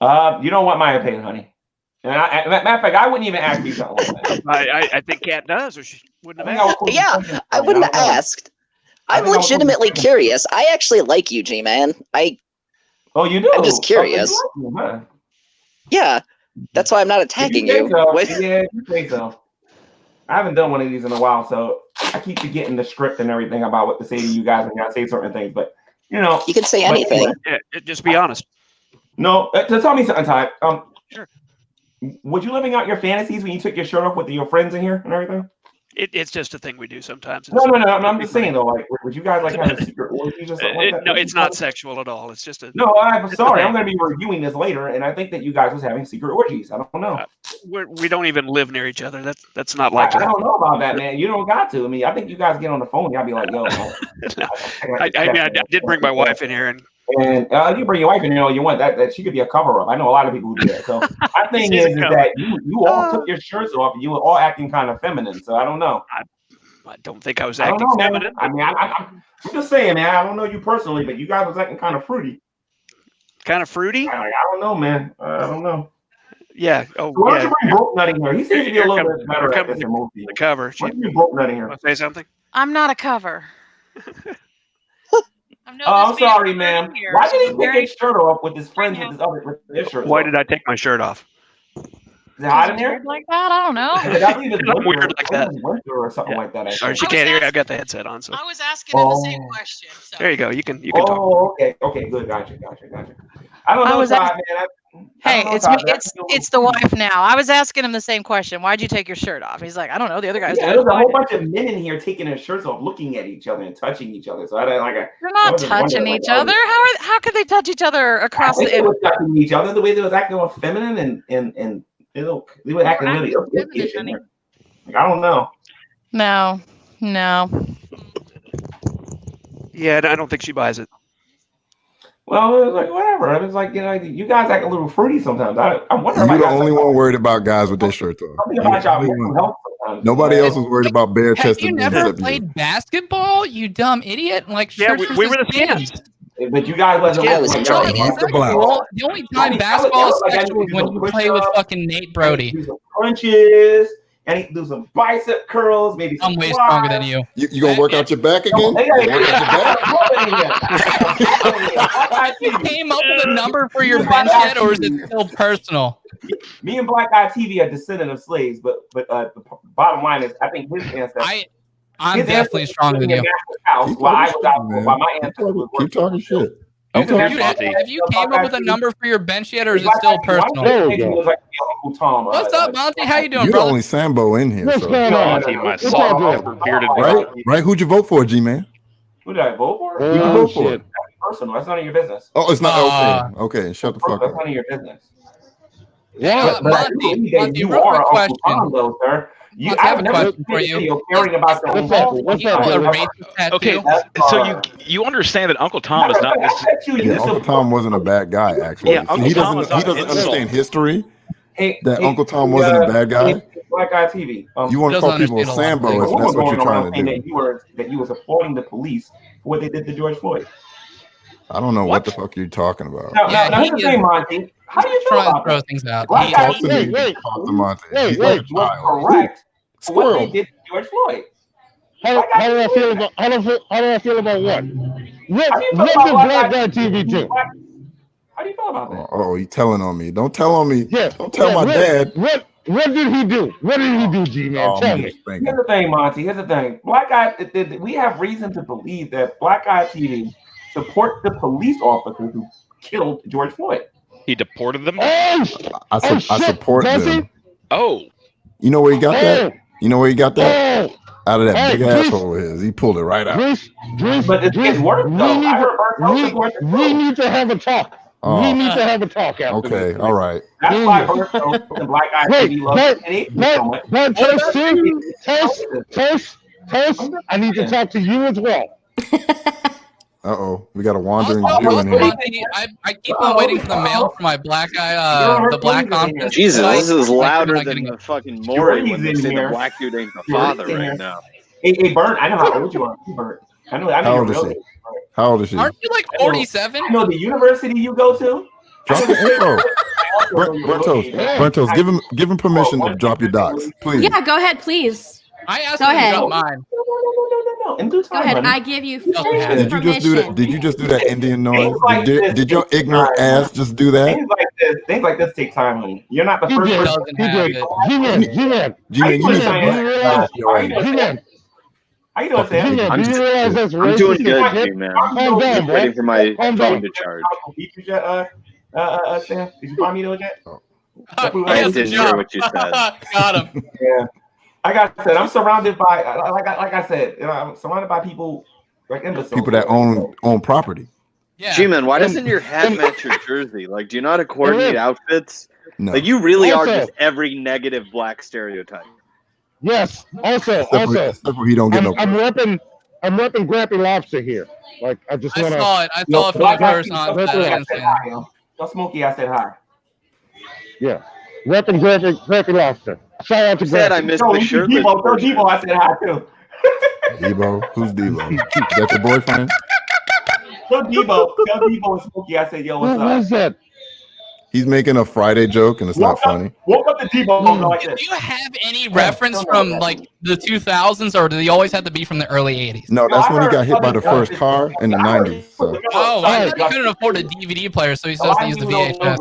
You don't want my opinion, honey. And matter of fact, I wouldn't even ask you something like that. I think Kat does, or she wouldn't have asked. Yeah, I wouldn't have asked. I'm legitimately curious. I actually like you, G-Man. Oh, you do? I'm just curious. Yeah, that's why I'm not attacking you. Yeah, you think so. I haven't done one of these in a while, so I keep forgetting the script and everything about what to say to you guys and gotta say certain things. But you can say anything. Yeah, just be honest. No, tell me something, Ty. Sure. Was you living out your fantasies when you took your shirt off with your friends in here and everything? It's just a thing we do sometimes. No. I'm just saying though. Like, would you guys have a secret orgies or something like that? No, it's not sexual at all. It's just a. No, I'm sorry. I'm going to be reviewing this later, and I think that you guys was having secret orgies. I don't know. We don't even live near each other. That's not like. I don't know about that, man. You don't got to. I mean, I think you guys get on the phone. Y'all be like, "Yo." Man. I did bring my wife in here, and you bring your wife in here all you want. That she could be a cover up. I know a lot of people who do that. So my thing is that you all took your shirts off. And you were all acting kind of feminine. So I don't know. I don't think I was acting feminine. I mean, I'm just saying, man. I don't know you personally, but you guys was acting kind of fruity. Kind of fruity? I don't know, man. I don't know. Yeah. Oh, so why don't you bring Broke Nut in here? He seems to be a little bit better at this than most people. The cover. Why don't you bring Broke Nut in here? Want to say something? I'm not a cover. I'm sorry, ma'am. Why did he take his shirt off with his friends with his shirt? Why did I take my shirt off? Is it hot in here? Like that? I don't know. I'm weird like that. Or something like that. Sorry, she can't hear. I've got the headset on. So I was asking him the same question. So. There you go. You can talk. Oh, okay, good. Gotcha. I don't know, Todd, man. Hey, it's the wife now. I was asking him the same question. Why'd you take your shirt off? He's like, I don't know. The other guys. There's a whole bunch of men in here taking their shirts off, looking at each other and touching each other. So I don't like. They're not touching each other. How could they touch each other across the? They were touching each other the way they was acting all feminine and they were acting really. Like, I don't know. No. Yeah, I don't think she buys it. Well, it's like whatever. It's like you guys act a little fruity sometimes. I'm wondering. You're the only one worried about guys with their shirts off. Nobody else was worried about bare chested. Have you never played basketball? You dumb idiot! Like we were the fans. But you guys wasn't. I was enjoying it. The only time basketball is sexual is when you play with fucking Nate Brody. Do some crunches. And he do some bicep curls, maybe some I'm way stronger than you. You gonna work out your back again? You came up with a number for your bench yet, or is it still personal? Me and Black Guy TV are descendant of slaves, but the bottom line is, I think his ancestors. I'm definitely stronger than you. Keep talking shit. Have you came up with a number for your bench yet, or is it still personal? What's up, Monty? How you doing, You're brother? the only Sambo in here. So. Monty, my soft, bearded right? Who'd you vote for, G-Man? Who did I vote for? Who'd you vote for? personal. That's none of your business. Oh, it's not okay. Okay, shut the fuck That's up. none of your business. Yeah, But I do believe that you real are quick Uncle Tom, though, sir. Monty, I have a I've never question seen for a you. video caring about your own What's up? Okay, so you understand that Uncle Tom is not this. Yeah, Uncle Tom wasn't a bad guy, actually. Yeah, See, Uncle he Tom doesn't is not he doesn't an insult. understand history. That Hey, Uncle Tom wasn't a bad guy. Black Guy TV. You want to call people Sambo if that's what you're trying to do. That you were supporting the police for what they did to George Floyd. I don't know what the fuck you're talking about. Now here's the thing, Monty. How do you feel about throw that? things out. Black Guy Talk to me. TV Talk to Monte. Wait, He's like a was child. correct for what Squirrel. they did to George Floyd. How do I feel about what? What did Black Guy TV do? How do you feel about that? Oh, he telling on me. Don't tell on me. Yeah, Don't tell my dad. What did he do? What did he do, G-Man? Tell me. Here's the thing, Monty. Here's the thing. Black Guy, we have reason to believe that Black Guy TV supports the police officers who killed George Floyd. He deported them. I support them. Oh, you know where he got that? You know where he got that? Out of that Hey, big Bruce. asshole of his. He pulled it right out. But it's worse though. We need to have a talk. Oh. We need to have a talk after Okay, this. all right. That's why Berto and Black Guy TV love Toast, I need to talk to you as well. Uh-oh, we got a wandering Also, Jew in here. Monty, I keep on waiting for the mail for my black guy, the black conference. Jesus, this is louder Not than getting the it. fucking Maury when they in say here. the black dude ain't the father right now. Hey, Bert, I know how old you are, Bert. I know How your old is real she? age. How old is she? Aren't you like 47? I know the university you go to. Drop the info. Brentos, give him permission to drop your docs, please. Yeah, go ahead, please. I asked Go him to ahead. drop mine. No. In due Go time, ahead. honey. I give you full Did you just do that? permission. Did you just do that Indian noise? like this Did your take ignorant time. ass just do that? Things like this take time, honey. You're not the He first did. person. Doesn't have it. G-Man, G-Man, you need G-Man, to do you realize? G-Man. How you doing, Sam? G-Man, do you realize that's I'm racist? doing good, as shit? man. Calm down, Just bro. waiting for my Calm phone down. to charge. Sam, did you buy me those yet? I didn't hear what you said. Got him. Yeah. Like I said, I'm surrounded by like I said, I'm surrounded by people like imbeciles. People that own property. Yeah. G-Man, why doesn't your hat match your jersey? Like, do you know how to coordinate outfits? No. Like, you really are Also- just every negative black stereotype. Yes. Also, Except for he don't get no. I'm repping Grappy Lobster here. Like, I just I want to. saw it. I saw it for the first time. That's I right. didn't say that. Tell Smokey I said hi. Yeah. Repping Grappy Lobster. Shout out to Said I Grappy. missed Tell the shirtless Debo portion. I said hi too. Debo, who's Debo? Is that your boyfriend? Tell Debo and Smokey I said, yo, what's What up? was that? He's making a Friday joke and it's not funny. Walk up to Debo and go like Do this. you have any reference from like the 2000s, or do they always have to be from the early 80s? No, that's when he got hit by the first car in the 90s. So. Oh, I thought he couldn't afford a DVD player, so he's supposed to use the VHS.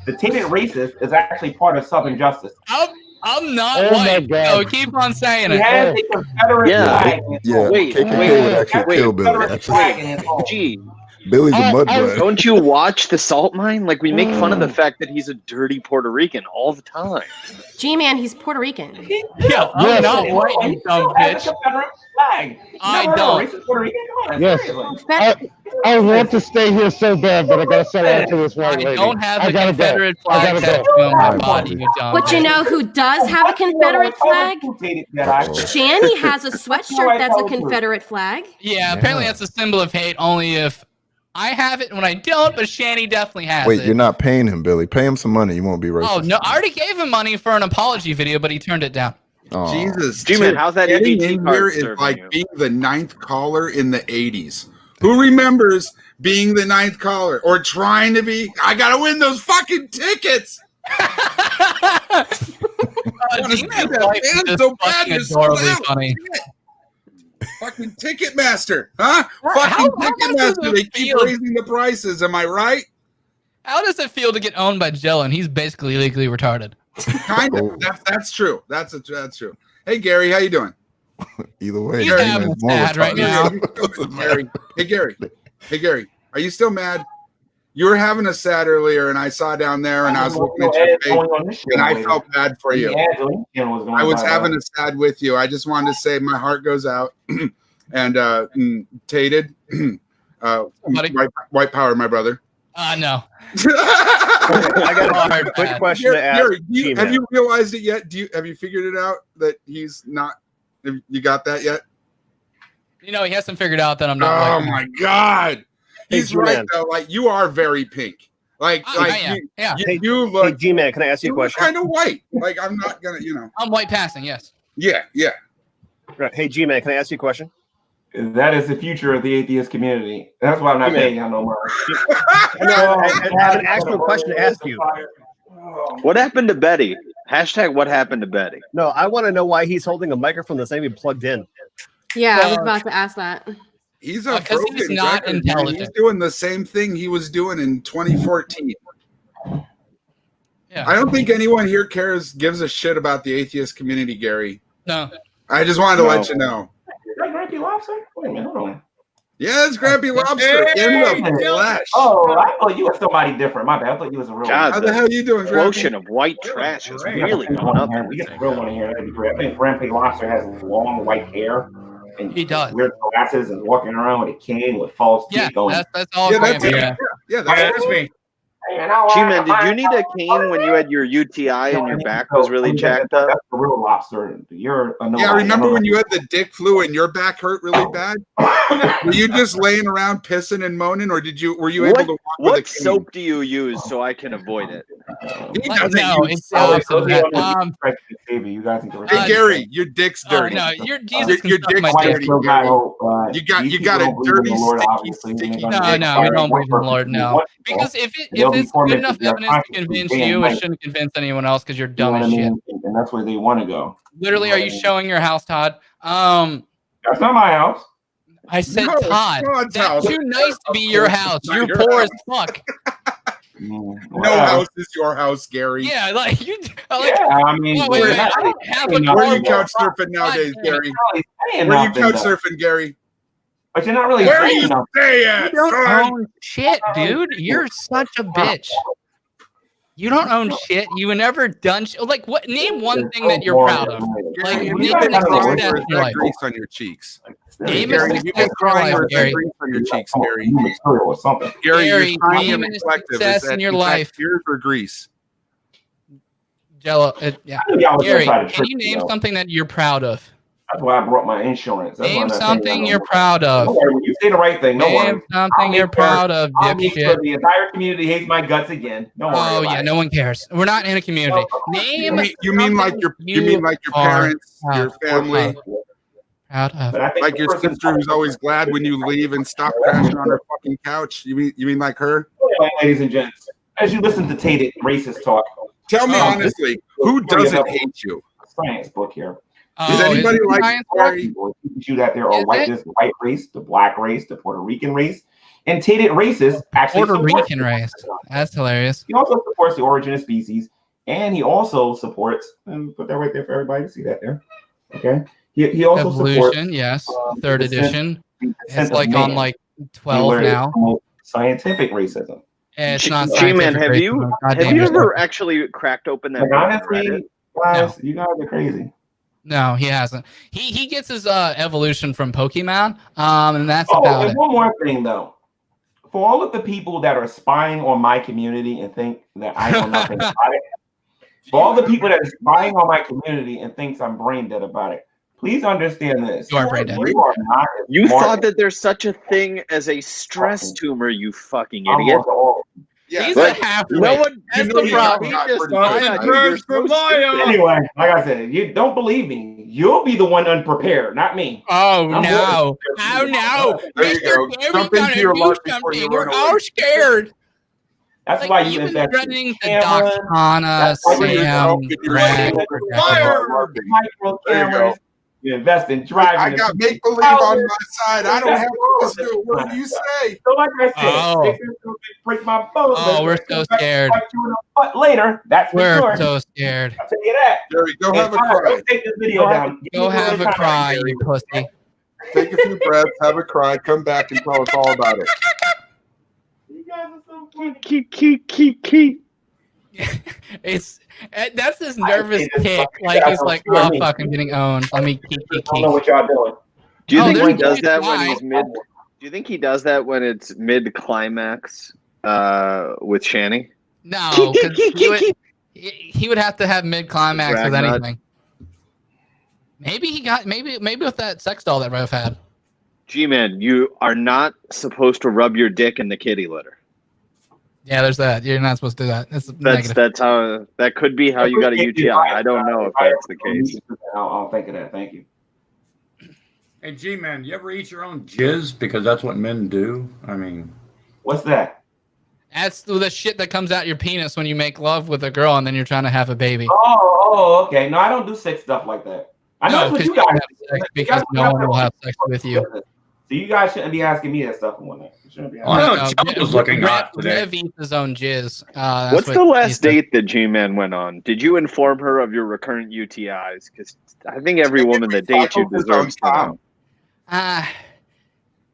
The tainted racist is actually part of Southern justice. I'm not Oh my white, God. so keep on saying He it. has a Confederate Yeah. flag in his Yeah, home. Wait, KKK would actually kill Billy. Confederate flag in his home. Gee, Billy's a mudblood. don't you watch the salt mine? Like, we make fun of the fact that he's a dirty Puerto Rican all the time. G-Man, he's Puerto Rican. Yeah, I'm not white, you dumb bitch. Confederate flag. I Never heard of a don't. racist Puerto Rican? Come on, Yes. seriously. I want to stay here so bad, but I gotta sell out to this white I lady. don't have I a gotta Confederate go. I flag gotta tattoo go. on my body, you dumb But you bitch. know who does have a Confederate flag? Shanny has a sweatshirt that's a Confederate flag. Yeah, apparently that's a symbol of hate only if I have it and when I don't, but Shanny definitely has Wait, it. you're not paying him, Billy. Pay him some money. You won't be racist. Oh, no, I already gave him money for an apology video, but he turned it down. Aw. Jesus, G-Man, how's that getting EBT in card here is serving like you? being the ninth caller in the 80s. Who remembers being the ninth caller or trying to be? I gotta win those fucking tickets. G-Man's life is just so bad, fucking you're so adorably loud. funny. Fucking Ticketmaster, huh? Right, Fucking how does Ticketmaster. it They keep feel? raising the prices. Am I right? How does it feel to get owned by Jello and he's basically legally retarded? Kind of. That's true. That's true. Hey Gary, how you doing? Either way, He's G-Man's having more sad right retarded. now. Gary. Hey Gary, are you still mad? You were having a sad earlier, and I saw down there, and I was looking at your face, and I felt bad for you. I was having a sad with you. I just wanted to say my heart goes out. Tated. White power, my brother. No. I got a quick question to ask. Gary, have you realized it yet? Have you figured it out that he's not? Have you got that yet? He hasn't figured out that I'm not. Oh my God, he's right though. Like you are very pink. Like I am. You look. Hey, G-Man, can I ask you a question? Kind of white. Like I'm not gonna, I'm white passing. Yes. Yeah. Right. Hey, G-Man, can I ask you a question? That is the future of the atheist community. That's why I'm not paying y'all no more. I have an actual question to ask you. What happened to Betty? Hashtag what happened to Betty? No, I want to know why he's holding a microphone that's not even plugged in. Yeah, I was about to ask that. He's a because he's not record, intelligent. He's doing the same thing he was doing in 2014. Yeah. I don't think anyone here gives a shit about the atheist community, Gary. No. I just wanted to let you know. Is that Grumpy Lobster? Wait a minute, hold on. Yeah, it's Grumpy Lobster in the flesh. Oh, I thought you were somebody different. My bad. I thought you was a real God, How the hell are you doing, Quotient of white trash is really going up. We get the real one in here. That'd be great. I think Grumpy Lobster has long white hair. And he does. Weird glasses and walking around with a cane with false teeth going. That's all. That's me. G-Man, did you need a cane when you had your UTI and your back was really jacked up? That's the real lobster. Remember when you had the dick flu and your back hurt really bad? Were you just laying around pissing and moaning, or were you able to walk with a What cane? soap do you use so I can avoid it? He doesn't No, use it's soap. You guys need to Hey Gary, your dick's dirty. no, your Jesus your can suck my dick's dick. dirty. Gary. You got a dirty, sticky. No, we don't believe in the Lord. No, because if it's good enough evidence to convince you, it shouldn't convince anyone else because you're dumb as shit. And that's where they want to go. Literally, are you showing your house, Todd? That's not my house. I said, No, Todd, Todd's that's house. too nice to be your house. Not You're your poor house. as fuck. No house is your house, Gary. Yeah, like you. I mean, Where are you couch car. surfing nowadays, Gary? Saying Where are you nothing, couch though. surfing, Gary? But you're not really Where are saying you nothing. staying, You don't son? own shit, dude. You're such a bitch. You don't own shit. You never done shit. Like, what? Name one thing that you're proud of. Like, You name got an success that in your life. grease on your cheeks. Name a Gary, success you've in been your crying life, or Gary. grease on your cheeks, Gary. Or something. Gary, Gary, you're trying name to a reflective. success Is that in your fact life. tears or grease? Jello. Yeah. I knew y'all was gonna Gary, try to can trick you me, name though. something that you're proud of? That's why I brought my insurance. That's why I'm Name not saying something nothing. you're proud of. Don't worry, when you say the right thing, don't Name worry. something you're proud of, I'll make sure dipshit. the entire community hates my guts again. Don't worry Oh about yeah, it. no one cares. We're not in a community. Name. You mean like your parents, your family, proud of. But I think like the your person- sister who's always glad when you leave and stop crashing on her fucking couch. You mean like her? Ladies and gents, as you listen to Tated racist talk, Tell me Oh, honestly, who doesn't hate you? science book here. Does anybody like science Gary? People teach you that there are Is white, it? there's the white race, the black race, the Puerto Rican race, and Tated races actually Puerto supports Rican race. That's hilarious. He also supports the origin of species, and he also supports. And put that right there for everybody to see that there. Okay. He also supports Evolution, yes. Third the descent- edition. the descent It's of like on man. like He 12 learned now. scientific racism. It's not G-Man, scientific have you racism. God have damn you yourself. ever actually cracked open that Like, book and honestly, read it? guys, you guys are crazy. No, he hasn't. He gets his evolution from Pokemon, and that's Oh, about and it. one more thing though. For all of the people that are spying on my community and think that I know nothing about it, for all the people that are spying on my community and thinks I'm brain dead about it, please understand this. You are brain dead. You are not as You smart thought that there's such a thing as a stress tumor, you fucking I'm idiot. also all- Yeah, He's But a halfway. no one, That's you the know, problem. you just Fucking find out crush you're for so stupid. Anyway, like I said, you don't believe me. You'll be the one unprepared, not me. Oh I'm no! Oh no! There you go. Mr. Gary's Jump into gonna your do lunch before you something. run We're away. all scared. That's Like, why you you've been invest in threatening to cameras. dox Hannah, That's why you Sam, invest in Brad. Fire! micro There you go. cameras. You invest in driving. I got make believe on my side. I don't have to listen to a word you say. So like I said, Oh. they can break my bones. Oh, we're so scared. But later, that's for We're sure. so scared. I'll tell you that. Gary, go Hey, have a Tyler, cry. go take this video down. Give Go me have a time. cry, you pussy. Take a few breaths, have a cry, come back and tell us all about it. You guys are so funny. It's that's his nervous hate this kick. fucking Like guy. he's like, Don't oh scare me. fuck, I'm getting owned. Let me keep. I don't know what y'all doing. Do you think he there's does that why. when he's mid? Do you think he does that when it's mid climax with Shani? No, because he would have to have mid climax with Ragnarok. anything. Maybe with that sex doll that Rev had. G-Man, you are not supposed to rub your dick in the kitty litter. Yeah, there's that. You're not supposed to do that. That's how that could be how you got a UTI. I don't know if that's the case. I'll think of that. Thank you. Hey, G-Man, you ever eat your own jizz? Because that's what men do. I mean, what's that? That's the shit that comes out your penis when you make love with a girl and then you're trying to have a baby. Oh, okay. No, I don't do sex stuff like that. I know that's what you guys have sex because no one will have sex with you. So you guys shouldn't be asking me that stuff and whatnot. was looking hot today. Rev eats his own jizz. What's the last date that G-Man went on? Did you inform her of your recurrent UTIs? Because I think every woman that dates you deserves to know. I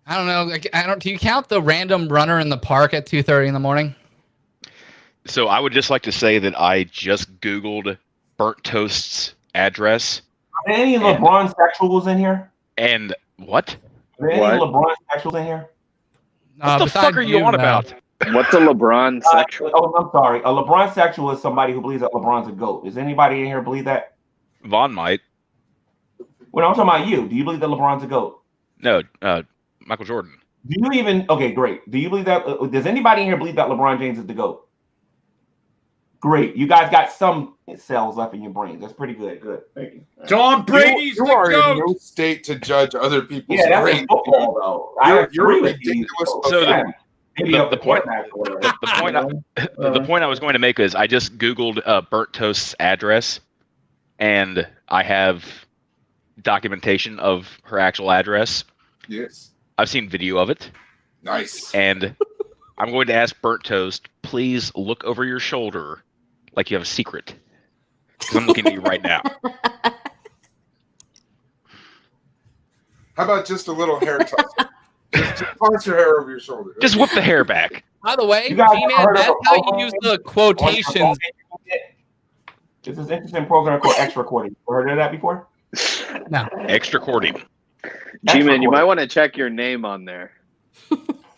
don't know. Do you count the random runner in the park at 2:30 in the morning? So I would just like to say that I just Googled Burnt Toast's address. Are there any LeBron sexuals in here? And what? Are there any LeBron sexuals in here? What the fuck are you on about? What's a LeBron sexual? I'm sorry. A LeBron sexual is somebody who believes that LeBron's a GOAT. Does anybody in here believe that? Vaughn might. Well, I'm talking about you. Do you believe that LeBron's a GOAT? No, Michael Jordan. Do you even? Okay, great. Do you believe that? Does anybody in here believe that LeBron James is the GOAT? Great. You guys got some cells left in your brains. That's pretty good. Good. Thank you. Tom Brady's You the are in GOAT. no State to judge other people's Yeah, that's brains. in football, though. I agree with you. So the point I was going to make is I just Googled Burnt Toast's address, and I have documentation of her actual address. Yes. I've seen video of it. Nice. And I'm going to ask Burnt Toast, please look over your shoulder like you have a secret. Because I'm looking at you right now. How about just a little hair tussle? just toss your hair over your shoulder. Just whip the hair back. By the way, You guys G-Man, heard of that's a how you program use the quotations. This is an interesting program called X Recording. Heard of that before? No. Extra cording. G-Man, you might want to check your name on there.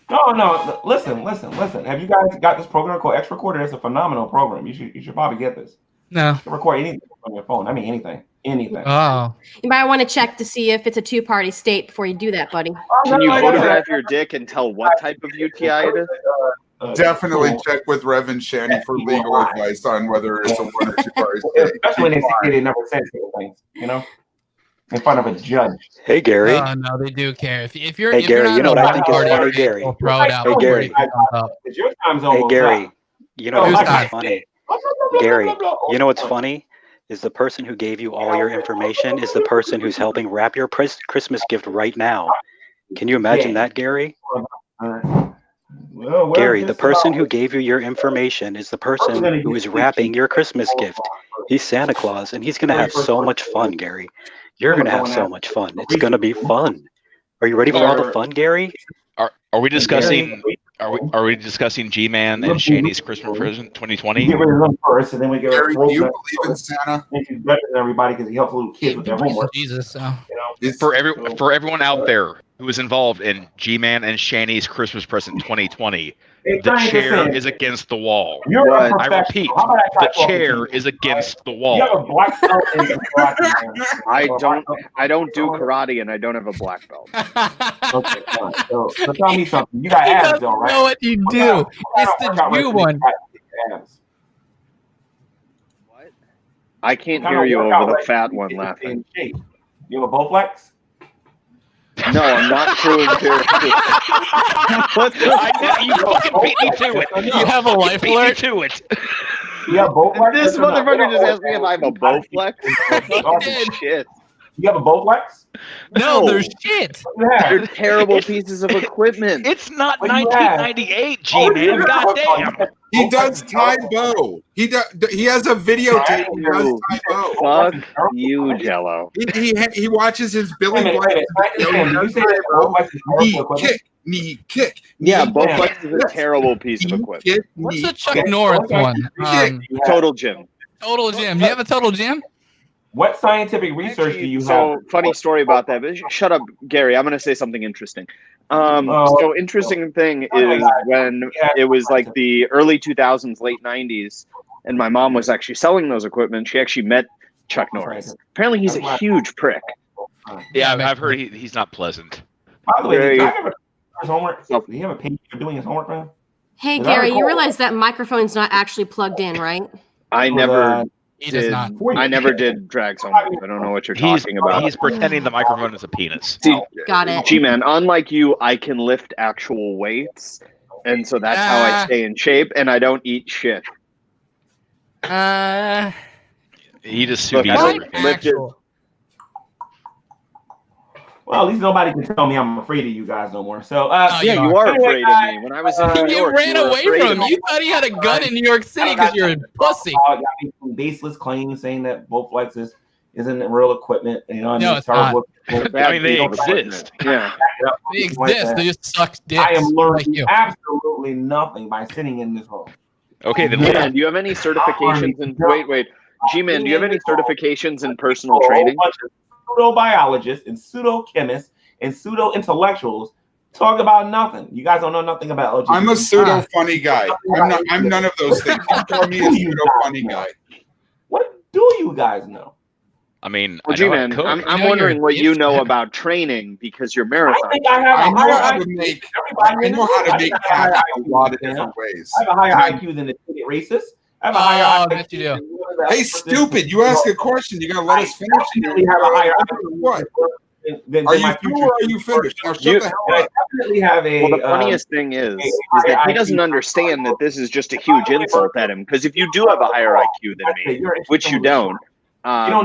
No. Listen. Have you guys got this program called X Recorder? It's a phenomenal program. You should probably get this. No. You can record anything on your phone. I mean anything. Oh. You might want to check to see if it's a two-party state before you do that, buddy. Can you photograph your dick and tell what type of UTI it is? Definitely check with Reverend Shani for legal advice on whether it's a 1 or 2 party state. Especially when they never say things, in front of a judge. Hey, Gary. No, they do care. If you're Hey, if Gary, you're not you know a what I think is party, funny, Gary? they'll throw it out. Hey, Gary. Your time's Hey, almost Gary, up. you know what's Who's funny? Gary, you know what's funny? Is the person who gave you all your information is the person who's helping wrap your Christmas gift right now. Can you imagine that, Gary? Gary, the person who gave you your information is the person who is wrapping your Christmas gift. He's Santa Claus, and he's going to have so much fun, Gary. You're going to have so much fun. It's going to be fun. Are you ready for all the fun, Gary? Are we discussing? Are we discussing G-Man and Shani's Christmas present 2020? Get rid of them first, and then we get Gary, do you Rosa believe in Santa? and he's better than everybody because he helps little kids with their homework. Jesus, For everyone out there who is involved in G-Man and Shani's Christmas present 2020, the chair is against the wall. I repeat, the chair is against the wall. You have a black belt in karate. I don't do karate and I don't have a black belt. Okay, fine. So tell me something. You got abs, though, right? know what you do. It's the new one. I can't hear you over the fat one laughing. You have a Bowflex? No, I'm not true and pure. You fucking beat me to it. You have a life alert to it. Yeah, Bowflex. This motherfucker just asked me if I have a Bowflex. Shit. You have a Bowflex? No, they're shit. They're terrible pieces of equipment. It's not 1998, G-Man. Goddamn. He does Thai bow. He has a videotape. He does Thai bow. Fuck you, Jello. He watches his Billy White. Knee kick. Yeah, Bowflex is a terrible piece of equipment. What's the Chuck Norris one? Total Gym. Total Gym. You have a Total Gym? What scientific research do you have? So funny story about that. But shut up, Gary. I'm going to say something interesting. So interesting thing is when it was like the early 2000s, late 90s, and my mom was actually selling those equipment. She actually met Chuck Norris. Apparently, he's a huge prick. Yeah, I've heard he's not pleasant. By the way, did Chuck ever do his homework? Do you have a page for doing his homework, man? Hey, Gary, you realize that microphone's not actually plugged in, right? I never He does not. I never did drag homework. I don't know what you're talking about. He's pretending the microphone is a penis. See, Got it. G-Man, unlike you, I can lift actual weights, and so that's how I stay in shape, and I don't eat shit. He just Look, lifted. Well, at least nobody can tell me I'm afraid of you guys no more. So, yeah, you are afraid of me. When I was in New You York, ran away from him. You thought he had a gun in New York City because you're a pussy. Got me some baseless claims saying that Bowflex isn't real equipment. You know, No, it's not. I mean, they exist. Yeah, they exist. They just suck dicks. I am learning like you. absolutely nothing by sitting in this room. Okay, then G-Man, do you have any certifications in? Wait, G-Man, do you have any certifications in personal training? Pseudo-biologists and pseudo-chemists and pseudo-intellectuals talk about nothing. You guys don't know nothing about LGBT. I'm a pseudo funny guy. I'm none of those things. You call me a pseudo funny guy. What do you guys know? I mean, Well, G-Man, I'm wondering what you know about training because you're marathon. I think I have I a know higher how to IQ. make. I know how to make cats a lot of different ways. I have a higher IQ than the racist. I have a higher IQ. Bet you do. Hey, stupid! You ask a question. You gotta let us finish. definitely have a higher IQ. What? Than Are you my through future. or are you finished? Now shut the hell I up. definitely have a. Well, the funniest thing is that he doesn't understand that this is just a huge insult at him. Because if you do have a higher IQ than me, which you don't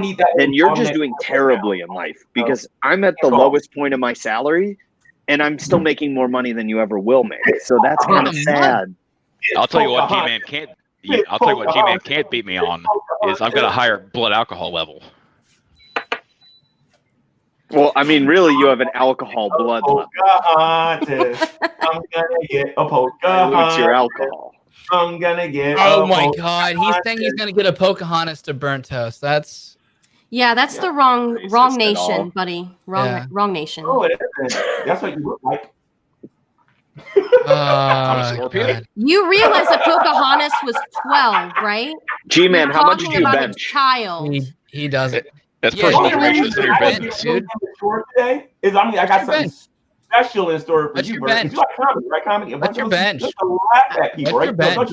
need that. Then you're just doing terribly in life. Because I'm at the lowest point of my salary, and I'm still making more money than you ever will make. So that's kind of sad. I'll tell you what G-Man can't. I'll tell you what G-Man can't beat me on is I've got a higher blood alcohol level. Well, I mean, really, you have an alcohol blood level. I'm gonna get a What's your Pocahontas. alcohol? I'm gonna get. Oh a my God! He's saying he's Pocahontas. gonna get a Pocahontas to burnt toast. That's Yeah, that's the wrong Racist at all. nation, buddy. Yeah. Wrong nation. Oh, it isn't. That's what you look like. Scorpion? You realize that Pocahontas was 12, right? G-Man, You're how much do talking you about bench? a child. he doesn't. That's Yeah, personal you know, information. So your bench, dude. Today is I mean I got What's your something special in store for What's you, your Bert. bench? You like comedy, right? Comedy. What's your bench? You laugh at people, What's right? your bench?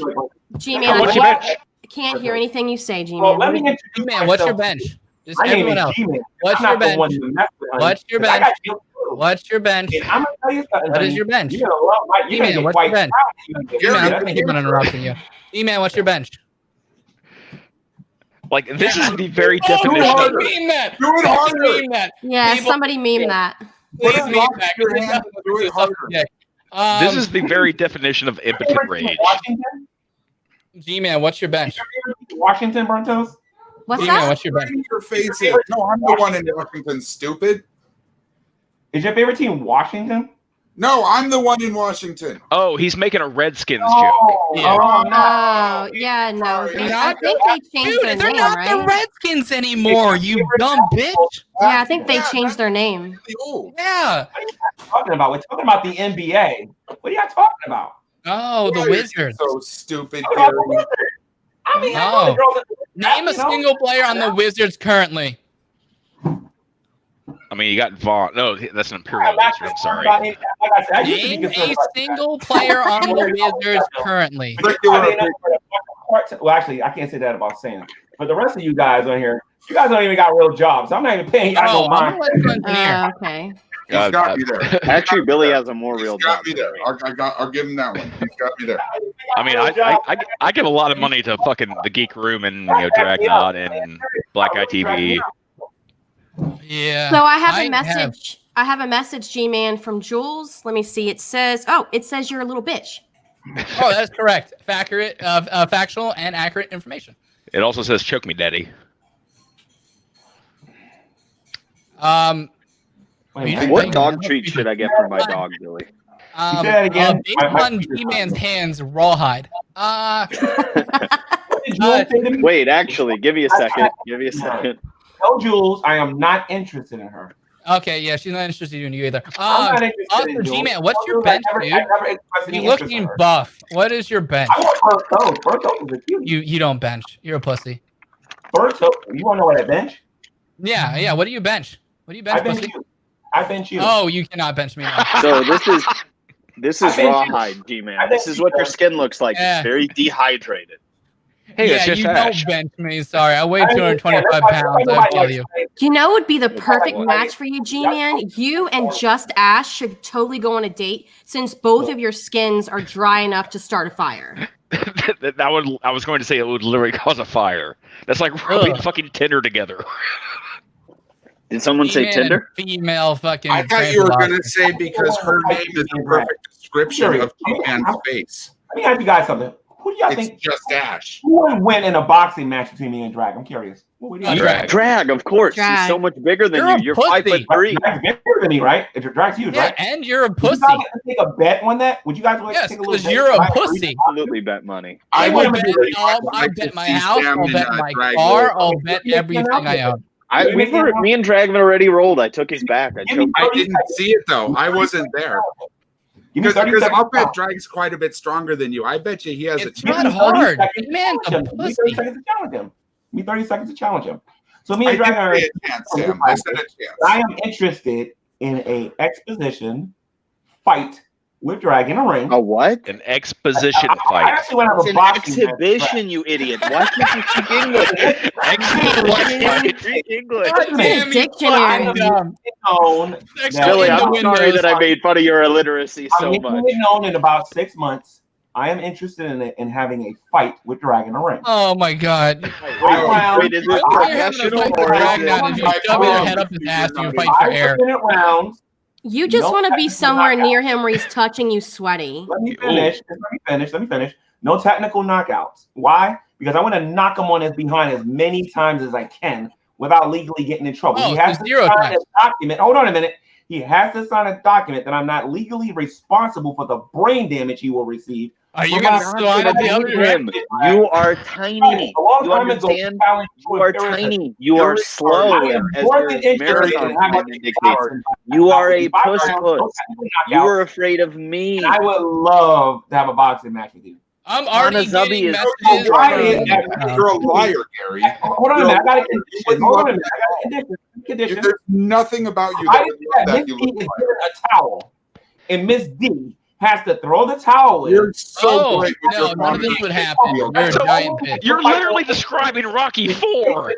G-Man, What's your bench? I can't hear anything you say, G-Man. Well, let me introduce G-Man, what's your myself. bench? Just My name everyone is else. G-Man. What's I'm your not the bench? one to mess with, honey, What's your 'cause I bench? got guilt too. What's your bench? And I'm gonna tell you something. What is honey. your bench? You're gonna love my. You're G-Man, gonna get what's quite your bench? proud. You're gonna get G-Man, I'm that's gonna keep on interrupting you. G-Man, what's your bench? Like this is the very Oh, definition of somebody meme that. Do it harder. Meme that. Yeah, People- somebody meme that. Please Put a meme rock that. in your hand and do it harder. this is the very definition of impotent rage. Washington. G-Man, what's your bench? Washington, Brontos. What's G-Man, that? what's your bench? Your face is. No, I'm the one in Washington, stupid. Is your favorite team Washington? No, I'm the one in Washington. Oh, he's making a Redskins joke. Oh, Yeah. Oh, yeah, no. Sorry. I think they changed their Dude, they're name, not right? the Redskins anymore, you dumb bitch. Yeah, I think they changed their name. Oh, Yeah. Talking about we're talking about the NBA. What are y'all talking about? Oh, the why are you Wizards. So stupid, Talking about the Gary. Wizards. I mean, I know No. the girls. Name a single player on the Wizards currently. I mean, you got Vaughn. No, that's an Imperial Wizard. I'm sorry. Like I said, I used to be Name concerned a about single player on the Wizards currently. Well, actually, I can't say that about Sam. But the rest of you guys on here, you guys don't even got real jobs. I'm not even paying you. I Oh, don't I'm mind. gonna let you engineer. Okay. He's got me there. Actually, Billy has a more real He's got job. me there. I'll give him that one. He's got me there. I mean, I give a lot of money to fucking the Geek Room and Dragnot and Black Eye TV. Yeah. So I have a message. I have a message, G-Man, from Jules. Let me see. It says you're a little bitch. Oh, that's correct. Factual and accurate information. It also says "choke me, daddy." What dog treat should I get for my dog, Billy? say that again? Based on G-Man's hands, rawhide. Wait, actually, give me a second. Give me a second. no Jules. I am not interested in her. Okay, yeah, she's not interested in you either. I'm not interested Also, in Jules. G-Man, what's your Jules, I bench, never dude? expressed any You're interest in looking her. buff. What is your bench? I want Berto. Berto is a cutie. You don't bench. You're a pussy. Berto, you want to know what I bench? Yeah. What do you bench? What do you bench? I bench pussy? you. I bench you. Oh, you cannot bench me now. So this is rawhide, G-Man. This is what your skin looks like. Yeah. It's very dehydrated. Hey, yeah, you don't bench me. Sorry, I weigh 225 pounds. I feel you. You know what would be the perfect match for you, G-Man? You and Just Ash should totally go on a date since both of your skins are dry enough to start a fire. I was going to say it would literally cause a fire. That's like rubbing fucking Tinder together. Did someone say Tinder? Female fucking. I thought you were going to say because her name is the perfect description of G-Man's face. Let me ask you guys something. Who do y'all think? Just Ash. Who would win in a boxing match between me and Drag? I'm curious. Drag, of course. Drag. He's so much bigger than You're you. You're a pussy. 5'3". Drag's bigger than me, right? Drag's huge, Yeah, right? and you're a Would pussy. you guys like to take a bet on that? Would you guys like Yes, to take a little because bet? you're a pussy. Absolutely bet money. I would bet really I like bet to my see house. Sam I'll and, bet my Drag car. roll. I'll bet everything I own. Me and Dragman already rolled. I took his back. I didn't see it though. I wasn't there. Because I'll bet Drag's quite a bit stronger than you. I bet you he has a chance. Not hard. Man's a Give me 30 pussy. seconds to challenge him. Give me 30 seconds to challenge him. So me and Drag are. I said a chance. I am interested in a exposition fight with Drag in a ring. A what? An exposition I fight. actually want to have It's a an boxing match. exhibition, you idiot. Why can't you speak English? Speak English. Damn, dictionary. Billy, I'm sorry that I made fun of your illiteracy so I'm much. known in about 6 months. I am interested in having a fight with Drag in a ring. Oh my god. Wait, is it professional or is If you shove your head up his ass, you fight for air. Rounds. You just want to be somewhere near him where he's touching you sweaty. Let me finish. No technical knockouts. Why? Because I want to him on his behind as many times as I can without legally getting in trouble. Oh, He has so to 0 sign times. a document. Hold on a minute. He has to sign a document that I'm not legally responsible for the brain damage he will receive. Are you going to sign it the other him? You are tiny. You understand? You are tiny. You are slow, as your marathon indicates. You are a puss. You are afraid of me. I would love to have a boxing match with you. I'm already getting messages. You're a liar, Gary. Hold on a minute. I got a condition. There's nothing about you I that Miss D is given a towel, and Miss D has to throw the towel in. You're so great with no, your none of this would happen. You're a giant bitch. You're literally describing Rocky 4.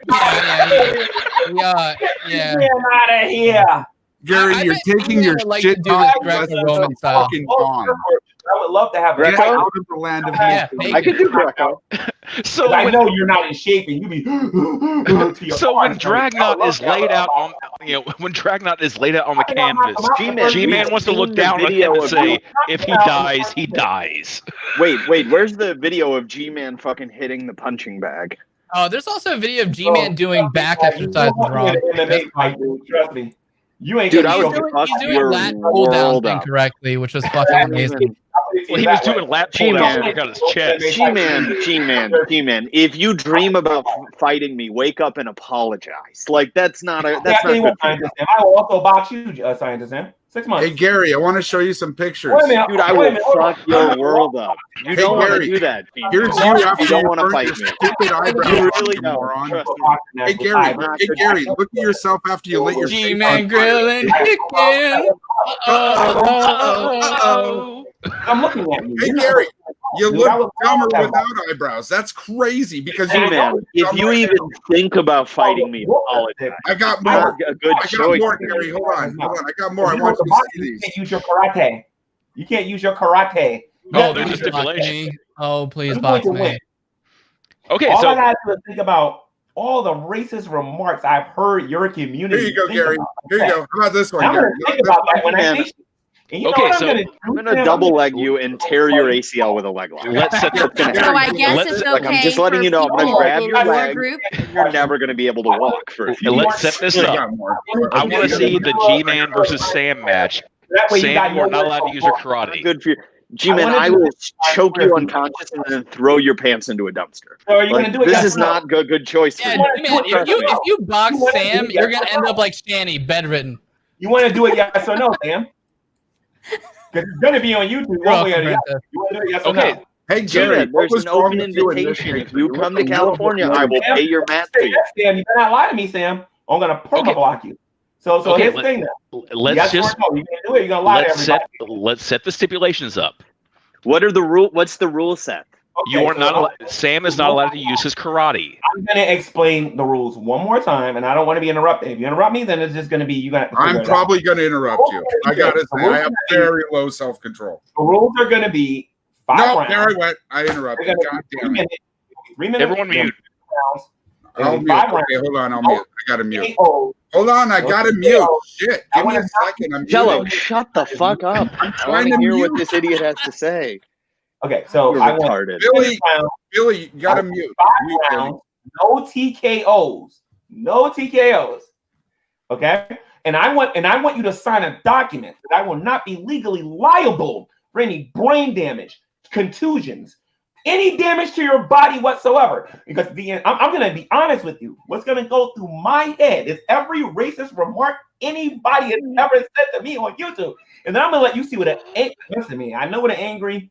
Yeah. Get out of here. Gary, I you're bet taking your would like shit to do this lessons Greco-Roman style. fucking gone. I would love to have a Greco? fight Out of the land of Yeah, I could do Greco. So I when, know you're not in shape, and you be. so when Dragnot is laid out on, when Dragnot is laid out on the canvas, G-Man wants to look down on him and say, if he dies, he dies. Wait, where's the video of G-Man fucking hitting the punching bag? Oh, there's also a video of G-Man doing back exercises wrong. Trust me. You ain't Dude, gonna I was show me. He's doing lat pull down thing correctly, which was fucking amazing. Well, he was doing lap pull downs when he got his chest. G-Man, if you dream about fighting me, wake up and apologize. Like, that's not good. I will also box you, Scientist M. 6 months. Hey, Gary, I want to show you some pictures. Wait a minute. Dude, I will fuck your world up. You don't want to do that, G-Man. Here's you after you don't want to fight me. Stupid eyebrows. You really don't. Moron. Trust me. Hey, Gary, look at yourself after you lit your face G-Man on fire. grilling chicken. I'm looking at you. Hey, Gary, you look dumber without eyebrows. That's crazy because G-Man, if you even think about fighting me, apologize. I got more. A good I got choice. more, Gary. Hold on. I got more. I want you to see these. You can't use your karate. You can't use your karate. Oh, there's a stipulation. Oh, please box me. Okay, all so I got to think about all the racist remarks I've heard your community. Here you go, think Gary. about. Here you go. How about this one, I'm Gary? gonna think about that when I think. And you know Okay, what so I'm gonna double leg you and tear your ACL with a leg lock. let's set That's gonna So happen. I guess it's okay. Like, I'm just letting for you know, I'm gonna people grab in your leg. group. You're never gonna be able to walk for a few let's months. set this I up. got more. I want to see the G-Man versus Sam match. That way you got Sam, you're your not allowed to use your karate. Good for you. G-Man, I will choke you unconscious and then throw your pants into a dumpster. So are you going to do it? This is not a good choice for Yeah, you. man, if you box Sam, you're gonna end up like Shanny, bedridden. You want to do it, yes or no, Sam? Because it's going to be on YouTube one way or the other. You want to do it, yes or no? Hey, Jared, there's an open invitation. If you come to California, I will pay your mat fee. Sam, you better not lie to me, Sam. I'm going to perma block you. So here's the thing now. Let's just no, you can't do it. You're going to lie to everybody. Let's set the stipulations up. What's the rule set? You are not. Sam is not allowed to use his karate. I'm going to explain the rules one more time, and I don't want to be interrupted. If you interrupt me, then it's just going to be you're going to have to. I'm probably going to interrupt you. I got to say, I have very low self-control. The rules are going to be 5 rounds. There I went. I interrupted. God damn it. 3 minutes. Everyone mute. I'll mute. Okay, hold on. I'll mute. I got to mute. Hold on. I got to mute. Shit. Give me a second. I'm Jello, muting. shut the fuck up. I'm I trying want to to hear mute. what this idiot has to say. Okay, so You're I want retarded. Billy, you got to mute. 5 rounds, no TKOs, no TKOs. Okay, and I want you to sign a document that I will not be legally liable for any brain damage, contusions, any damage to your body whatsoever. Because I'm going to be honest with you. What's going to go through my head is every racist remark anybody has ever said to me on YouTube, and then I'm going to let you see what listen to me. I know what an angry.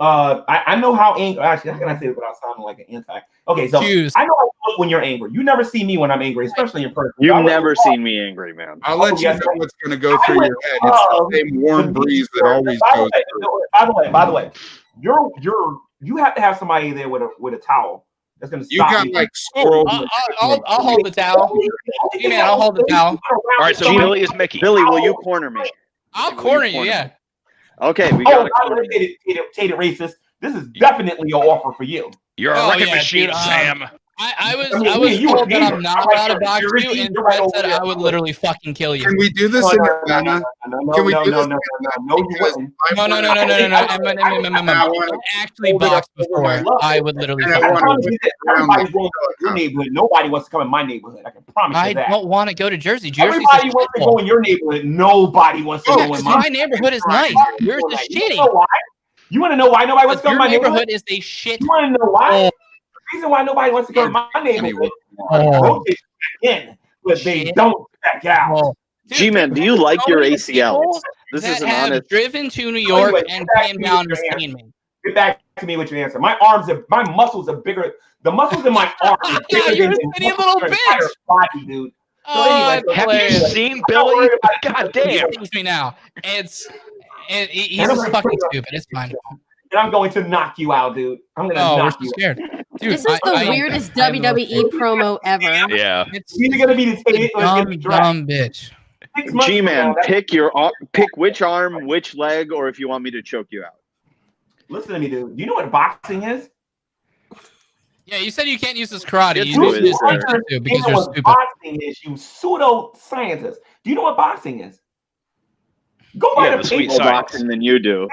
I know how angry. Actually, how can I say it without sounding like an anti? Okay, so I know how you look when you're angry. You never see me when I'm angry, especially in person. You've never seen me angry, man. I'll let you know what's going to go through your head. It's the same warm breeze that always goes through. By the way, you have to have somebody there with a towel that's going to stop. You got like squirrels. I'll hold the towel. Man, I'll hold the towel. All right, so Billy is Mickey. Billy, will you corner me? I'll corner you. Yeah. Okay, we got it. Tated racist. This is definitely an offer for you. You're a wrecking machine, dude, Sam. I was told that I'm not allowed to box you, and Brett said I would literally fucking kill you. Can we do this in Atlanta? Can we do this in Atlanta? No. I actually boxed before. I would literally Everybody's going to your neighborhood. Nobody wants to come in my neighborhood. I can promise you that. I don't want to go to Jersey. Jersey's Everybody wants to go in your neighborhood. Nobody wants to go in my neighborhood is nice. Yours is shitty. You want to know why nobody wants to go in my neighborhood? Is they shit. You want to know why? The reason why nobody wants to go to my neighborhood but they don't back out. G-Man, do you like your ACLs? This is an honest. Driven to New York and came down to see me. Get back to me with your answer. My muscles are bigger. The muscles in my arms are bigger you're than a skinny little bitch. Body, dude. Have you seen Billy? God damn. Excuse me now. He's just fucking stupid. It's fine. And I'm going to knock you out, dude. I'm going to knock you scared. Dude, this is the weirdest WWE promo ever. Yeah. It's either going to be the tape or it's going to be dumb bitch. G-Man, pick which arm, which leg, or if you want me to choke you out. Listen to me, dude. Do you know what boxing is? Yeah, you said you can't use this karate. You use this jiu-jitsu because you're stupid. Boxing is, you pseudo scientist. Do you know what boxing is? Go write a paper. Boxing than you do.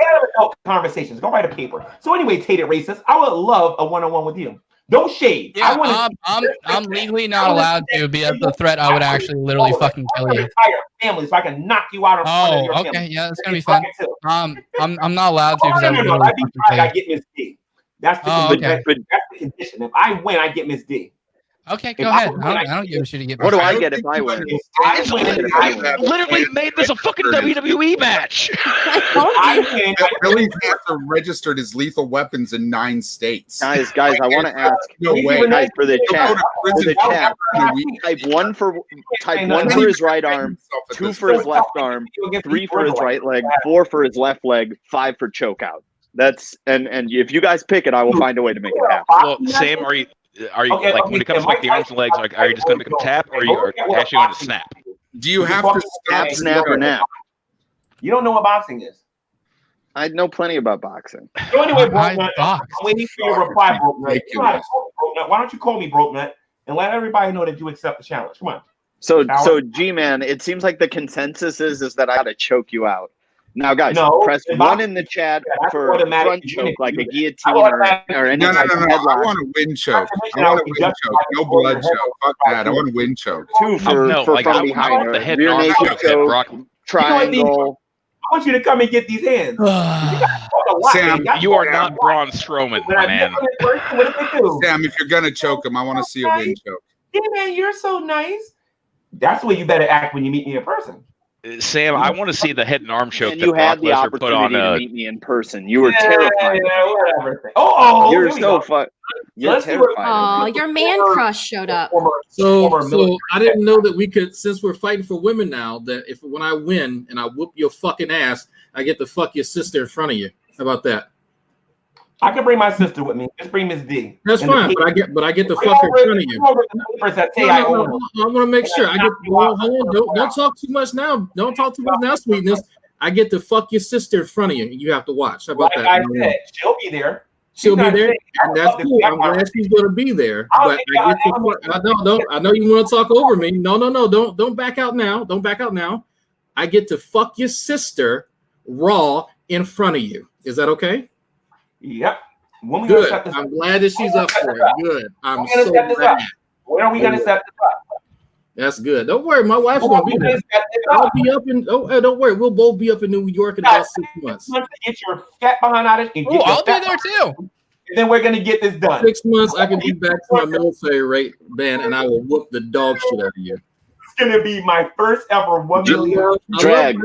Conversations. Go write a paper. So anyway, Tated Racist, I would love a one-on-one with you. Don't shade. Yeah, I'm legally not allowed to be the threat. I would actually literally fucking kill you. Entire family, so I can knock you out. Okay, yeah, that's gonna be fun. I'm not allowed to because I would literally fucking kill you. I get Miss D. That's the condition. If I win, I get Miss D. Okay, go ahead. I don't give a shit to get. What do I get if I win? I literally made this a fucking WWE match. Billy's answer registered as lethal weapons in 9 states. Guys, I want to ask. No way. Guys, for the chat, type one for his right arm, 2 for his left arm, 3 for his right leg, 4 for his left leg, 5 for chokeout. That's and if you guys pick it, I will find a way to make it happen. Well, Sam, are you like when it comes to like the arms and legs, like are you just gonna make them tap or are you actually going to snap? Do you have to snap, or nap? You don't know what boxing is. I know plenty about boxing. So anyway, Brokenut, I'm waiting for your reply, Brokenut. Why don't you call me Brokenut and let everybody know that you accept the challenge? Come on. So G-Man, it seems like the consensus is that I got to choke you out. Now, guys, press 1 in the chat for front choke, like a guillotine or any type of headlock. I want a wind choke. I want a wind choke. No blood choke. Fuck that. I want a wind choke. 2 for from behind. The head rear naked choke, triangle. I want you to come and get these hands. Sam, you are not Braun Strowman, my man. Sam, if you're gonna choke him, I want to see a wind choke. Yeah, man, you're so nice. That's the way you better act when you meet me in person. Sam, I want to see the head and arm choke And that you Brock had the Lesnar put on. opportunity to meet me in person. You were terrified. Whatever. Oh, you're so fun. You're terrified. Oh, your man crush showed up. So I didn't know that we could, since we're fighting for women now, that if when I win and I whoop your fucking ass, I get to fuck your sister in front of you. How about that? I can bring my sister with me. Just bring Miss D. That's fine, but I get to fuck her in front of you. I want to make sure. I get. Hold on, don't talk too much now. Don't talk too much now, sweetness. I get to fuck your sister in front of you. You have to watch. How about that? I said, she'll be there. She'll be there. That's cool. I'm glad she's gonna be there. But I get to. I know you want to talk over me. No. Don't back out now. Don't back out now. I get to fuck your sister raw in front of you. Is that okay? Yep. When we good. I'm glad that she's up for it. Good. I'm so glad. When are we gonna set this up? That's good. Don't worry, my wife's gonna be there. I'll be up in. Don't worry, we'll both be up in New York in about 6 months. Get your fat behind out of it. Oh, I'll be there too. And then we're gonna get this done. 6 months, I can be back to my military rate band, and I will whoop the dog shit out of you. It's gonna be my first ever 1 million. Drag.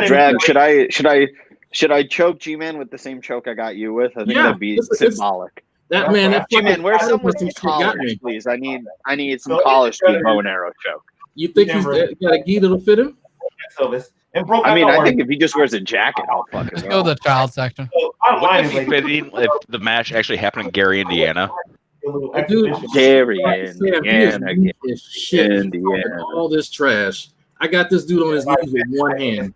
Drag. Should I choke G-Man with the same choke I got you with? I think that'd be symbolic. That man, G-Man, where's some with some polish, please? I need some polished bow and arrow choke. You think he's got a gi that'll fit him? I mean, I think if he just wears a jacket, I'll fucking Let's go to the child section. Wouldn't it be fitting if the match actually happened in Gary, Indiana? Gary, Indiana. All this trash. I got this dude on his knees with one hand.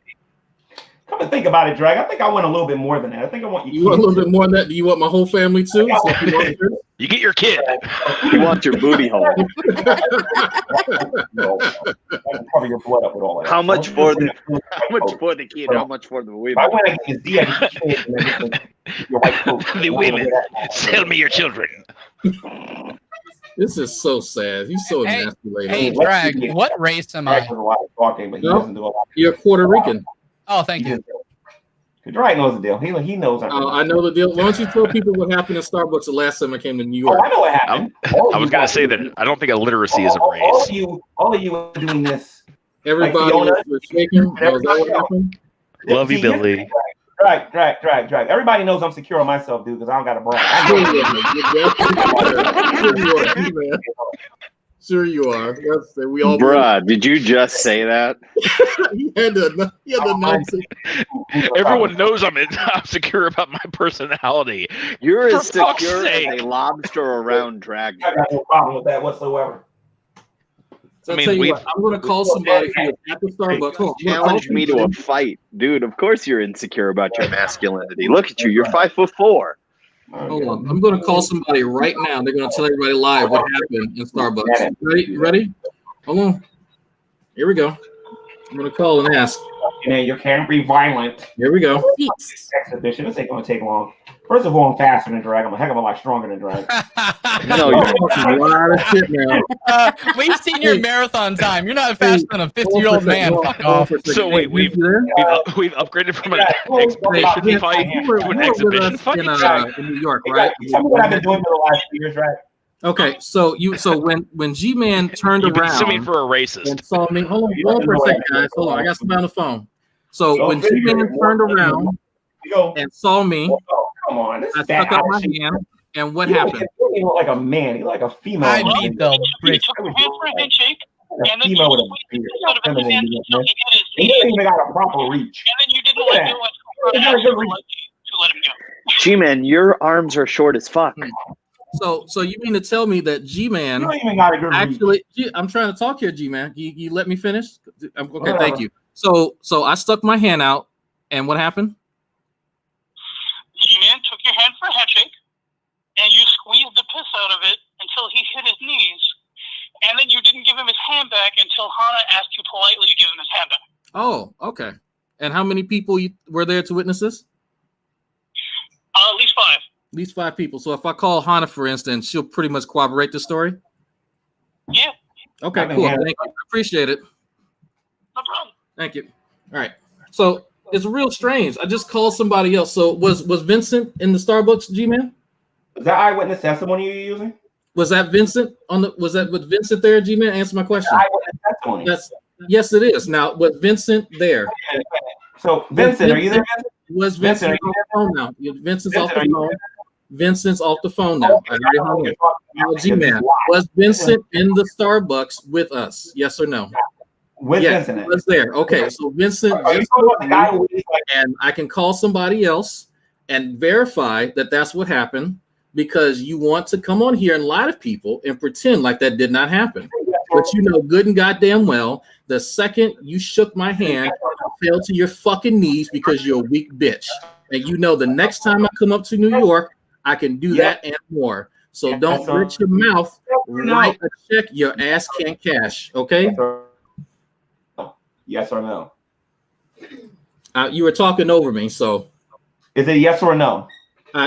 Come and think about it, Drag. I think I want a little bit more than that. I think I want you. You want a little bit more than that? Do you want my whole family too? You get your kid. You want your booty hole. Cover your blood up with all that. How much for the kid? How much for the women? I want to get the women. Sell me your children. This is so sad. He's so emasculated. Hey, Drag, what race am I? You're Puerto Rican. Oh, thank you. Drag knows the deal. He knows. I know the deal. Why don't you tell people what happened in Starbucks the last time I came to New York? Oh, I know what happened. I was gonna say that I don't think illiteracy is a race. All of you are doing this. Everybody was shaking. Was that what happened? Love you, Billy. Drag. Everybody knows I'm secure on myself, dude, because I don't got a brag. Sure you are. We all. Bruh, did you just say that? He had to announce it. Everyone knows I'm secure about my personality. You're as secure as a lobster around Drag. I got no problem with that whatsoever. So I mean, I'm going to call somebody at the Starbucks. Challenge me to a fight, dude. Of course you're insecure about your masculinity. Look at you. You're 5'4". Hold on. I'm going to call somebody right now. They're going to tell everybody live what happened in Starbucks. Ready? Hold on. Here we go. I'm going to call and ask. You can't be violent. Here we go. Exhibition. This ain't going to take long. First of all, I'm faster than Drag. I'm a heck of a lot stronger than Drag. No, you're talking a lot of shit now. We've seen your marathon time. You're not faster than a 50-year-old man. Fuck off. So wait, we've upgraded from an expedition fight to an exhibition fight in New York, right? Tell me what I've been doing for the last 2 years, Drag. Okay, so when G-Man turned around, assuming for a racist, and saw me. Hold on for a second, guys. Hold on, I got somebody on the phone. So when G-Man turned around and saw me, come on, I stuck out my hand, and what happened? He look like a man. He like a female. I beat the bridge. He don't even got a proper reach. And then you didn't let him to let him go. G-Man, your arms are short as fuck. So you mean to tell me that G-Man actually? I'm trying to talk here, G-Man. You let me finish? Okay, thank you. So I stuck my hand out, and what happened? G-Man took your hand for a handshake, and you squeezed the piss out of it until he hit his knees, and then you didn't give him his hand back until Hana asked you politely to give him his hand back. Oh, okay. And how many people were there to witness this? At least 5. At least 5 people. So if I call Hana, for instance, she'll pretty much corroborate the story? Yeah. Okay, cool. Thank you. Appreciate it. No problem. Thank you. All right. So It's real strange. I just called somebody else. So was Vincent in the Starbucks, G-Man? Is that eyewitness testimony you're using? Was that Vincent was that with Vincent there, G-Man? Answer my question. Eyewitness testimony. Yes, it is. Now, was Vincent there? So Vincent, are you there? Was Vincent off the phone now? Vincent's off the phone. Vincent's off the phone now. Now, G-Man, was Vincent in the Starbucks with us? Yes or no? With Vincent. He was there. Okay, so Vincent just and I can call somebody else and verify that that's what happened, because you want to come on here and lie to people and pretend like that did not happen. But you know good and goddamn well, the second you shook my hand, I fell to your fucking knees because you're a weak bitch. And you know the next time I come up to New York, I can do that and more. So don't rich your mouth, write a check your ass can't cash, okay? Yes or no? You were talking over me, so. Is it yes or no?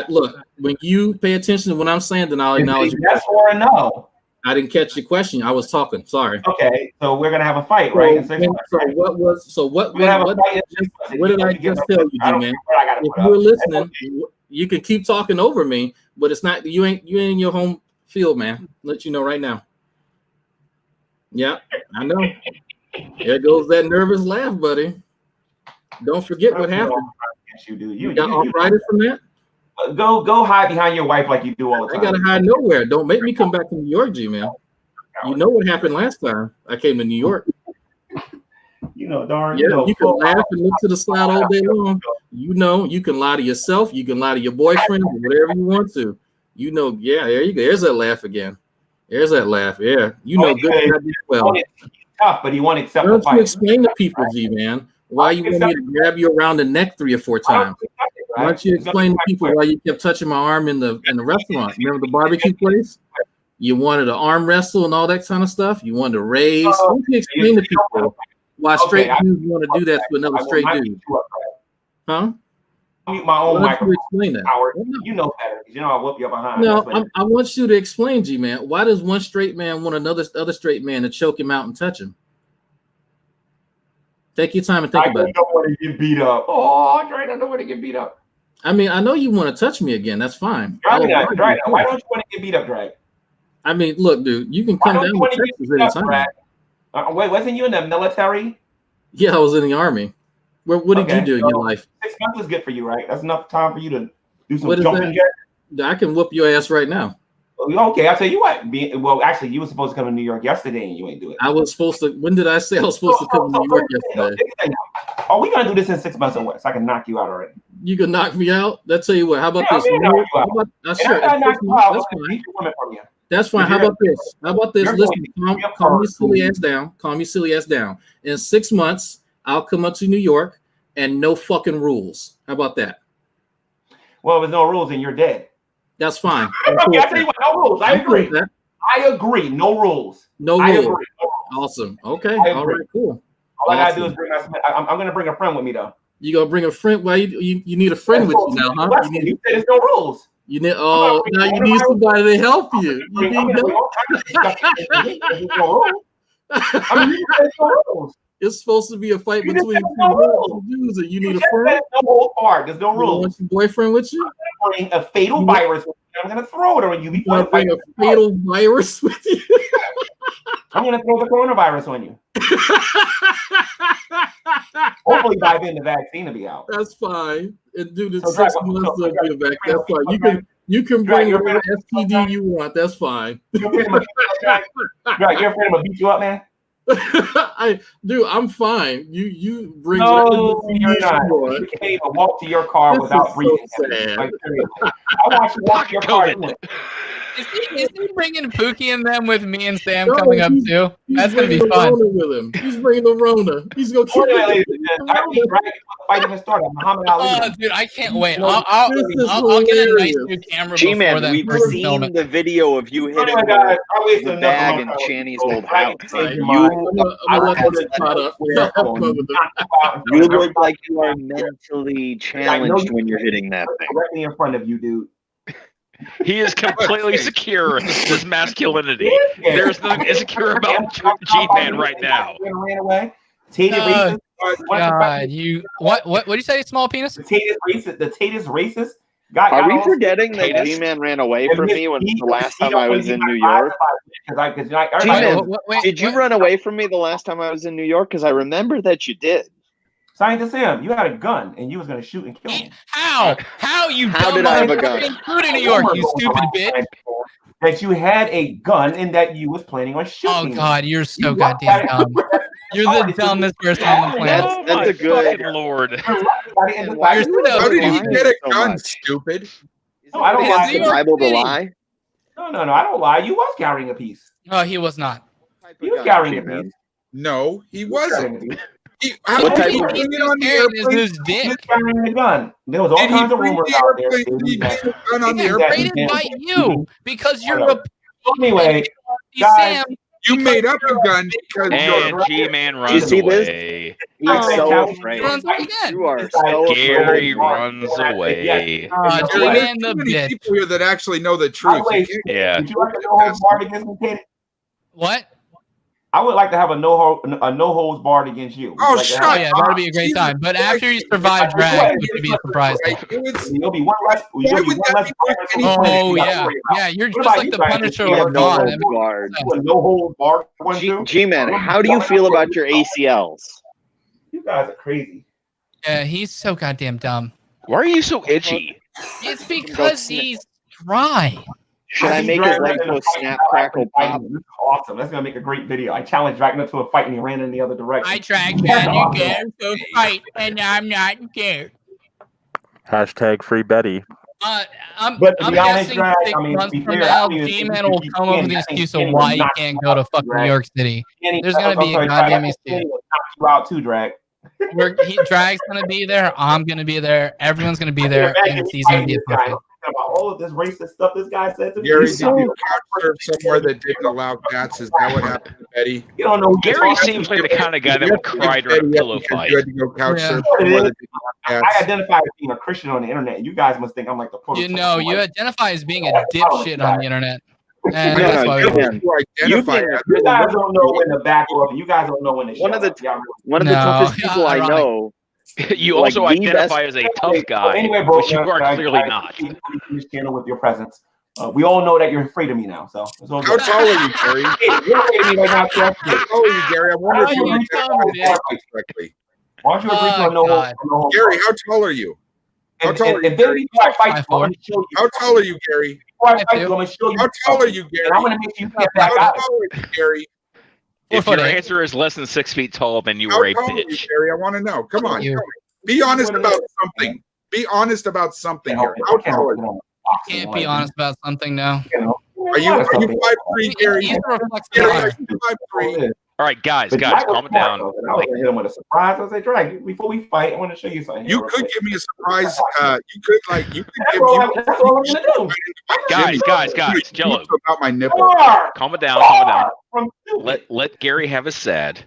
Look, when you pay attention to what I'm saying, then I'll acknowledge you. Yes or no? I didn't catch your question. I was talking. Sorry. Okay, so we're gonna have a fight, right? What did I just tell you, G-Man? If you're listening, you can keep talking over me, but it's not. You ain't in your home field, man. Let you know right now. Yeah, I know. There goes that nervous laugh, buddy. Don't forget what happened. You got arthritis from that? Go hide behind your wife like you do all the time. I gotta hide nowhere. Don't make me come back to New York, G-Man. You know what happened last time I came to New York. You know, darn. Yeah, you can laugh and look to the side all day long. You know, you can lie to yourself. You can lie to your boyfriend, whatever you want to. You know, yeah, there you go. There's that laugh again. There's that laugh. Yeah, you know good. Well, tough, but he won't accept the fight. Why don't you explain to people, G-Man, why you want me to grab you around the neck 3 or 4 times? Why don't you explain to people why you kept touching my arm in the restaurant? Remember the barbecue place? You wanted to arm wrestle and all that kind of stuff. You wanted to raise. Why don't you explain to people why straight dudes want to do that to another straight dude? Huh? I'll mute my own microphone. Explain that. Howard, you know better. You know I'll whoop you behind. No, I want you to explain, G-Man. Why does one straight man want another straight man to choke him out and touch him? Take your time and think about it. I don't want to get beat up. Oh, Dre, I don't want to get beat up. I mean, I know you want to touch me again. That's fine. Why don't you want to get beat up, Dre? I mean, look, dude, you can come down to Texas anytime. Wait, wasn't you in the military? Yeah, I was in the Army. What did you do in your life? 6 months is good for you, right? That's enough time for you to do some jumping jacks. I can whoop your ass right now. Okay, I'll tell you what. Well, actually, you were supposed to come to New York yesterday and you ain't do it. I was supposed to. When did I say I was supposed to come to New York yesterday? Are we gonna do this in 6 months or what? So I can knock you out already. You can knock me out. Let's tell you what. How about this? That's fine. How about this? How about this? Listen, calm your silly ass down. Calm your silly ass down. In 6 months, I'll come up to New York and no fucking rules. How about that? Well, if there's no rules, then you're dead. That's fine. Okay, I tell you what, no rules. I agree. I agree. No rules. No rules. Awesome. Okay. All right. Cool. All I gotta do is bring I'm gonna bring a friend with me though. You gonna bring a friend? Why you need a friend with you now, huh? You said there's no rules. You need now you need somebody to help you. You need help. I mean, there's no rules. It's supposed to be a fight between two dudes, and you need a friend. No whole part. There's no rules. You want your boyfriend with you? I'm gonna bring a fatal virus. I'm gonna throw it on you. You want to bring a fatal virus with you? I'm gonna throw the coronavirus on you. Hopefully by then the vaccine will be out. That's fine. And dude, it's 6 months to be back. That's fine. You can bring whatever STD you want. That's fine. You're afraid I'm gonna beat you up, man? I'm fine. You bring. No, you're not. You can't even walk to your car without breathing. Like, I want you to walk to your car. Is he bringing Pookie and them with me and Sam coming up too? That's gonna be fun. With him. He's bringing the Rona. He's gonna kill Oh, dude, I can't wait. I'll get a nice new camera before that. We've seen the video of you hitting the bag in Channy's old house. You look like you are mentally challenged when you're hitting that thing. Directly in front of you, dude. He is completely secure in his masculinity. There's nothing insecure about G-Man right now. racist. God, you what did you say? Small penis? The Tate is racist. Guy, Are we forgetting that G-Man ran away from me when the last time I was in New York? G-Man, did you run away from me the last time I was in New York? Because I remember that you did. Scientist Sam, you had a gun and you was gonna shoot and kill me. How? How you How dumb did I have a motherfucker gun? didn't shoot in New York, you stupid bitch. That you had a gun and that you was planning on shooting. Oh God, you're so goddamn dumb. You're the dumbest person on the planet. That's a good Lord. How did he get a gun, stupid? No, I don't lie. Is the Bible to lie? No, I don't lie. You was carrying a piece. Oh, he was not. He was carrying a piece. No, he wasn't. What type of He's his dick. He was carrying a gun. There was all kinds of rumors out there. Rated by you because you're a. Anyway, Sam. You made up a gun because And G-Man runs you see this? away. He's so afraid. You are so Gary runs away. G-Man the bitch. People here that actually know the truth. Yeah. Would you like a no holds barred against me, Katie? What? I would like to have a no holds barred against you. Oh, like shut Oh yeah, that'd be a great time. But after you survive drag, which would be a surprise. You'll be one less. Oh yeah, you're just like the Punisher or God. No holds barred one too. G-Man, how do you feel about your ACLs? You guys are crazy. Yeah, he's so goddamn dumb. Why are you so itchy? It's because he's dry. Should I make his leg go snap, crackle, pop? This is awesome. That's gonna make a great video. I challenged Dragna to a fight and he ran in the other direction. I dragged you again to fight, and I'm not scared. Hashtag free Betty. I'm be honest, guessing Drag, 6 I mean, months to be from fair, now, I mean, G-Man will come up with the I think excuse of Kenny why will he knock can't you go to out, fucking Drag. New York City. Kenny, There's gonna be a goddamn excuse. Kenny will knock you out too, Drag. Drag's gonna be there. I'm gonna be there. Everyone's gonna be there, and he's gonna be a puppet. About all of this racist stuff this guy said to me. Gary, did you couch surf somewhere that didn't allow cats? Is that what happened to Betty? You don't know. Gary seems like the kind of guy that would cry during a pillow fight. You had to go couch surf What it somewhere is, that didn't allow cats. I identify as being a Christian on the internet. You guys must think I'm like the prototype. You know, you identify as being a dipshit on the internet. And No, that's no, why G-Man. You guys don't know when the back up. You guys don't know when the One of the one toughest people I know. You like, also identify as a tough guy, Anyway, bro, which you are clearly not. This channel with your presence. We all know that you're afraid of me now. So it's all How good. tall are you, Gary? You're afraid of me right now, Jeff. How tall are you, Gary? I wonder if you Oh, you dumb bitch. correctly. Why don't you agree to a no hold? Gary, how tall are you? How tall are you, And Gary? before I fight you, I'm gonna show you. How tall are you, Gary? Before I fight you, I'm gonna show you. How tall are you, Gary? And I'm gonna make you get How back out. tall are you, Gary? If your answer is less than 6 feet tall, then you How are a tall are you, bitch. Gary? I want to know. Come on. Be honest about something. Be honest about something here. How tall are you? Can't be honest about something now. Are you 5'3", Gary? He's a reflexive Gary, liar. are you 5'3"? All right, guys, But calm Drag it down. was smart, though. I was gonna hit him with a surprise. I was like, Drag, before we fight, I want to show you something. You could give me a surprise. You could give That's all I'm gonna do. Guys, Jello, about my nipple. calm it down. Let Gary have his sad.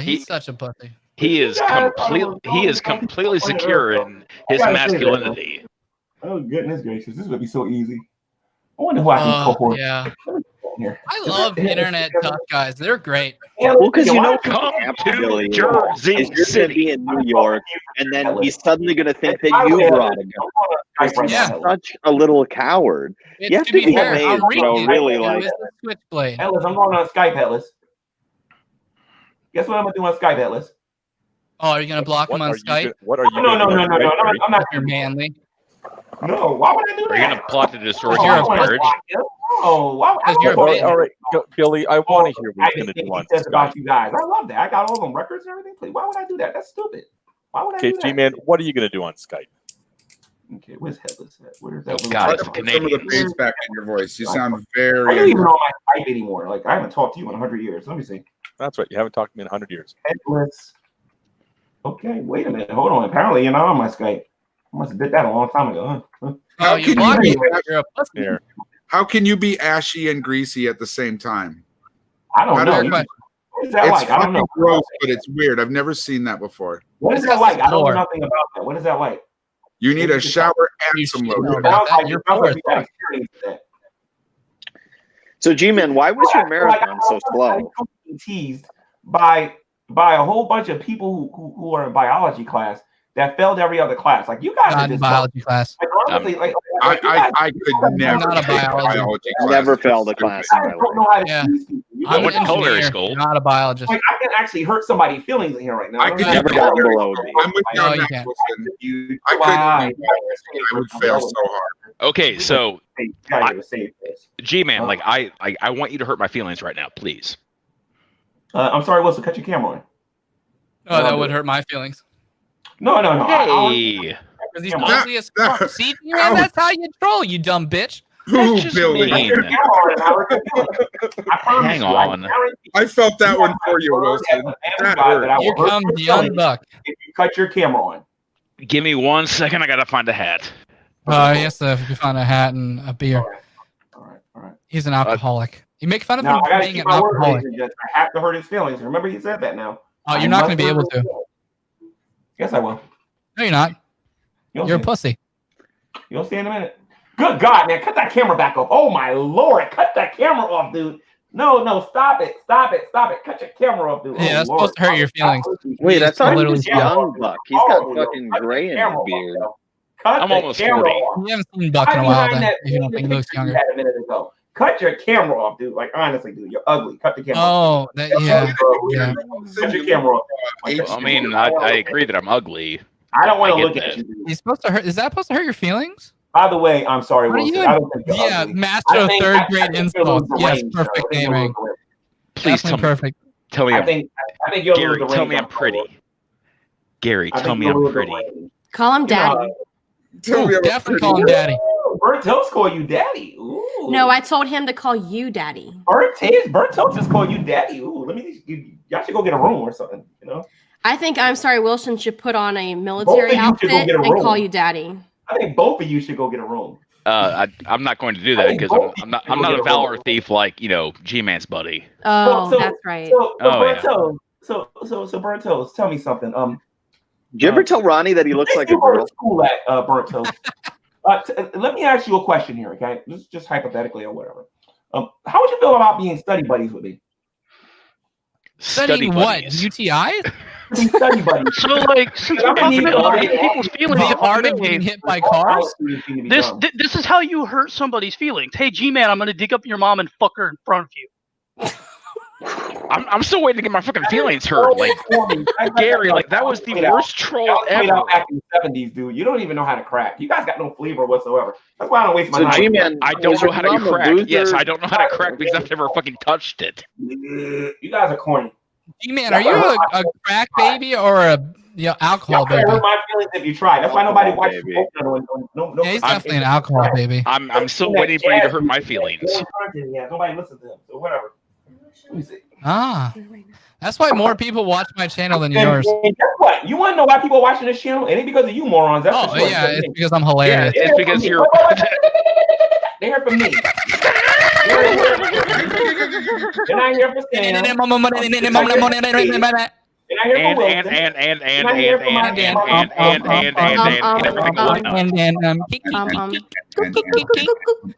He's such a pussy. He is completely secure in his masculinity. Oh goodness gracious, this would be so easy. I wonder who I can cohort. Yeah. I love internet tough guys. They're great. Well, because you know, come Billy, to Jersey is you're going to be in New York, and then he's suddenly going to think that you brought a gun. Yeah. He's such a little coward. You have to be fair, amazed, I'm reading really it. like. It was the switchblade. Ellis, I'm going on Skype, Ellis. Guess what I'm gonna do on Skype, Ellis? Oh, are you gonna block him on Skype? What are you? No. I'm not. You're manly. No, why would I do that? Are you gonna plot to destroy You're Jared's a marriage? No, why? All right, Billy. I want to hear what you're gonna do on Skype. Skype. About you guys. I love that. I got all them records and everything. Please, why would I do that? That's stupid. Why would I do that? G-Man, what are you gonna do on Skype? Okay, where's Headless at? Where's that? God, Try to put some of the bass back in your voice. You sound I don't very. even know my Skype anymore. Like I haven't talked to you in 100 years. Let me see. That's right. You haven't talked to me in 100 years. Headless. Okay, wait a minute. Hold on. Apparently, you're not on my Skype. I must have did that a long time ago. Huh? How you can blocked you me. You're a pussy. There. How can you be ashy and greasy at the same time? I don't know. It's What is that like? I don't fucking know. gross, but it's weird. I've never seen that before. What is that like? I don't know nothing about that. What is that like? You need a shower and some lotion. So, G-Man, why was your marathon so slow? Teased by a whole bunch of people who are in biology class that failed every other class. Like you guys Not are in just biology class. Like, honestly, I could never not a take biology class. Never failed a class in my life. Yeah. You I'm know, an engineer, not a biologist. Like I can actually hurt somebody's feelings in here right now. I could never gotten below me. I'm with you No, on you that, can't. Wilson. I would fail so hard. Okay, so G-Man, like I want you to hurt my feelings right now, please. I'm sorry, Wilson, cut your camera on. Oh, that would hurt my feelings. No. Hey. Because he's ugly as fuck. See, man, that's how you troll, you dumb bitch. Ooh, Billy. Hang on. I felt that one for you, Wilson. That hurt. Here comes Young Buck. If you cut your camera on. Give me 1 second. I gotta find a hat. He has to find a hat and a beer. All right. He's an alcoholic. You make fun of Now him I for gotta being keep an my word, alcoholic. ladies and gentlemen. I have to hurt his feelings. Remember, he said that now. Oh, you're not going to be able to. Yes, I will. No, you're not. You're a pussy. You'll see in a minute. Good God, man. Cut that camera back off. Oh, my Lord. Cut that camera off, dude. No. Stop it. Cut your camera off, dude. Yeah, that's supposed to hurt your feelings. Wait, that's not literally just Young Buck. He's got fucking gray in his beard. I'm almost 40. You haven't seen Buck in a while, then, if you don't think he looks younger. A minute ago. Cut your camera off, dude. Like, honestly, dude, you're ugly. Cut the camera off. Yeah. Cut your camera off. I mean, I agree that I'm ugly. I don't want to get look at that. you. He's supposed to hurt. Is that supposed to hurt your feelings? By the way, I'm sorry, What are you Wilson. doing? I don't think you're Yeah, ugly. master of third grade insults. Yes, perfect naming. Please tell me. Perfect. Tell me I I'm think you'll Gary. lose the Tell me range I'm pretty. Gary, I tell think me you'll I'm lose the pretty. range. Call him daddy. Ooh, definitely call him daddy. Burnt Toast call you daddy. Ooh. No, I told him to call you daddy. Burnt Toast just call you daddy. Ooh, y'all should go get a room or something, you know? I think I'm sorry, Wilson should put on a military you should go outfit get a and room. call you daddy. I think both of you should go get a room. I'm not going to do that because I'm not a valor thief like G-Man's buddy. Oh, that's right. So Burnt Toast, tell me something. Did you ever tell Ronnie that he looks like a you go to girl? school at Burnt Toast. Let me ask you a question here, okay? Just hypothetically or whatever. How would you feel about being study buddies with me? Studying what? UTI? Study buddies. So, like, since we're talking about hurting people's feelings, The art of getting hit by cars? this is how you hurt somebody's feelings. Hey, G-Man, I'm gonna dig up your mom and fuck her in front of you. I'm still waiting to get my fucking feelings hurt. Like Gary, like that was the worst troll ever. Back in the 70s, dude. You don't even know how to crack. You guys got no flavor whatsoever. That's why I don't waste my time. G-Man, I don't know how to crack. Yes, I don't know how to crack because I've never fucking touched it. You guys are corny. G-Man, are you a crack baby or a alcohol baby? Hurt my feelings if you try. That's why nobody watches. No, Yeah, he's definitely an alcohol baby. I'm still waiting for you to hurt my feelings. Yeah, nobody listens to him. So whatever. Let me see. That's why more people watch my channel than yours. And guess what? You want to know why people are watching this channel? It ain't because of you morons. That's for sure. Yeah, it's because I'm hilarious. Yeah, it's because you're. They heard from me. They're not here for Sam. They're not here for Wilson.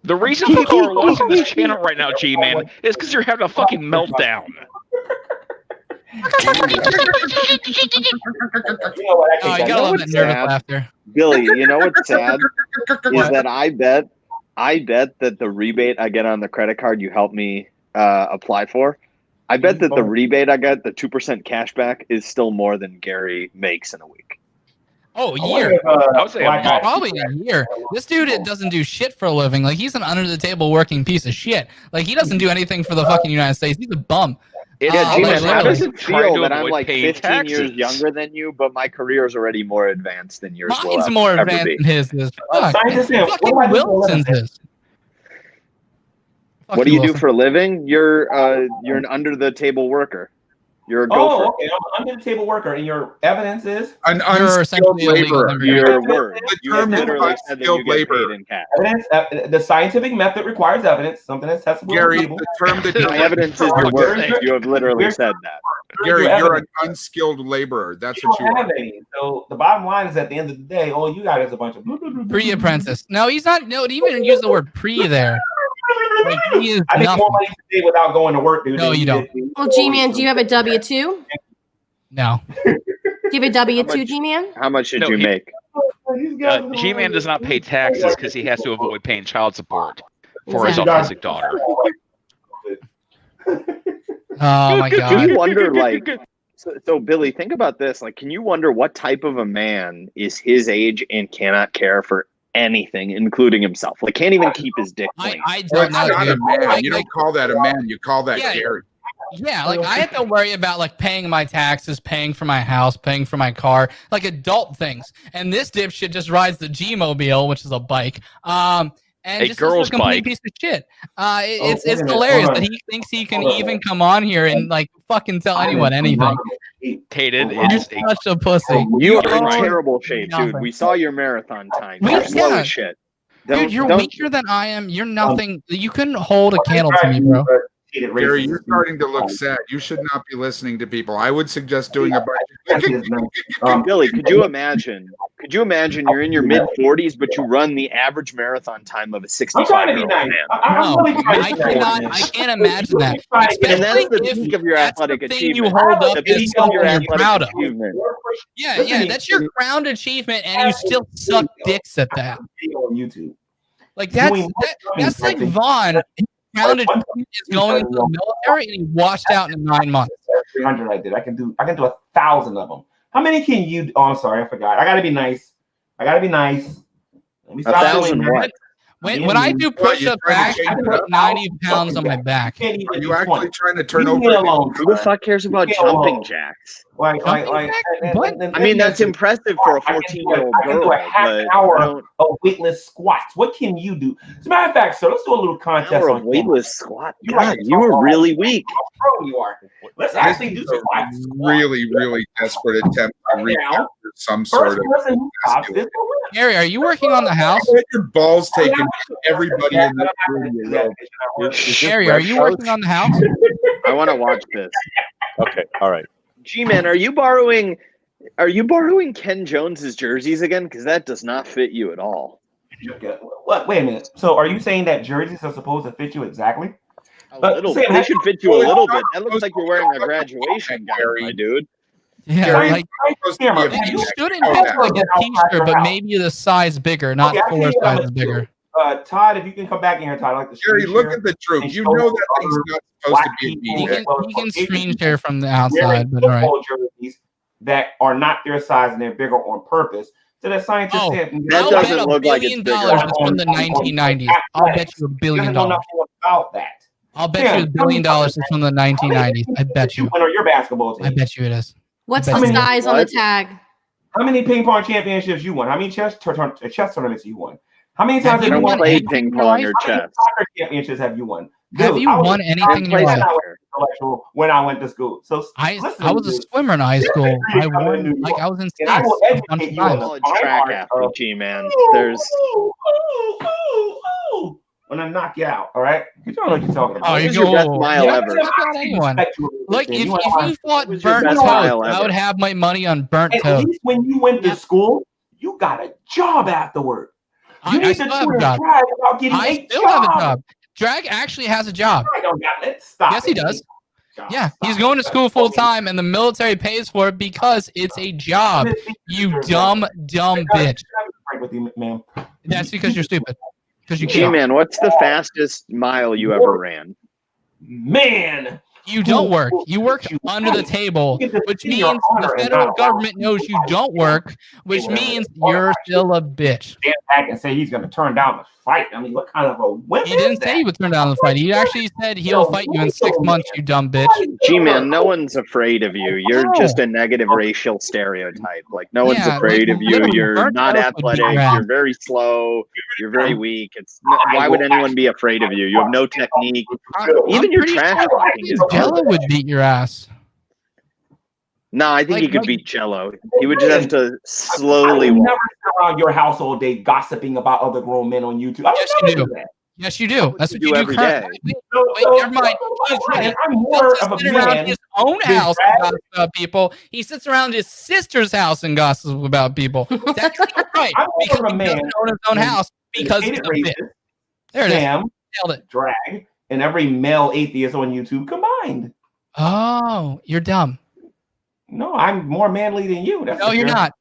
The reason people are watching this channel right now, G-Man, is because you're having a fucking meltdown. You gotta love that nervous laughter. Billy, you know what's sad? Is that I bet that the rebate I get on the credit card you helped me apply for, I bet that the rebate I get, the 2% cashback, is still more than Gary makes in a week. Oh, a year. I would say a month. Probably a year. This dude doesn't do shit for a living. Like, he's an under-the-table working piece of shit. Like, he doesn't do anything for the fucking United States. He's a bum. Yeah, G-Man, how does it trying feel to that I'm avoid like paying 15 years taxes. younger than you, but my career is already more advanced than yours will Mine's ever more ever advanced be? than his is. Fuck. Scientist Sam, Fucking what am I doing for a Wilson's living? is. What do you do for a living? You're an under-the-table worker. You're a gopher. Oh, okay. I'm an under-the-table worker, and your evidence is An You're unskilled essentially illegal laborer. immigrant. Your word. The You term is literally said that you unskilled get labor. paid in cash. evidence. The scientific method requires evidence, something that's testable. Gary, and the term that My evidence is your word. You have literally said that. Gary, Your you're an evidence. unskilled laborer. That's You what you don't are. have any. So the bottom line is, at the end of the day, all you got is a bunch of Pre-apprentice. No, he's not. No, he even use the word pre there. Like, he is I make nothing. more money today without going to work, dude. No, you don't. Well, G-Man, do you have a W-2? No. Do you have a W-2, G-Man? How much did No, you make? G-Man does not pay taxes because he has to avoid paying child support for his Exactly. autistic daughter. Oh my god. Do you wonder, like, so Billy, think about this. Like, can you wonder what type of a man is his age and cannot care for anything, including himself? Like, can't even keep his dick clean. I Well, don't it's know, not a dude. man. Like, You don't call that a man. You call that Yeah. Gary. Yeah, like I have to worry about like paying my taxes, paying for my house, paying for my car, like adult things. And this dipshit just rides the G-Mobile, which is a bike. And A just girl's is a complete bike. piece of shit. It's wait a minute, hilarious hold that on. he thinks he can even come on here and like fucking tell anyone anything. Hated You're is such a pussy. You are in own terrible shape, dude. nothing. We saw your marathon time. We You're slow can't. as shit. Dude, you're Don't- weaker than I am. You're nothing. You couldn't hold a candle to me, bro. Gary, you're starting to look sad. You should not be listening to people. I would suggest doing a bunch. Billy, could you imagine? Could you imagine you're in your mid 40s, but you run the average marathon time of a 65-year-old man? No, I can't imagine that. And that's the Especially peak of your athletic the thing achievement. you hold up The as peak of your something you're proud athletic of. achievement. Yeah, that's your crowned achievement, and you still suck dicks at that. On YouTube. Like that's like Vaughn. His crowned achievement is going into the military, and he washed out in 9 months. 300 I did. I can do 1,000 of them. How many can you? Oh, I'm sorry, I forgot. I gotta be nice. Let me stop 1,000 doing what? that. When I do push-ups, I actually put 90 pounds on my back. Are you actually trying to turn Leave me over? alone. Who the fuck cares about jumping jacks? Like, I mean, that's impressive for a 14-year-old I can girl, do a half but an hour I don't. of weightless squats. What can you do? As a matter of fact, sir, let's do a little contest Hour on of weightless squat. You God, like to you talk were all really that. weak. How strong you are. Let's actually do some squats. Really desperate attempt to recapture some sort First of. person who tops this will win. Gary, are you working on the house? Your balls taken. Everybody in this room. Gary, are you working on the house? I want to watch this. Okay, all right. G-Man, are you borrowing Ken Jones's jerseys again? Because that does not fit you at all. What? Wait a minute. So, are you saying that jerseys are supposed to fit you exactly? A little bit. They should fit you a little bit. That looks like you're wearing a graduation gown, my dude. Yeah, Gary, like you shouldn't fit like a t-shirt, but maybe the size bigger, not Okay, I fuller see sizes bigger. Todd, if you can come back in here, Todd, I like the Gary, screen look share at the droop. and You show know that thing's other not supposed to black be a people He V-neck. can screen share from the outside, wearing but all right. football jerseys that are not their size and they're bigger on purpose. So that scientists Oh, said That I'll doesn't bet look like it's $1 bigger. billion it's from the 1990s. I'll bet you $1 billion. doesn't know nothing about that. I'll bet you $1 billion is from the 1990s. I bet you. On your basketball team. I bet you it is. What's I the bet you. size on the tag? How many ping pong championships you won? How many chess tournaments you won? How many Have times you have you won won played ping pong or How many chess? soccer championships have you won? Have Dude, you I was won a anything in your player life? when I went to school. So I listen, was a dude. swimmer in high school. You're I coming to won New like York. I was in And I will states a bunch educate of you on times. the College fine track art athlete, of G-Man. There's when I knock you out, all right? You don't know what you're talking about. Oh, What you was your best go. mile You ever? don't about anyone. Like if you fought was your burnt best toast, mile I ever? would have my money on burnt At toast. least when you went to school, you got a job afterward. You I need still to have a tune job. Drag about getting I a still job. have a job. Drag actually has a job. I don't got it. Stop. Yes, he does. Yeah, he's going to school full time, and the military pays for it because it's a job. You dumb bitch. With you, ma'am. That's because you're stupid. Because you can't. G-Man, what's the fastest mile you ever ran? Man. You don't work. You work under the table, which means the federal government knows you don't work, which means you're still a bitch. Stand back and say he's going to turn down the fight. I mean, what kind of a wimp He didn't say he would turn down the fight. He actually said he'll fight you in 6 months, you dumb bitch. G-Man, no one's afraid of you. You're just a negative racial stereotype. Like, no one's Yeah, afraid like, of you. literally, You're burnt not toast would beat athletic. your ass. You're very slow. You're very weak. Why would anyone be afraid of you? You have no technique. Even your trash talking is Jello would beat your ass. No, I think he could beat Jello. He would just have to slowly I would walk. never sit around your house all day gossiping about other grown men on YouTube. I would Yes, never you do. that. Yes, you do. That's what do you do every currently. day. Wait, never mind. I'm more of a Sit around man his own than house Brad. and gossip about people. He sits around his sister's house and gossips about people. That's not right. I'm more Because of a he man doesn't own his own than house because he's hated a bitch. racist, There it is. Sam, drag and every male atheist on YouTube combined. Oh, you're dumb. No, I'm more manly than you. That's No, you're not.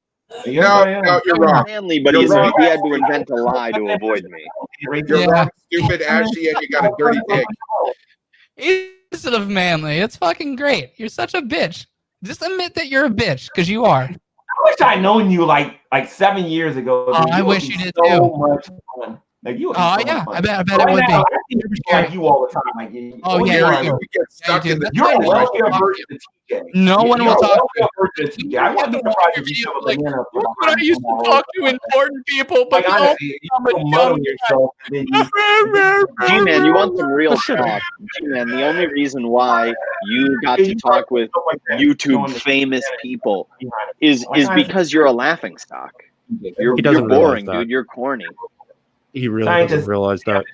Yes, No, I am. no, you're wrong. Manly, but You're he wrong. had to invent a lie to avoid me. You're wrong, stupid, ashy, and you got a dirty dick. Instead of manly, it's fucking great. You're such a bitch. Just admit that you're a bitch, because you are. I wish I'd known you like 7 years ago. Oh, dude. I You wish would you be did so too. much fun. Like you. Oh yeah, I bet it would now, be. I think like you all the time. Like Oh yeah, you're, you get stuck in the. you're a wealthier version of TJ. No one will talk to you. Version of TJ. I wouldn't be surprised if you shove a banana up your But I behind used to talk to important people, but Like, honestly, you muddle yourself. And then G-Man, you want some real talk. G-Man, the only reason why you got to talk with YouTube famous people is because you're a laughing stock. You're boring, dude. You're corny. He really doesn't realize that.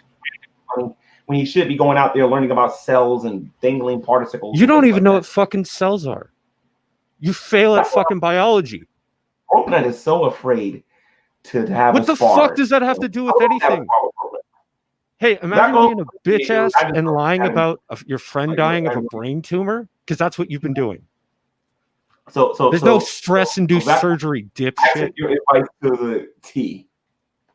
When you should be going out there learning about cells and dangling particles. You don't even know what fucking cells are. You fail at fucking biology. Coconut is so afraid to have What the fuck does that have to do with anything? Hey, imagine being a bitch ass and lying about your friend dying of a brain tumor, because that's what you've been doing. There's no stress-induced surgery, dipshit. Your advice to the T.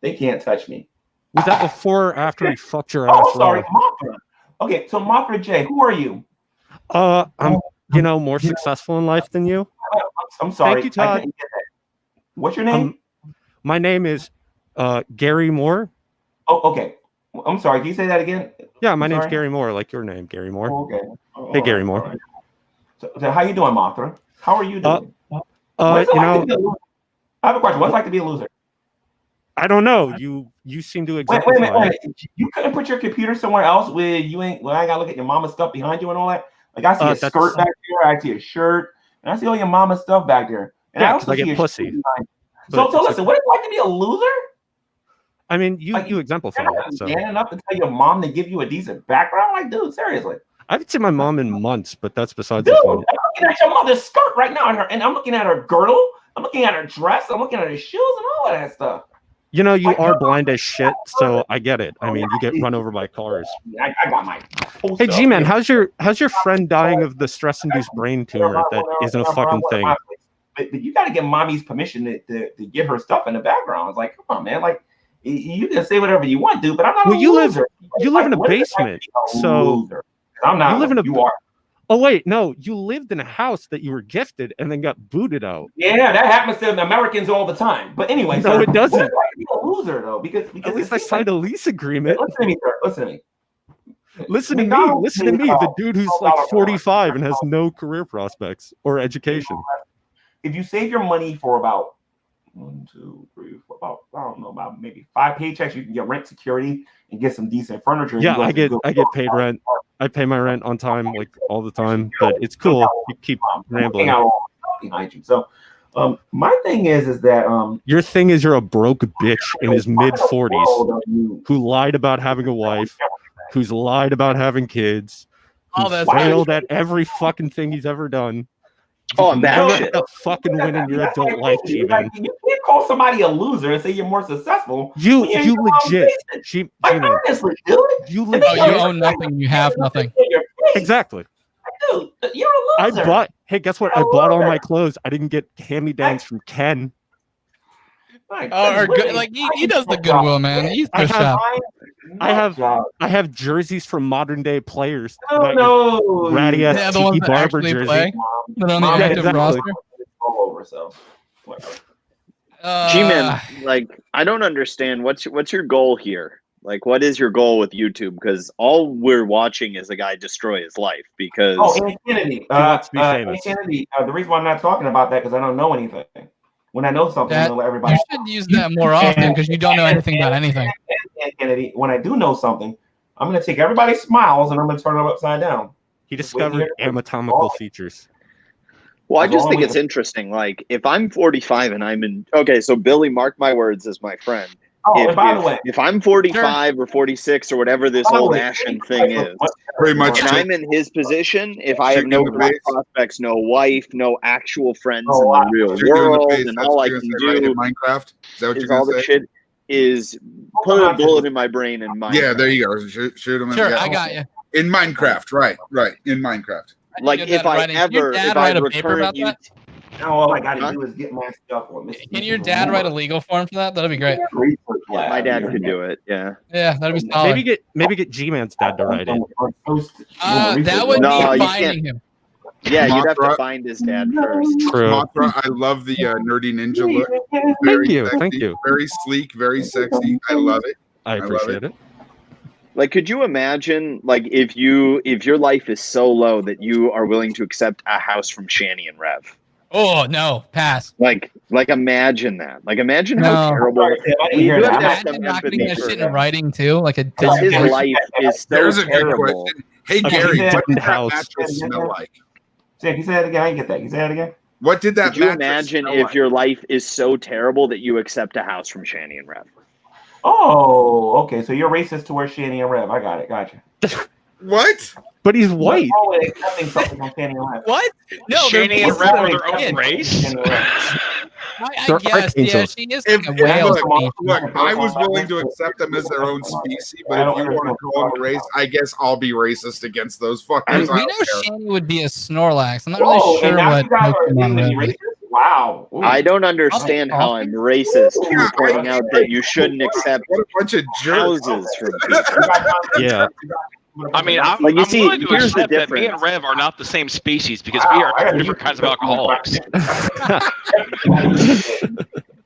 They can't touch me. Was that before or after he fucked your ass? Oh, sorry, Mothra. Okay, so Mothra J, who are you? I'm more successful in life than you. I'm sorry. Thank you, Todd. I couldn't get that. What's your name? My name is Gary Moore. Oh, okay. I'm sorry. Can you say that again? Yeah, my name's Gary Moore, like your name, Gary Moore. Oh, okay. Oh, hey, Gary right, Moore. right. So how you doing, Mothra? How are you doing? I have a question. What's it like to be a loser? I don't know. You seem to Wait exemplify. a minute. You couldn't put your computer somewhere else where you ain't. Well, I gotta look at your mama's stuff behind you and all that. Like I see a skirt back there. I see a shirt, and I see all your mama's stuff back there. And Yeah, I 'cause also I see get your pussy. shirt behind. But So listen. What is it like to be a loser? I mean, you exemplify You're it. not So man enough to tell your mom to give you a decent background. Like, dude, seriously. I haven't seen my mom in months, but that's besides Dude, the I'm point. looking at your mother's skirt right now, and I'm looking at her girdle. I'm looking at her dress. I'm looking at her shoes and all of that stuff. You know, you are blind as shit, so I get it. I mean, you get run over by cars. I got my. Hey, G-Man, how's your friend dying of the stress-induced brain tumor that isn't a fucking thing? But you got to get mommy's permission to get her stuff in the background. It's like, come on, man. Like, you can say whatever you want, dude. But I'm not. Well, a you loser. live in a basement, so I'm not. You live in a. You are. Oh wait, no, you lived in a house that you were gifted and then got booted out. Yeah, that happens to Americans all the time. But anyway, No, it doesn't. What is it like to be a loser though? Because At least I signed a lease agreement. Listen to me, sir. Listen to me. Listen to me, the dude who's like 45 and has no career prospects or education. If you save your money for about 1, 2, 3, 4, about I don't know, about maybe 5 paychecks, you can get rent security and get some decent furniture. Yeah, I get paid rent. I pay my rent on time, like all the time. But it's cool. You keep rambling. Behind you. So, my thing is that your thing is you're a broke bitch in his mid-40s who lied about having a wife, who's lied about having kids, who failed at every fucking thing he's ever done. Oh, that shit. To fucking win in your adult life, G-Man. You can't call somebody a loser and say you're more successful. You legit. Honestly, dude. You legit. You own nothing. You have nothing. Exactly. Dude, you're a loser. Hey, guess what? I bought all my clothes. I didn't get hand-me-downs from Ken. Like he does the goodwill, man. He's the chef. I have jerseys from modern day players. No, ratty ass yeah, the ones that Barber actually jersey. play. That on the active roster. Over, so. G-Man, like I don't understand. What's your goal here? Like, what is your goal with YouTube? Because all we're watching is a guy destroy his life. Because Andy Kennedy, he wants to be famous. Kennedy, the reason why I'm not talking about that because I don't know anything. When I know something, I'm gonna let everybody. You should use that more often because you don't know anything about anything. And Kennedy, when I do know something, I'm gonna take everybody's smiles and I'm gonna turn them upside down. He discovered anatomical features. Well, I just think it's interesting. Like, if I'm 45 and I'm in, okay, so Billy, mark my words, as my friend. Oh, and by the way, if I'm 45 or 46 or whatever this old Ashen thing is, pretty much, and I'm in his position, if I have no career prospects, no wife, no actual friends in the real world, and all I can do Minecraft, is that what is you're all gonna the say? shit. is put a bullet in my brain and Minecraft. Yeah, there you go. Shoot him. Sure, I got you. In Minecraft, right. In Minecraft. Like if I return you. All I got to do is get my stuff on. Can your dad write a legal form for that? That'd be great. Yeah, my dad could do it. Yeah. Yeah, that'd be solid. Maybe get G-Man's dad to write it. That would be finding him. Yeah, you'd have to find his dad first. True. Mothra, I love the nerdy ninja look. Thank you. Very sleek, very sexy. I love it. I appreciate it. Like, could you imagine, like, if your life is so low that you are willing to accept a house from Shani and Rev? Oh no, pass. Like imagine that. Like, imagine how terrible. You have to have some Imagine not getting empathy that for shit in him. writing too, like a Because his life is so There's a good terrible. question. Hey Gary, what did that mattress smell like? Sam, you say that again. I didn't get that. You say that again. What did that Could you mattress imagine smell if like? your life is so terrible that you accept a house from Shani and Rev? Oh, okay. So you're racist towards Shani and Rev. I got it. Gotcha. What? But he's white. What? No, Shani and Rev are their own race? They're guess, yeah, archangels. she is If, like a whale. look, I was willing to accept them as their own species, but if you want to call them a race, I guess I'll be racist against those fuckers. I We don't know care. Shani would be a Snorlax. I'm not really sure what Pokemon Red is. Wow. I don't understand how I'm racist for pointing out that you shouldn't accept What a bunch of jerks. houses from people. Yeah. I mean, I'm Like, you I'm see, willing to here's the accept that me difference. and Rev are not the same species because we are two different kinds of alcoholics.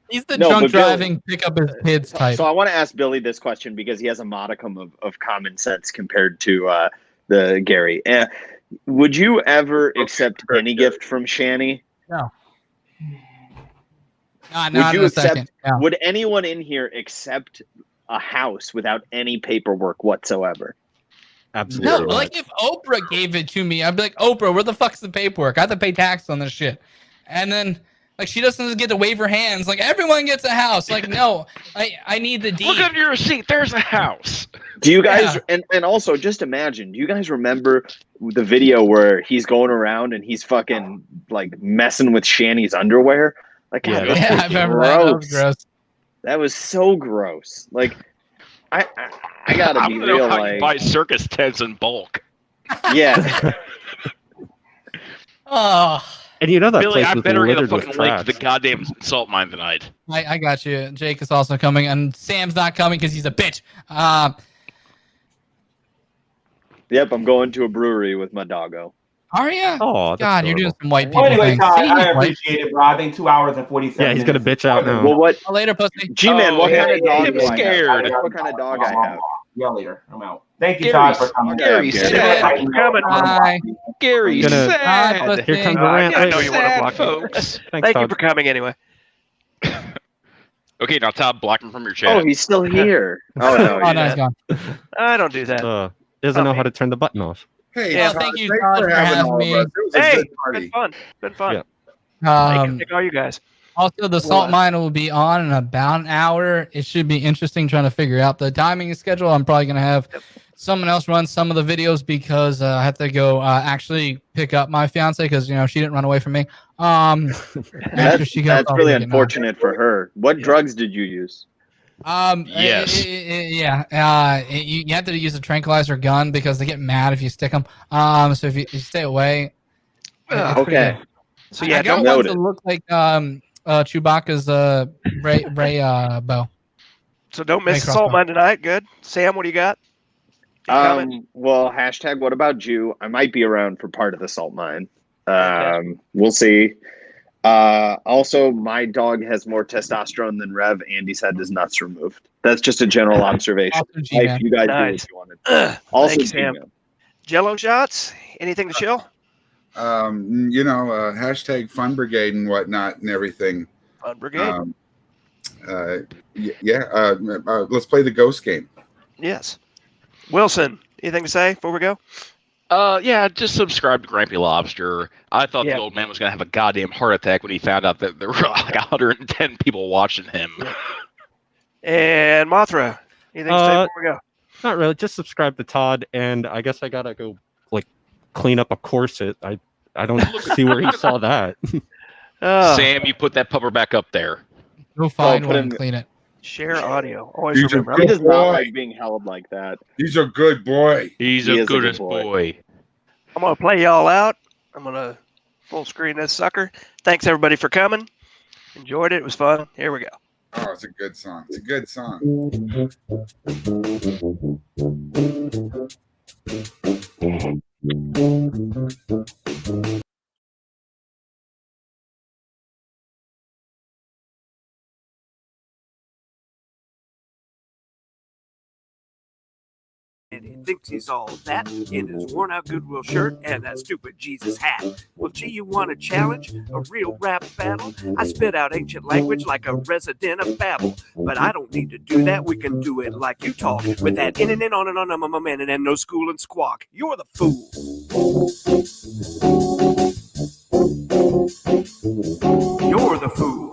He's the No, drunk but Bill- driving, pick up his kids type. So I want to ask Billy this question because he has a modicum of common sense compared to the Gary. Would you ever accept any gift from Shani? No. Not Would you in a accept? second. No. Would anyone in here accept a house without any paperwork whatsoever? Absolutely. No, not. like if Oprah gave it to me, I'd be like, Oprah, where the fuck's the paperwork? I have to pay tax on this shit. And then, like, she doesn't get to wave her hands. Like, everyone gets a house. Like, no, I need the deed. Look under your seat. There's a house. Do you guys and also just imagine? Do you guys remember the video where he's going around and he's fucking like messing with Shani's underwear? Like, God, that's I remember that. That was gross. That was so gross. Like, I gotta I be don't know real. how Like, you buy circus tents in bulk. yeah. Oh, And you know that Billy, place I was better get a littered with fucking link to trash. the goddamn salt mine tonight. I got you. Jake is also coming, and Sam's not coming because he's a bitch. Yep, I'm going to a brewery with my doggo. Are you? Oh, God, you're doing some white people Well, anyway, things. Todd, See, he's I white. appreciate it, bro. I think 2 hours and 47 Yeah, he's gonna minutes. bitch out now. Well, what? Later, pussy. G-Man, what kind of dog I'm do I have? scared. What kind of dog I have? Yeah, later. I'm out. Thank you, Todd, for coming. Gary sad. Bye. Gary Gonna- sad. Bye, Here comes the I rant. know you want to Sad block folks. folks. Thanks, Thank you Todd. for coming anyway. Okay, now Todd, block him from your chat. Oh, he's still here. Oh no, Oh, he's no, he's not. gone. I don't do that. Doesn't know how to turn the button off. Hey, Yeah, Todd, thank you, thanks Todd, for for having having all me. of us. It was a Hey, good been party. fun. Been fun. Yeah. Thank all you guys. Also, the salt mine will be on in about an hour. It should be interesting trying to figure out the timing schedule. I'm probably going to have someone else run some of the videos because I have to go actually pick up my fiance because, you know, she didn't run away from me. After she got That's off really work at 9. unfortunate for her. What drugs did you use? Yes. Yeah. You have to use a tranquilizer gun because they get mad if you stick them. So if you stay away. it's pretty Okay. good. So I yeah, got don't one noted. to look like Chewbacca's Ray bow. so don't miss the crossbow. salt mine tonight. Good. Sam, what do you got? You coming? Well, hashtag what about you? I might be around for part of the salt mine. We'll see. Also, my dog has more testosterone than Rev, and he's had his nuts removed. That's just a general observation. Also G-Man. If you guys do Nice. what you wanted. Also, Thank you, Sam. G-Man. Jello shots? Anything to chill? You know, hashtag Fun Brigade and whatnot and everything. Fun Brigade. Let's play the ghost game. Yes. Wilson, anything to say before we go? Yeah, just subscribe to Grumpy Lobster. I thought Yeah. the old man was gonna have a goddamn heart attack when he found out that there were like 110 people watching him. And Mothra, anything to say before we go? Not really. Just subscribe to Todd, and I guess I gotta go like clean up a corset. I don't see where he saw that. Sam, you put that pupper back up there. Go find put one in- and clean it. Share audio. Always He's a remember. He good does not boy. like being held like that. He's a good boy. He's He a is a good goodest boy. I'm going to play y'all out. I'm going to full screen this sucker. Thanks, everybody, for coming. Enjoyed it. It was fun. Here we go. Oh, it's a good song. It's a good song. And he thinks he's all that in his worn out Goodwill shirt and that stupid Jesus hat. Well, gee, you want a challenge? A real rap battle? I spit out ancient language like a resident of Babel. But I don't need to do that. We can do it like you talk. With that in and on and on, I'm a man and no school and squawk. You're the fool. You're the fool.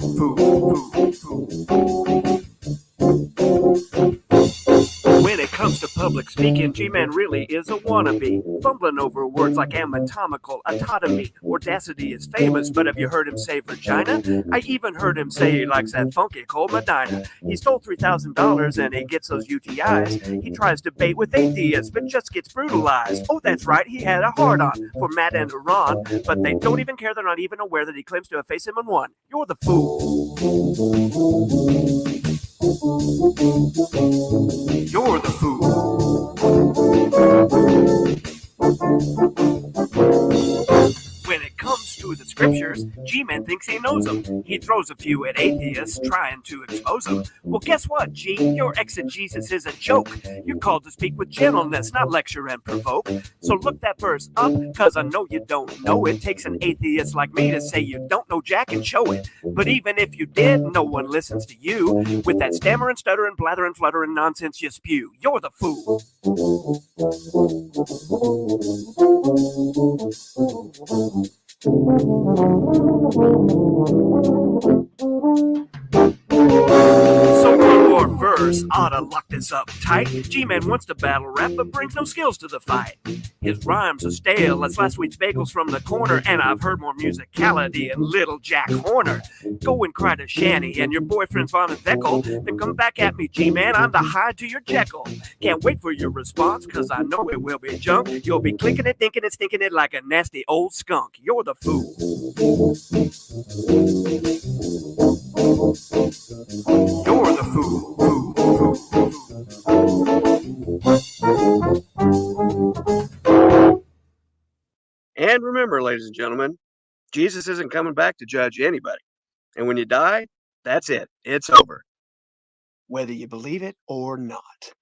When it comes to public speaking, G-Man really is a wannabe. Fumbling over words like anatomical, autotomy. Audacity is famous, but have you heard him say vagina? I even heard him say he likes that funky cold Medina. He stole $3,000 and he gets those UTIs. He tries to debate with atheists, but just gets brutalized. Oh, that's right, he had a hard-on for Matt and Iran, but they don't even care, they're not even aware that he claims to have faced him in one. You're the fool. You're the fool. When it comes to the scriptures, G-Man thinks he knows them. He throws a few at atheists, trying to expose them. Well, guess what, G? Your exegesis is a joke. You're called to speak with gentleness, not lecture and provoke. So look that verse up, cause I know you don't know it. Takes an atheist like me to say you don't know Jack and show it. But even if you did, no one listens to you. With that stammering, stuttering, blathering, fluttering nonsense you spew. You're the fool. So one more verse ought to lock this up tight. G-Man wants to battle rap but brings no skills to the fight. His rhymes are stale as last week's bagels from the corner, and I've heard more musicality in Little Jack Horner. Go and cry to Shanny and your boyfriend's Von and Veckel, then come back at me, G-Man, I'm the Hyde to your Jekyll. Can't wait for your response, cause I know it will be junk. You'll be clicking it, thinking it, stinking it like a nasty old skunk. You're the fool. You're the fool. And remember, ladies and gentlemen, Jesus isn't coming back to judge anybody. And when you die, that's it. It's over. Whether you believe it or not.